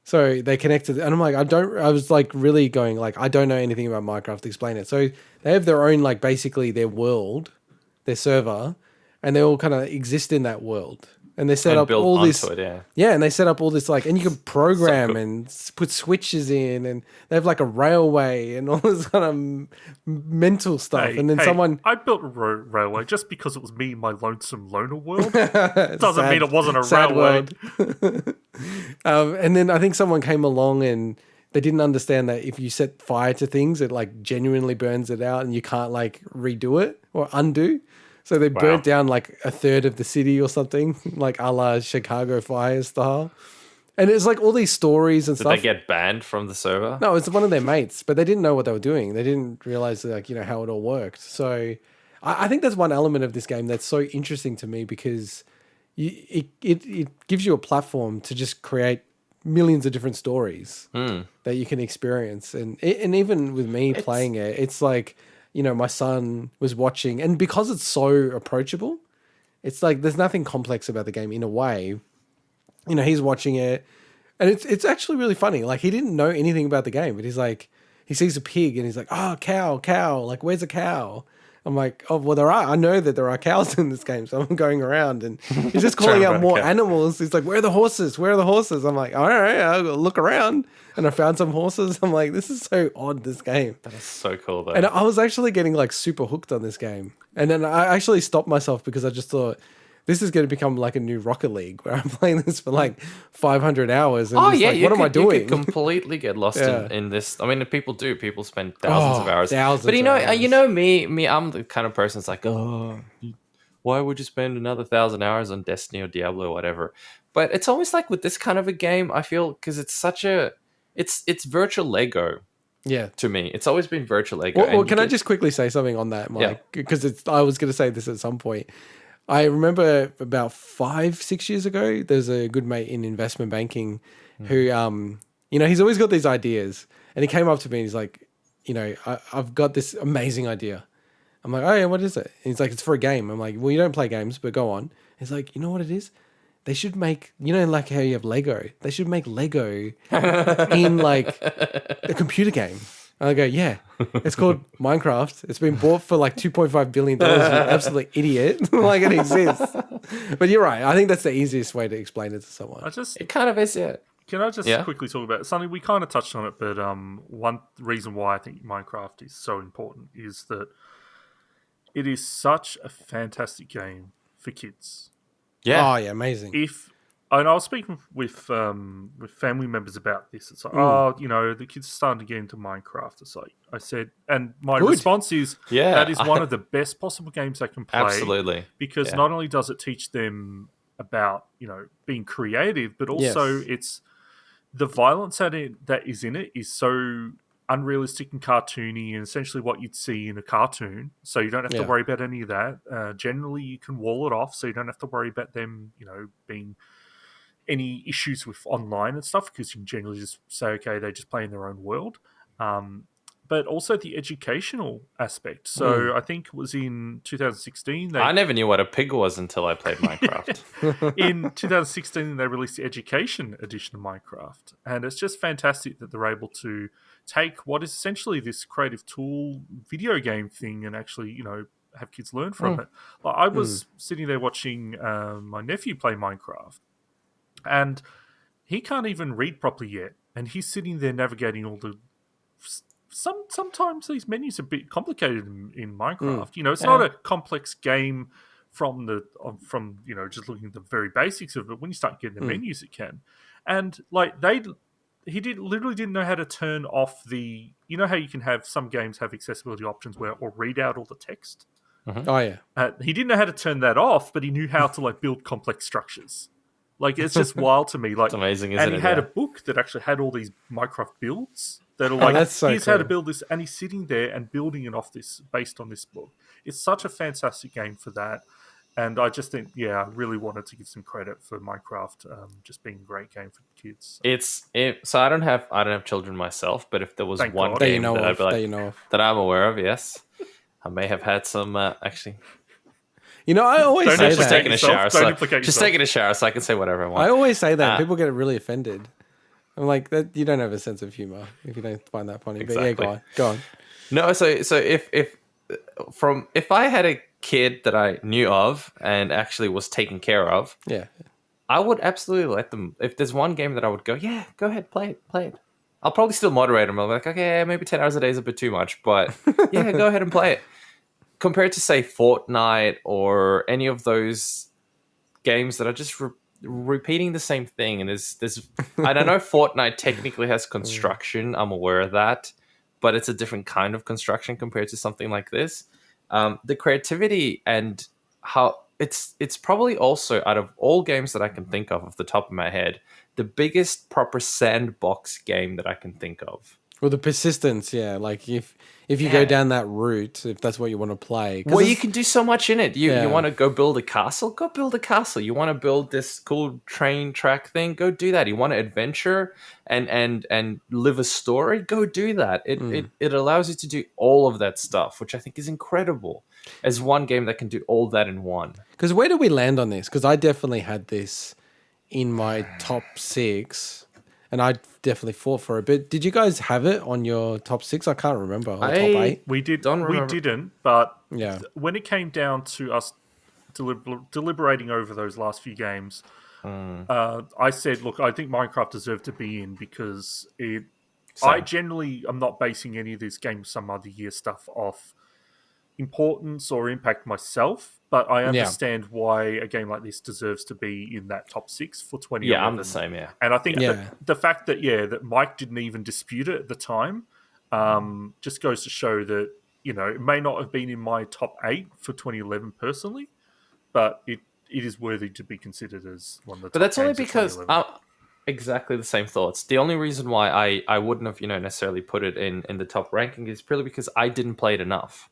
So they connected, and I'm like, I was like really going like, I don't know anything about Minecraft, explain it. So they have their own, like, basically their world, their server, and they all kind of exist in that world. And they set up all this, and they set up all this, like, and you can program and put switches in, and they have like a railway and all this kind of mental stuff. And then I built a railway just because it was me in my lonesome loner world. Doesn't mean it wasn't a railway. And then I think someone came along and they didn't understand that if you set fire to things, it like genuinely burns it out, and you can't like redo it or undo. So they burnt down like a third of the city or something, like a la Chicago fire style. And it's like all these stories and stuff. Did they get banned from the server? No, it's one of their mates, but they didn't know what they were doing. They didn't realize, like, you know, how it all worked. So I think that's one element of this game that's so interesting to me, because it gives you a platform to just create millions of different stories that you can experience. And even with me playing it, it's like, you know, my son was watching, and because it's so approachable, it's like there's nothing complex about the game in a way. You know, he's watching it, and it's actually really funny. Like, he didn't know anything about the game, but he's like, he sees a pig and he's like, oh, cow, like, where's a cow? I'm like, oh, well, I know that there are cows in this game, so I'm going around, and he's just calling out more animals. He's like, where are the horses? I'm like, all right, I'll go look around. And I found some horses. I'm like, this is so odd, this game. That is so cool, though. And I was actually getting like super hooked on this game. And then I actually stopped myself because I just thought, this is going to become like a new Rocket League, where I'm playing this for like 500 hours. And what am I doing? You could completely get lost in this. I mean, people do. People spend thousands of hours. But you know me, I'm the kind of person that's like, oh, why would you spend another 1,000 hours on Destiny or Diablo or whatever? But it's almost like with this kind of a game, I feel, because it's such a, it's virtual Lego. Yeah, to me, it's always been virtual Lego. Well, can I just quickly say something on that, Mike? Because I was going to say this at some point. I remember about 5-6 years ago, there's a good mate in investment banking who, you know, he's always got these ideas, and he came up to me and he's like, you know, I've got this amazing idea. I'm like, oh yeah, what is it? And he's like, it's for a game. I'm like, well, you don't play games, but go on. He's like, you know what it is? They should make, you know, like how you have Lego. They should make Lego in like a computer game. And I go, yeah, it's called Minecraft. It's been bought for like $2.5 billion. You absolute idiot. Like, it exists. But you're right. I think that's the easiest way to explain it to someone. It kind of is, yeah. Can I just quickly talk about something? We kind of touched on it, but one reason why I think Minecraft is so important is that it is such a fantastic game for kids. Yeah. Oh, yeah, amazing. And I was speaking with family members about this. It's like, oh, you know, the kids are starting to get into Minecraft. It's like, I said, and my response is, that is one of the best possible games they can play. Absolutely. Because not only does it teach them about, you know, being creative, but also it's the violence that is in it is so unrealistic and cartoony, and essentially what you'd see in a cartoon. So you don't have to worry about any of that. Generally, you can wall it off, so you don't have to worry about them, you know, being any issues with online and stuff, because you can generally just say, okay, they just play in their own world. But also the educational aspect. So I think it was in 2016. I never knew what a pig was until I played Minecraft. In 2016, they released the education edition of Minecraft. And it's just fantastic that they're able to take what is essentially this creative tool video game thing and actually, you know, have kids learn from it. Like, I was sitting there watching my nephew play Minecraft, and he can't even read properly yet. And he's sitting there navigating all the... Sometimes these menus are a bit complicated in Minecraft. You know, it's not a complex game from you know, just looking at the very basics of it. When you start getting the menus, it can. And like he literally didn't know how to turn off the... You know how you can have some games have accessibility options where or read out all the text. Oh yeah. He didn't know how to turn that off, but he knew how to like build complex structures. Like it's just wild to me. Like It's amazing, isn't and it? he had a book that actually had all these Minecraft builds that are like, that's so here's how to cool. build this, and he's sitting there and building it off this based on this book. It's such a fantastic game for that. And I just think, I really wanted to give some credit for Minecraft just being a great game for kids. So I don't have children myself, but if there was one God. game that I'd be like, that I'm aware of, yes, I may have had some actually. You know, I always say Just that. taking a shower, Don't just taking a shower, so I can say whatever I want. I always say that. People get really offended. I'm like, that you don't have a sense of humor if you don't find that funny. Exactly. But yeah, go on. No, so if I had a kid that I knew of and actually was taken care of, Yeah. I would absolutely let them. If there's one game that I would go, yeah, go ahead, play it. I'll probably still moderate them. I'll be like, okay, maybe 10 hours a day is a bit too much, but yeah, go ahead and play it. Compared to say Fortnite or any of those games that are just repeating the same thing, and there's I don't know, Fortnite technically has construction. I'm aware of that, but it's a different kind of construction compared to something like this. The creativity and how it's probably also, out of all games that I can think of off the top of my head, the biggest proper sandbox game that I can think of. Well, the persistence, yeah. Like if you go down that route, if that's what you want to play. Well, you can do so much in it. You want to go build a castle? Go build a castle. You want to build this cool train track thing? Go do that. You want to adventure and live a story? Go do that. It allows you to do all of that stuff, which I think is incredible, as one game that can do all that in one. Because where do we land on this? Because I definitely had this in my top 6. And I definitely fought for it. But did you guys have it on your top 6? I can't remember. Or top 8? We did. Don't remember. We didn't. But Yeah. when it came down to us deliberating over those last few games, I said, look, I think Minecraft deserved to be in because I generally am not basing any of this game some other year stuff off importance or impact myself, but I understand why a game like this deserves to be in that top 6 for 2011. Yeah, I'm the same, yeah. And I think the fact that, that Mike didn't even dispute it at the time just goes to show that, it may not have been in my top 8 for 2011 personally, but it is worthy to be considered as one of the top. But that's only games of because 2011. exactly the same thoughts. The only reason why I wouldn't have, necessarily put it in the top ranking is purely because I didn't play it enough.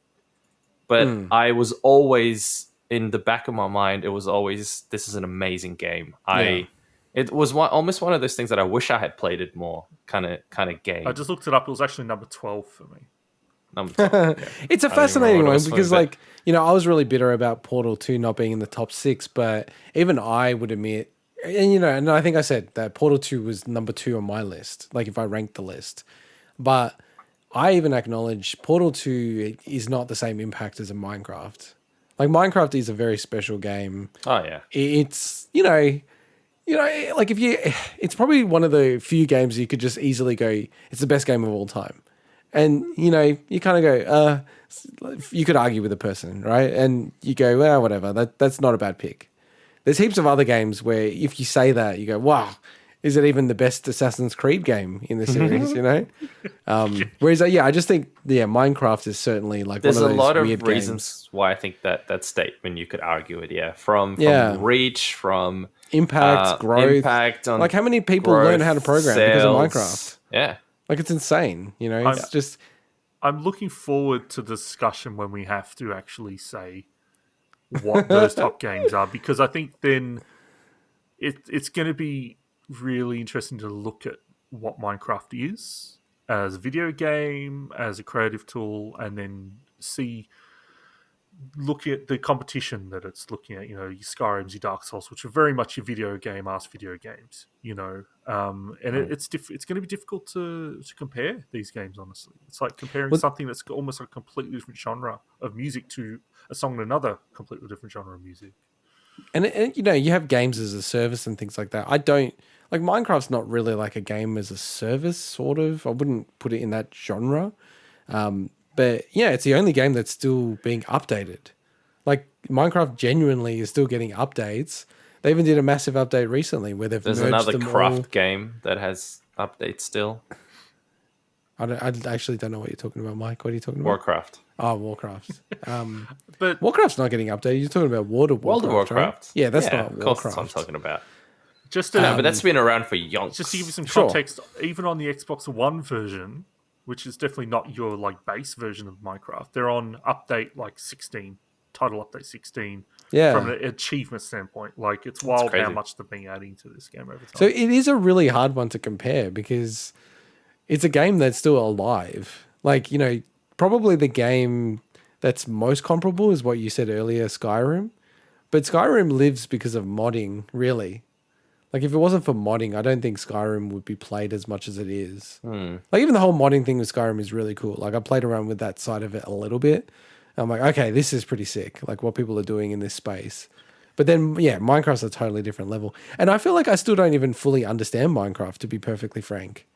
But I was always, in the back of my mind, it was always, this is an amazing game. It was almost one of those things that I wish I had played it more kind of game. I just looked it up. It was actually number 12 for me. Number 12, yeah. It's a fascinating one because, I was really bitter about Portal 2 not being in the top 6, but even I would admit, and I think I said that Portal 2 was number 2 on my list, like if I ranked the list. But I even acknowledge Portal 2 is not the same impact as a Minecraft. Like, Minecraft is a very special game. Oh, yeah. It's, like it's probably one of the few games you could just easily go, it's the best game of all time. And, you kind of go, you could argue with a person, right? And you go, well, whatever, that's not a bad pick. There's heaps of other games where if you say that, you go, wow, is it even the best Assassin's Creed game in the series, Whereas, I just think, Minecraft is certainly like there's one of those a lot of weird reasons games. why I think that statement, you could argue it, from reach, from impact, growth. Impact on like, how many people learn how to program because of Minecraft? Yeah. Like, it's insane, It's just... I'm looking forward to the discussion when we have to actually say what those top games are, because I think then it's going to be really interesting to look at what Minecraft is as a video game, as a creative tool, and then look at the competition that it's looking at, your Skyrims, your Dark Souls, which are very much your video game-ass video games, it's going to be difficult to compare these games, honestly. It's like comparing something that's almost like a completely different genre of music to a song in another completely different genre of music. And you have games as a service and things like that. I don't... Like, Minecraft's not really like a game as a service, sort of. I wouldn't put it in that genre. But yeah, it's the only game that's still being updated. Like, Minecraft genuinely is still getting updates. They even did a massive update recently where they've There's merged another them Craft all. game that has updates still. I actually don't know what you're talking about, Mike. What are you talking about? Warcraft. Oh, Warcraft. But Warcraft's not getting updated. You're talking about World of Warcraft. Right? Yeah, that's not of course Warcraft. that's what I'm talking about. just But that's been around for yonks. just to give you some Sure. context, even on the Xbox One version, which is definitely not your like base version of Minecraft, they're on update like 16, title update 16. Yeah. From an achievement standpoint, like it's wild crazy. how much they've been adding to this game over time. So it is a really hard one to compare because it's a game that's still alive. Like, you know, probably the game that's most comparable is what you said earlier, Skyrim. But Skyrim lives because of modding, really. Like, if it wasn't for modding, I don't think Skyrim would be played as much as it is. Like, even the whole modding thing with Skyrim is really cool. Like, I played around with that side of it a little bit. I'm like, okay, this is pretty sick. Like, what people are doing in this space. But then, yeah, Minecraft's a totally different level. And I feel like I still don't even fully understand Minecraft, to be perfectly frank.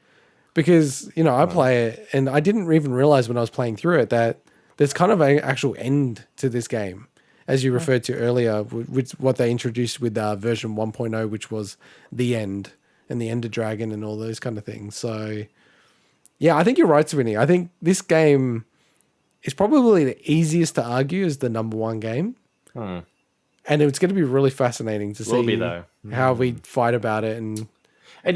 Because, you know, I play it, and I didn't even realize when I was playing through it that there's kind of an actual end to this game. As you referred to earlier, with what they introduced with version 1.0, which was the end and the Ender Dragon and all those kind of things. So, yeah, I think you're right, Swinny. I think this game is probably the easiest to argue as the number one game. And it's going to be really fascinating to see how we fight about it. And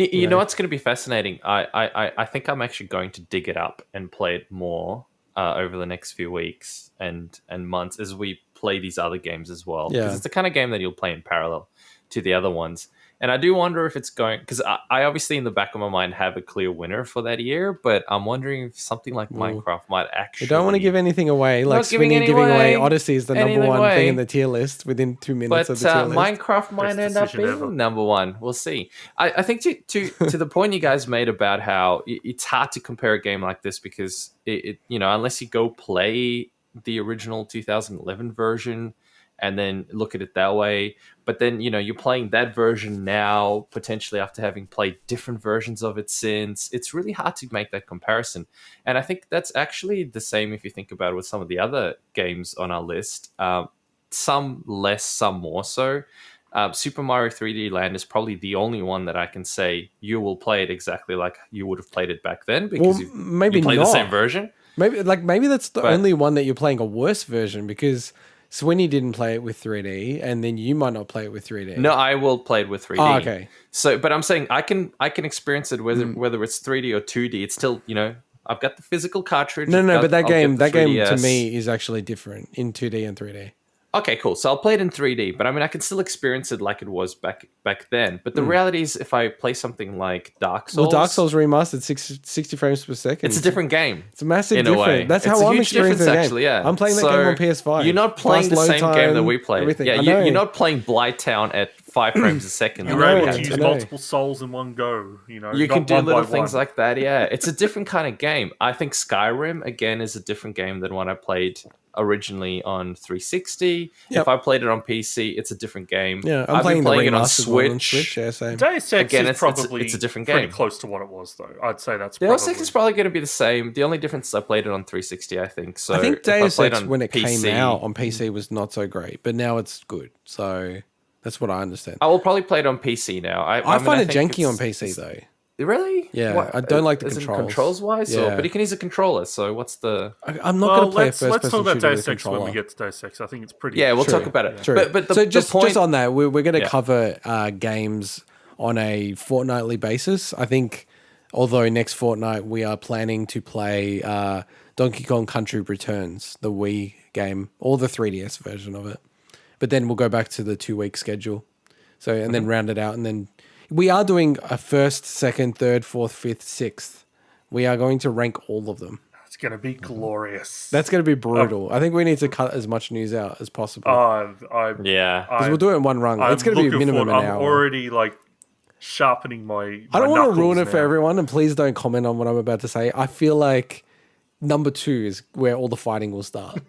you know what's going to be fascinating? I think I'm actually going to dig it up and play it more over the next few weeks and months as we play these other games as well. Because it's the kind of game that you'll play in parallel to the other ones. And I do wonder if it's going... Because I obviously in the back of my mind have a clear winner for that year, but I'm wondering if something like Minecraft might actually... You don't want to give anything away. Like Swinny giving away Odyssey is the number one thing in the tier list within 2 minutes of the tier list. Minecraft might end up being number one. We'll see. I think to the point you guys made about how it's hard to compare a game like this because, it you know, unless you go play the original 2011 version and then look at it that way. But then, you know, you're playing that version now, potentially after having played different versions of it since. It's really hard to make that comparison. And I think that's actually the same if you think about it with some of the other games on our list. Some less, some more so. Super Mario 3D Land is probably the only one that I can say you will play it exactly like you would have played it back then because you played the same version. Maybe that's the only one that you're playing a worse version because Swinny didn't play it with 3D, and then you might not play it with 3D. No, I will play it with 3D. Oh, okay. So, but I'm saying I can experience it whether it's 3D or 2D. It's still, you know, I've got the physical cartridge. No, but that game to me is actually different in 2D and 3D. Okay, cool. So I'll play it in 3D, but I mean, I can still experience it like it was back then. But the reality is, if I play something like Dark Souls... Well, Dark Souls remastered 60 frames per second. It's a different game. It's a massive difference. That's how I'm experiencing the game. Actually, yeah. I'm playing that game on PS5. You're not playing the same game that we played. Everything. Yeah, you're not playing Blighttown at 5 frames a second. You're able to use multiple souls in one go. You know, you can do little things like that. Yeah, it's a different kind of game. I think Skyrim again is a different game than what I played originally on 360. Yep. If I played it on PC, it's a different game. Yeah, I've been playing it on Switch. Yeah, same. Deus Ex again, is probably it's a different game. Pretty close to what it was, though. I'd say that's Deus Ex is probably going to be the same. The only difference is I played it on 360, I think. So I think Deus Ex when it PC, came out on PC was not so great, but now it's good. So that's what I understand. I will probably play it on PC now. I find it janky on PC though. Really? Yeah, what? I don't like the controls. Controls wise, but he can use a controller. So what's the? I'm not going to play a first-person Let's talk about shooter Deus Ex when we get to Deus Ex. I think it's pretty. Yeah, we'll talk about it. True. But so just on that, we're going to cover games on a fortnightly basis. I think, although next fortnight we are planning to play Donkey Kong Country Returns, the Wii game, or the 3DS version of it. But then we'll go back to the 2-week schedule. So and then round it out, and then. We are doing a first, second, third, fourth, fifth, sixth. We are going to rank all of them. It's going to be glorious. That's going to be brutal. I think we need to cut as much news out as possible. Because we'll do it in one run. It's going to be a minimum an hour. I'm already sharpening my I don't want to ruin it for everyone, and please don't comment on what I'm about to say. I feel like number 2 is where all the fighting will start.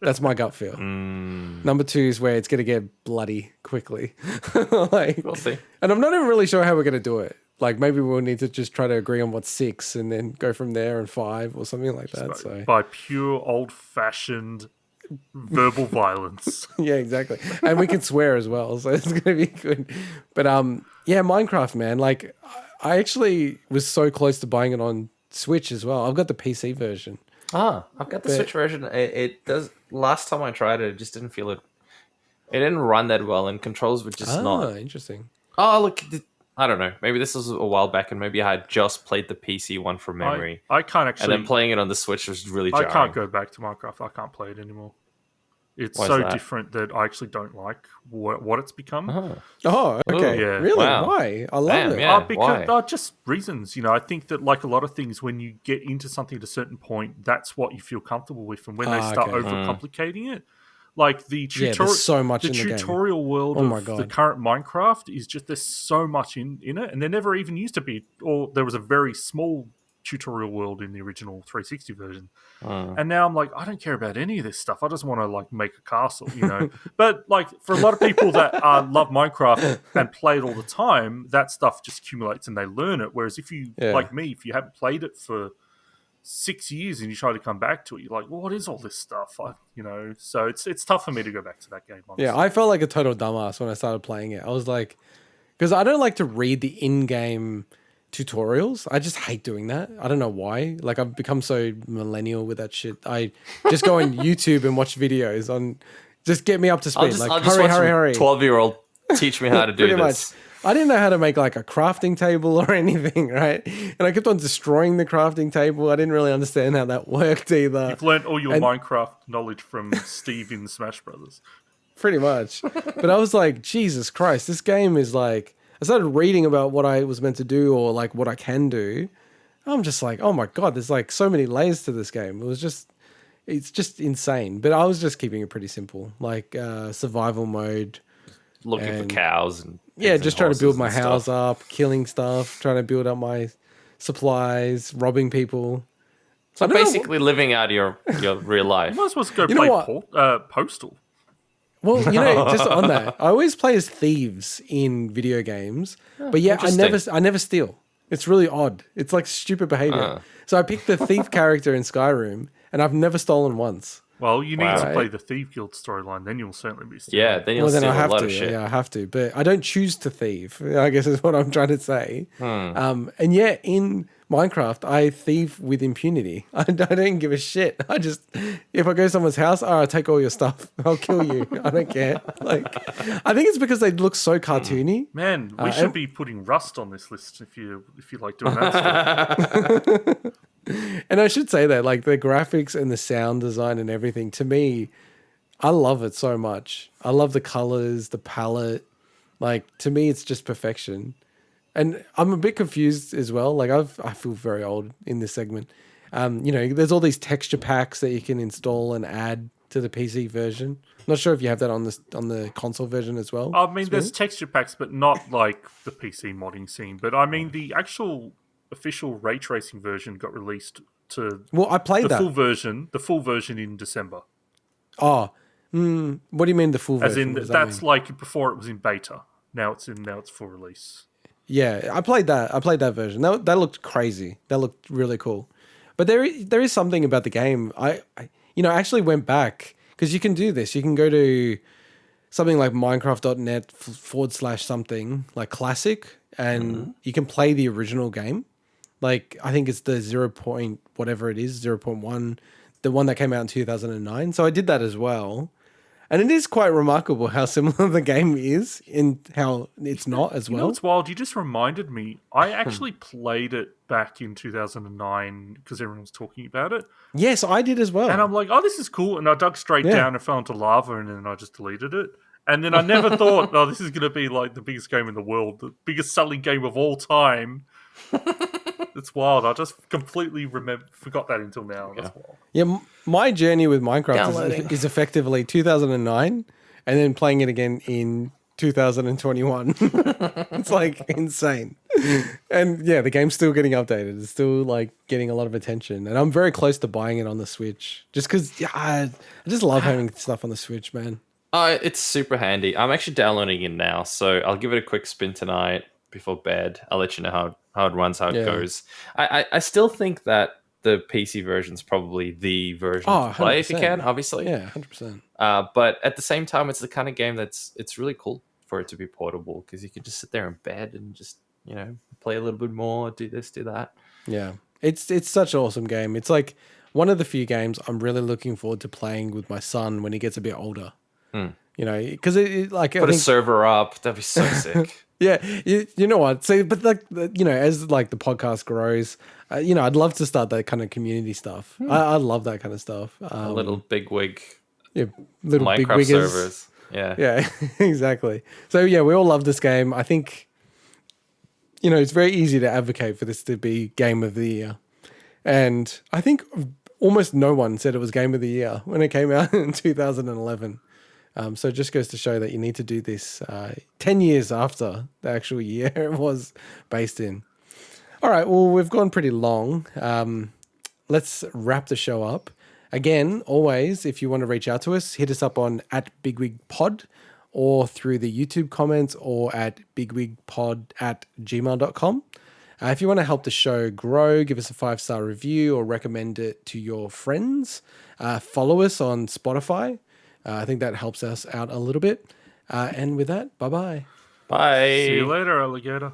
That's my gut feel. Number 2 is where it's going to get bloody quickly. We'll see. And I'm not even really sure how we're going to do it. Like maybe we'll need to just try to agree on what's 6 and then go from there and 5 or something like that. By pure old-fashioned verbal violence. Yeah, exactly. And we can swear as well, so it's going to be good. But yeah, Minecraft, man. Like I actually was so close to buying it on Switch as well. I've got the PC version. I've got the Switch version. It does. Last time I tried it, it just didn't feel it. It didn't run that well, and controls were just not. Interesting. Oh, look, I don't know. Maybe this was a while back, and maybe I had just played the PC one from memory. I can't actually. And then playing it on the Switch was really jarring. I can't go back to Minecraft. I can't play it anymore. It's so different that I actually don't like what it's become. Oh, okay. Yeah. Really? Wow. Why? I love it. Yeah, because just reasons. I think that like a lot of things, when you get into something at a certain point, that's what you feel comfortable with. And when they start overcomplicating it, like the tutorial, so much in the tutorial world of the current Minecraft is just there's so much in it, and there never even used to be, or there was a very small tutorial world in the original 360 version. And now I'm like, I don't care about any of this stuff. I just want to like make a castle, But like for a lot of people that love Minecraft and play it all the time, that stuff just accumulates and they learn it. Whereas if you, like me, if you haven't played it for 6 years and you try to come back to it, you're like, well, what is all this stuff? So it's tough for me to go back to that game, honestly. Yeah, I felt like a total dumbass when I started playing it. I was like, because I don't like to read the in-game tutorials. I just hate doing that. I don't know why. Like I've become so millennial with that shit. I just go on YouTube and watch videos on, just get me up to speed. I'll just hurry. 12-year-old teach me how to do this. Much. I didn't know how to make like a crafting table or anything, right? And I kept on destroying the crafting table. I didn't really understand how that worked either. You've learned all your Minecraft knowledge from Steve in Smash Bros. Pretty much. But I was like, Jesus Christ, this game is like, I started reading about what I was meant to do or like what I can do. I'm just like, oh my God, there's like so many layers to this game. It's just insane. But I was just keeping it pretty simple, like survival mode. Looking for cows and just trying to build my house up, killing stuff, trying to build up my supplies, robbing people. So basically living out your real life. You might as well go play Postal. Well, just on that, I always play as thieves in video games, but I never steal. It's really odd. It's like stupid behavior. So I picked the thief character in Skyrim, and I've never stolen once. Well, you need to play the Thief Guild storyline, then you'll certainly be stealing. Yeah, then you'll steal a lot of shit. Yeah, I have to, but I don't choose to thieve, I guess is what I'm trying to say. And yet in Minecraft, I thieve with impunity. I don't give a shit. If I go to someone's house, I'll take all your stuff. I'll kill you. I don't care. Like, I think it's because they look so cartoony. Man, we should be putting Rust on this list if you like doing that stuff. And I should say that, like, the graphics and the sound design and everything, to me, I love it so much. I love the colors, the palette. Like, to me, it's just perfection. And I'm a bit confused as well. Like, I feel very old in this segment. There's all these texture packs that you can install and add to the PC version. Not sure if you have that on the console version as well. I mean, there's texture packs, but not like the PC modding scene. But I mean, the actual official ray tracing version got released to I played the full version in December. What do you mean the full version? As in that's like before it was in beta. Now it's full release. Yeah, I played that version. That looked crazy. That looked really cool. But there is something about the game. I actually went back because you can do this. You can go to something like minecraft.net / something like classic, and you can play the original game. Like, I think it's the 0. whatever it is, 0.1, the one that came out in 2009. So I did that as well. And it is quite remarkable how similar the game is in how it's not as well. It's wild. You just reminded me. I actually played it back in 2009 because everyone was talking about it. Yes, I did as well. And I'm like, oh, this is cool. And I dug straight down and fell into lava, and then I just deleted it. And then I never thought, oh, this is going to be like the biggest game in the world, the biggest selling game of all time. It's wild. I just completely forgot that until now. That's wild. Yeah, my journey with Minecraft is effectively 2009 and then playing it again in 2021. It's like insane. And yeah, the game's still getting updated. It's still like getting a lot of attention. And I'm very close to buying it on the Switch just because I just love having stuff on the Switch, man. It's super handy. I'm actually downloading it now, so I'll give it a quick spin tonight before bed. I'll let you know how it runs, how it goes. I still think that the PC version is probably the version to play if you can, obviously. Yeah, 100%. But at the same time, it's the kind of game it's really cool for it to be portable because you can just sit there in bed and just, play a little bit more, do this, do that. Yeah. It's such an awesome game. It's like one of the few games I'm really looking forward to playing with my son when he gets a bit older. You know, because like put a server up. That'd be so sick. Yeah, you know what? So, but like you know, as like the podcast grows, you know, I'd love to start that kind of community stuff. I love that kind of stuff. A little bigwig, little Minecraft big wiggers. servers. Yeah, exactly. So yeah, we all love this game. I think, you know, it's very easy to advocate for this to be Game of the Year, and I think almost no one said it was Game of the Year when it came out in 2011. So it just goes to show that you need to do this 10 years after the actual year it was based in. All right, well, we've gone pretty long. Let's wrap the show up. Again, always, if you want to reach out to us, hit us up on @bigwigpod or through the YouTube comments or at bigwigpod@gmail.com. If you want to help the show grow, give us a 5-star review or recommend it to your friends. Follow us on Spotify. I think that helps us out a little bit. And with that, bye-bye. Bye. See you later, alligator.